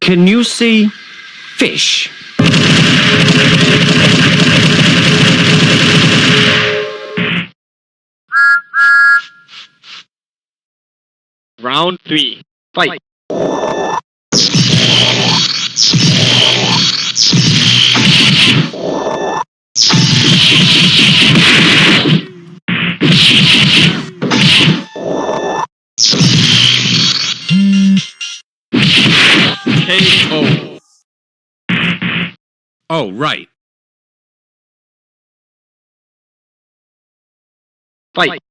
Can you see fish? Round 3. Fight. KO. Oh, right. Fight.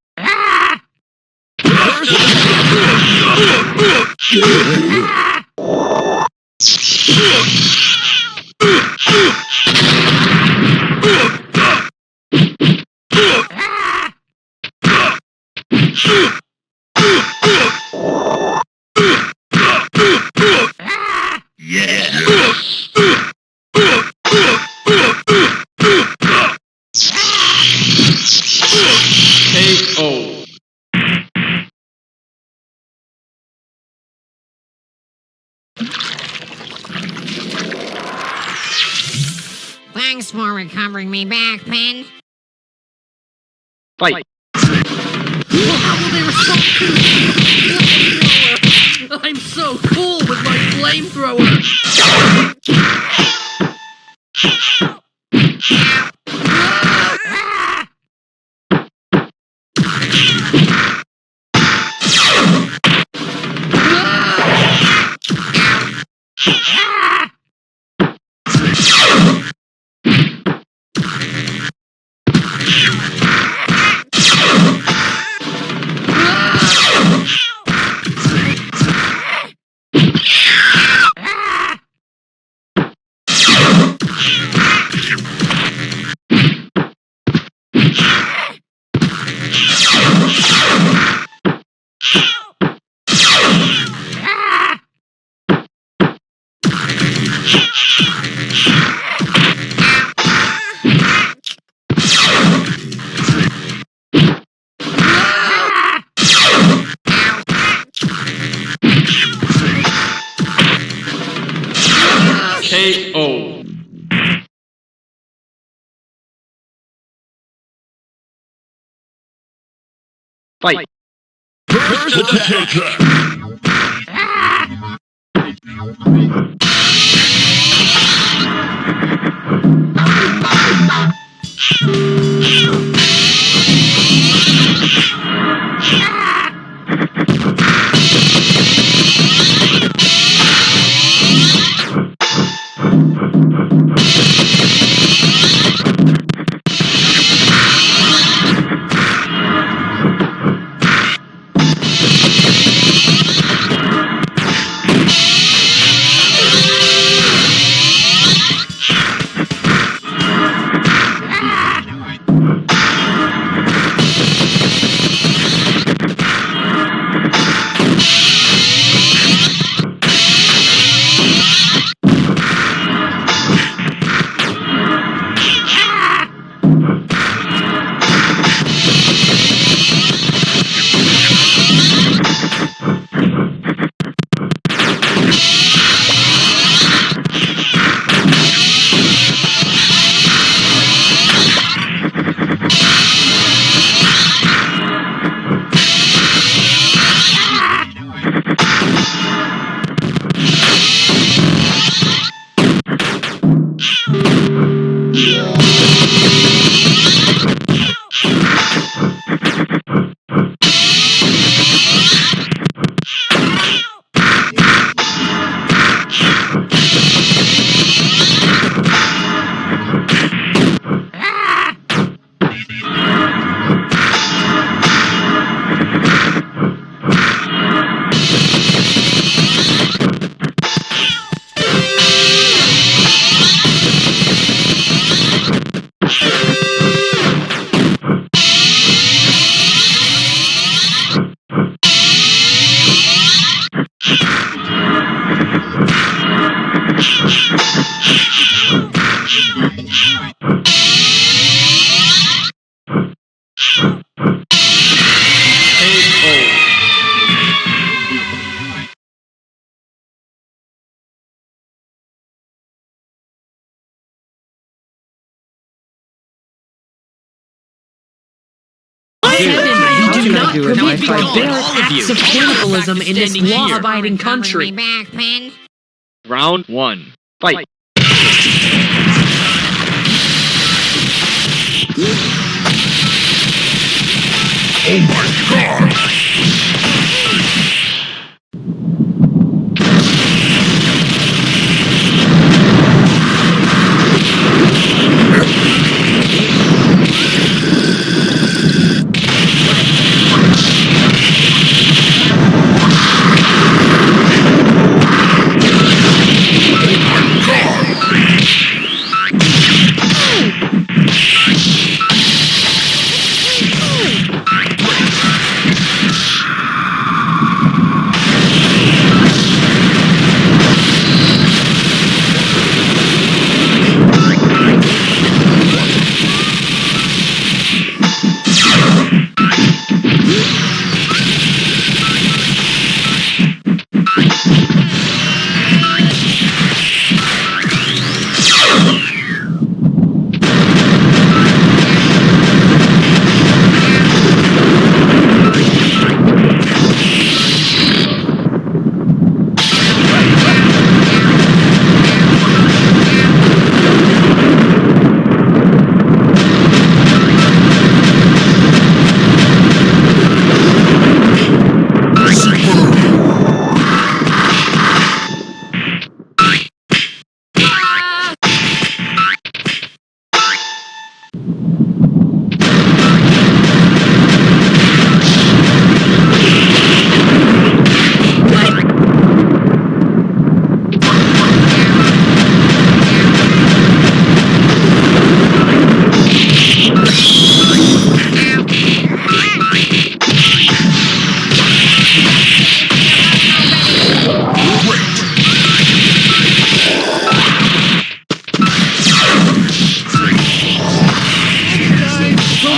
KO. Thanks for recovering me back, Pen. Fight. Wow, they were so cool! I'm so cool with my flamethrower! KO. Fight. First attack. You do not commit barbaric acts of cannibalism in this law-abiding country. Round 1. Fight. Oh my god!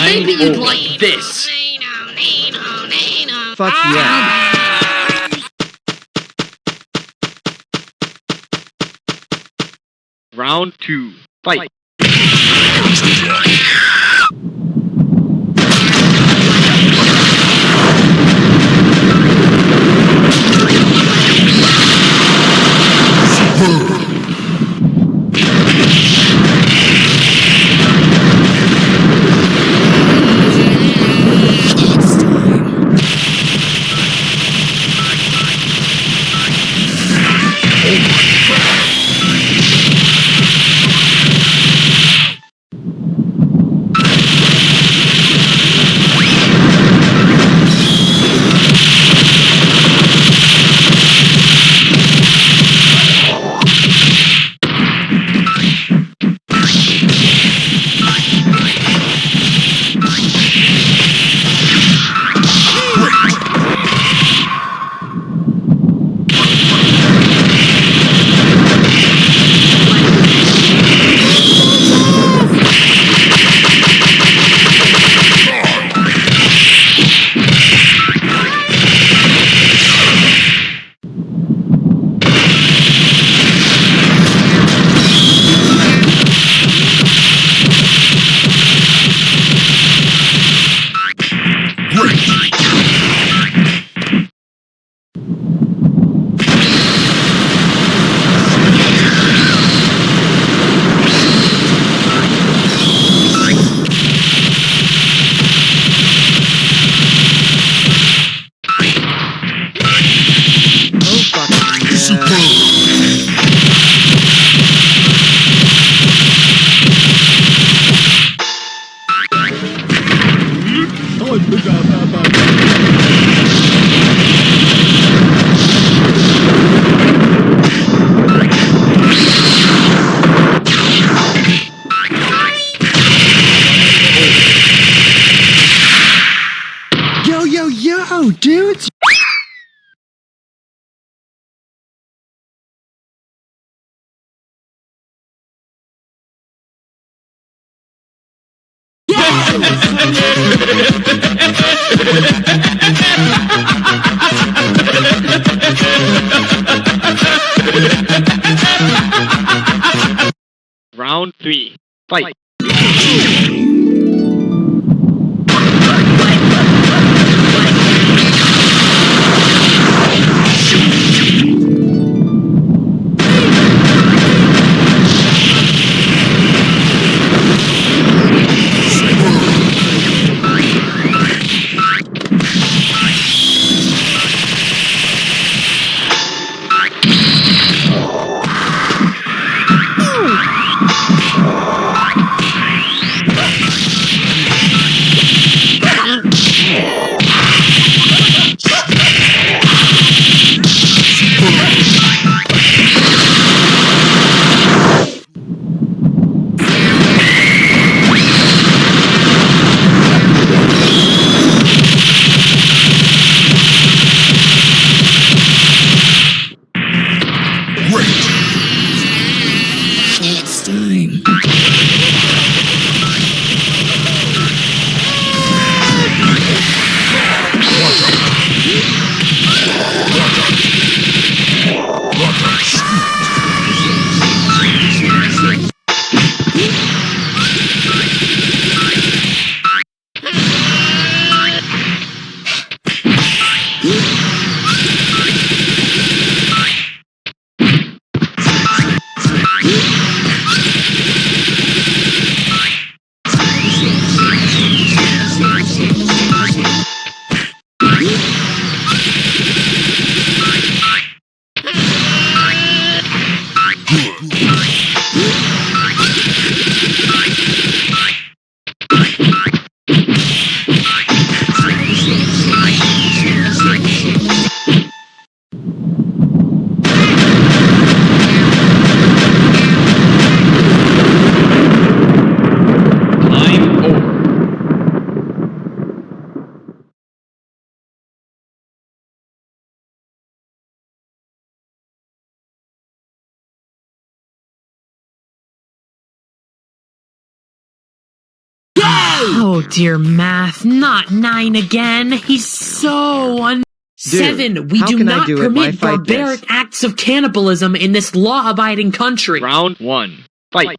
Maybe you'd like this. Fuck yeah. Round 2. Fight. Yo, dudes! Yeah! Round 3. Fight. It's time. Oh dear, math, not 9 again. He's so 7. We how do can I not do it? Why permit fight barbaric this? acts of cannibalism in this law-abiding country. Round 1. Fight.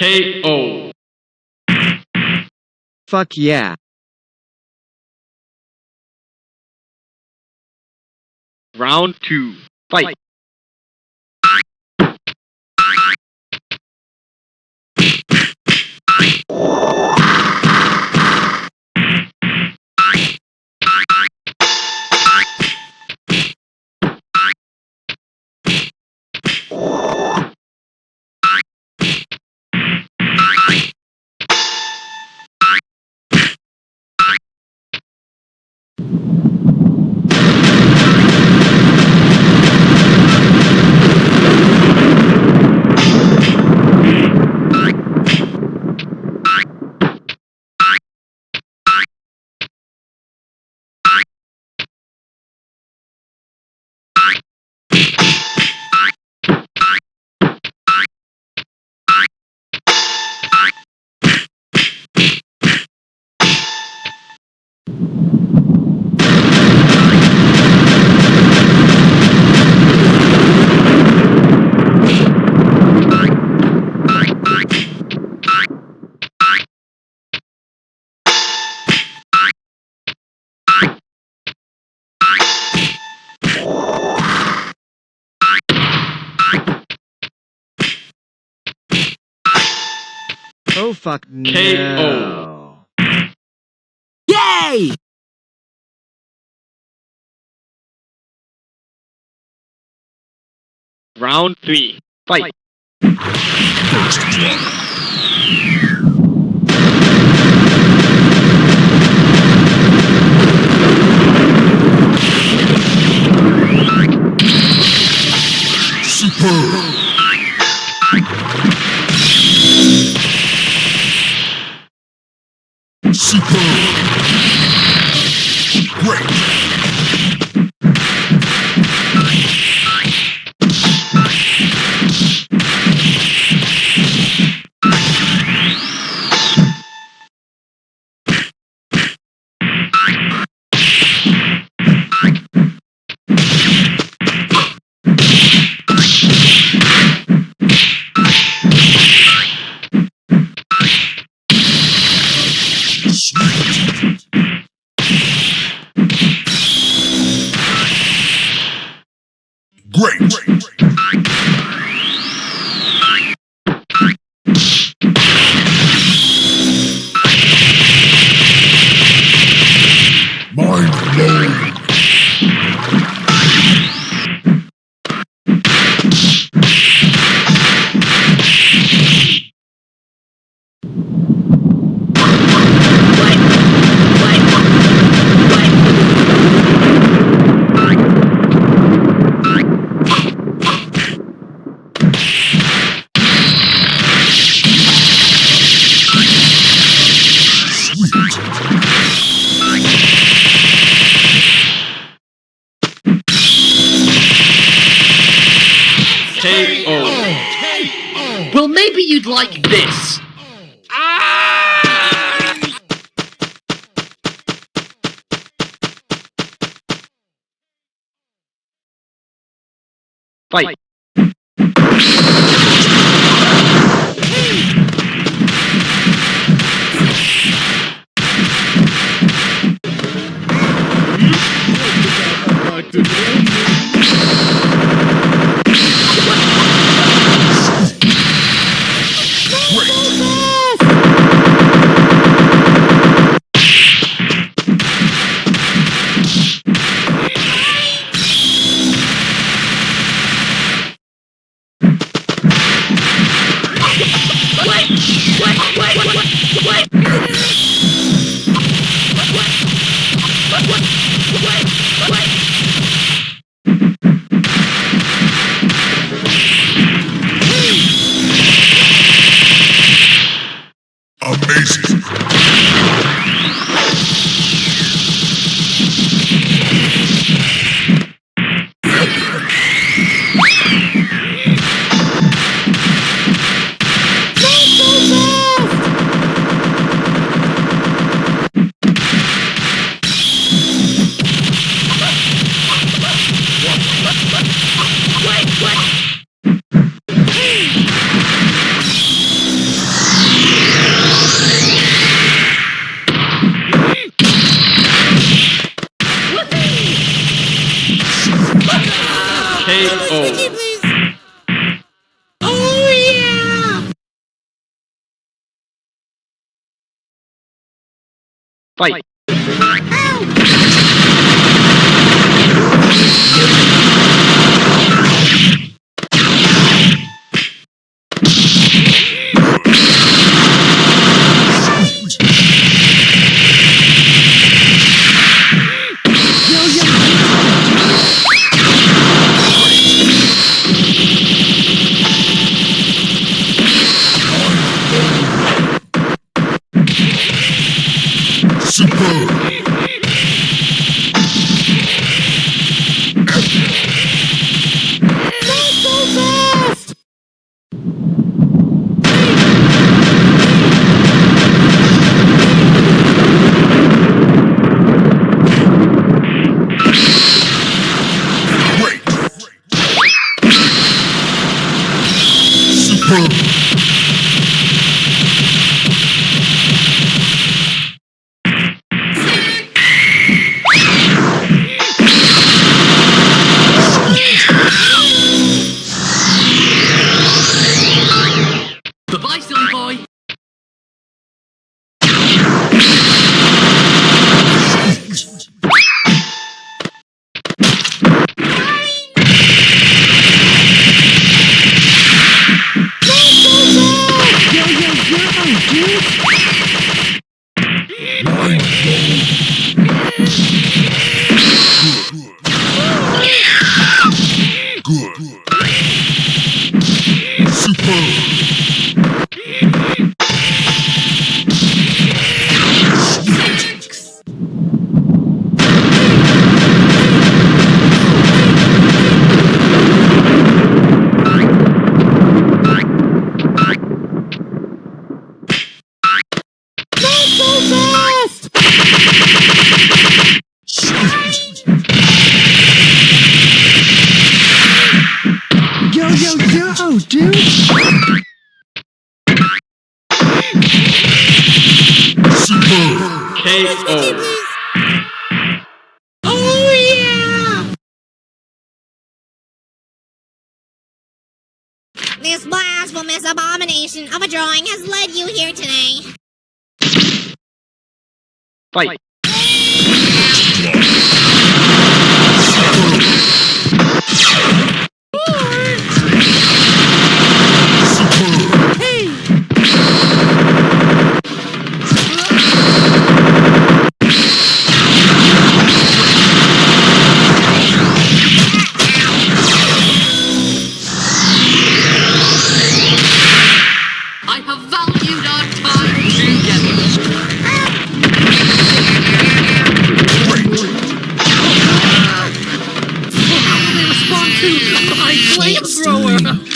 KO. Fuck yeah. Round 2. Fight. Oh fuck KO. no. Yay! Round 3. Fight. KO. Well, maybe you'd like this. Fight. KO. Oh yeah! Fight. Goodbye, silly boy. Yo, dude! KO. Oh yeah! This blasphemous abomination of a drawing has led you here today. Fight. I have valued our time together. How will they respond to my flamethrower?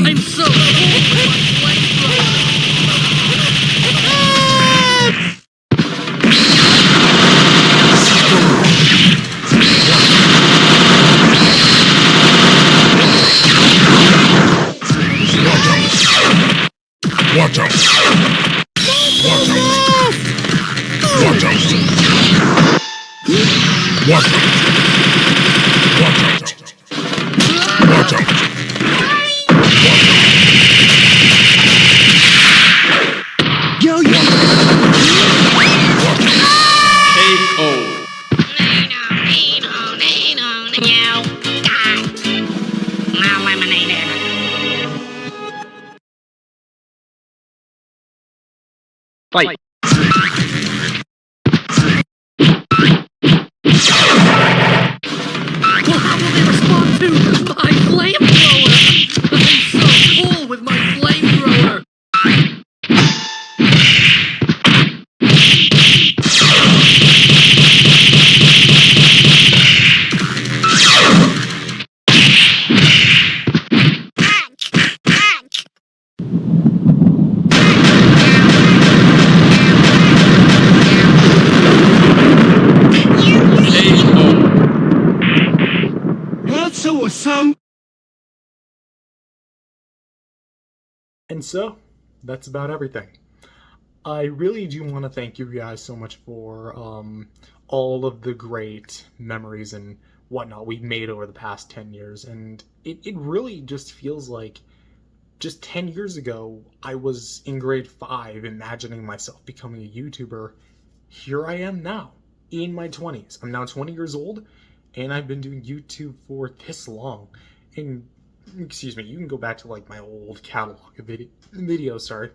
I'm so Watch out! Watch out! Watch out! Watch out! Watch out! Watch out! Yo, yo! KO. Fight. Well, how will they respond to my flamethrower? I'm so full with my flamethrower. And so, that's about everything. I really do want to thank you guys so much for all of the great memories and whatnot we've made over the past 10 years. And it really just feels like just 10 years ago, I was in grade 5 imagining myself becoming a YouTuber. Here I am now, in my 20s. I'm now 20 years old, and I've been doing YouTube for this long. And, excuse me, you can go back to like my old catalog of videos, sorry,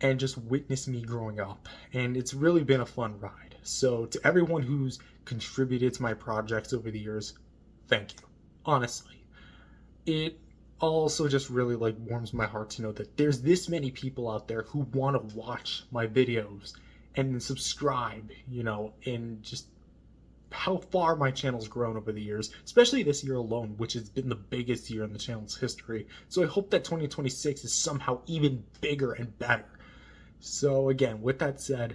and just witness me growing up. And it's really been a fun ride. So to everyone who's contributed to my projects over the years, thank you. Honestly. It also just really like warms my heart to know that there's this many people out there who want to watch my videos and subscribe, you know, and just how far my channel's grown over the years, especially this year alone, which has been the biggest year in the channel's history. So I hope that 2026 is somehow even bigger and better. So again, with that said,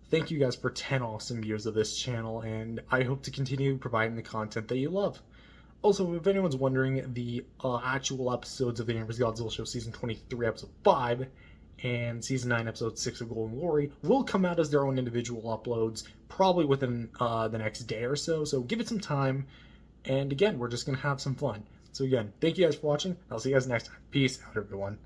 thank you guys for 10 awesome years of this channel, and I hope to continue providing the content that you love. Also, if anyone's wondering, the actual episodes of the Amber's Godzilla Show Season 23, Episode 5, and Season 9, Episode 6 of Golden Glory will come out as their own individual uploads, probably within the next day or so, so give it some time, and again, we're just going to have some fun. So again, thank you guys for watching, I'll see you guys next time. Peace out, everyone.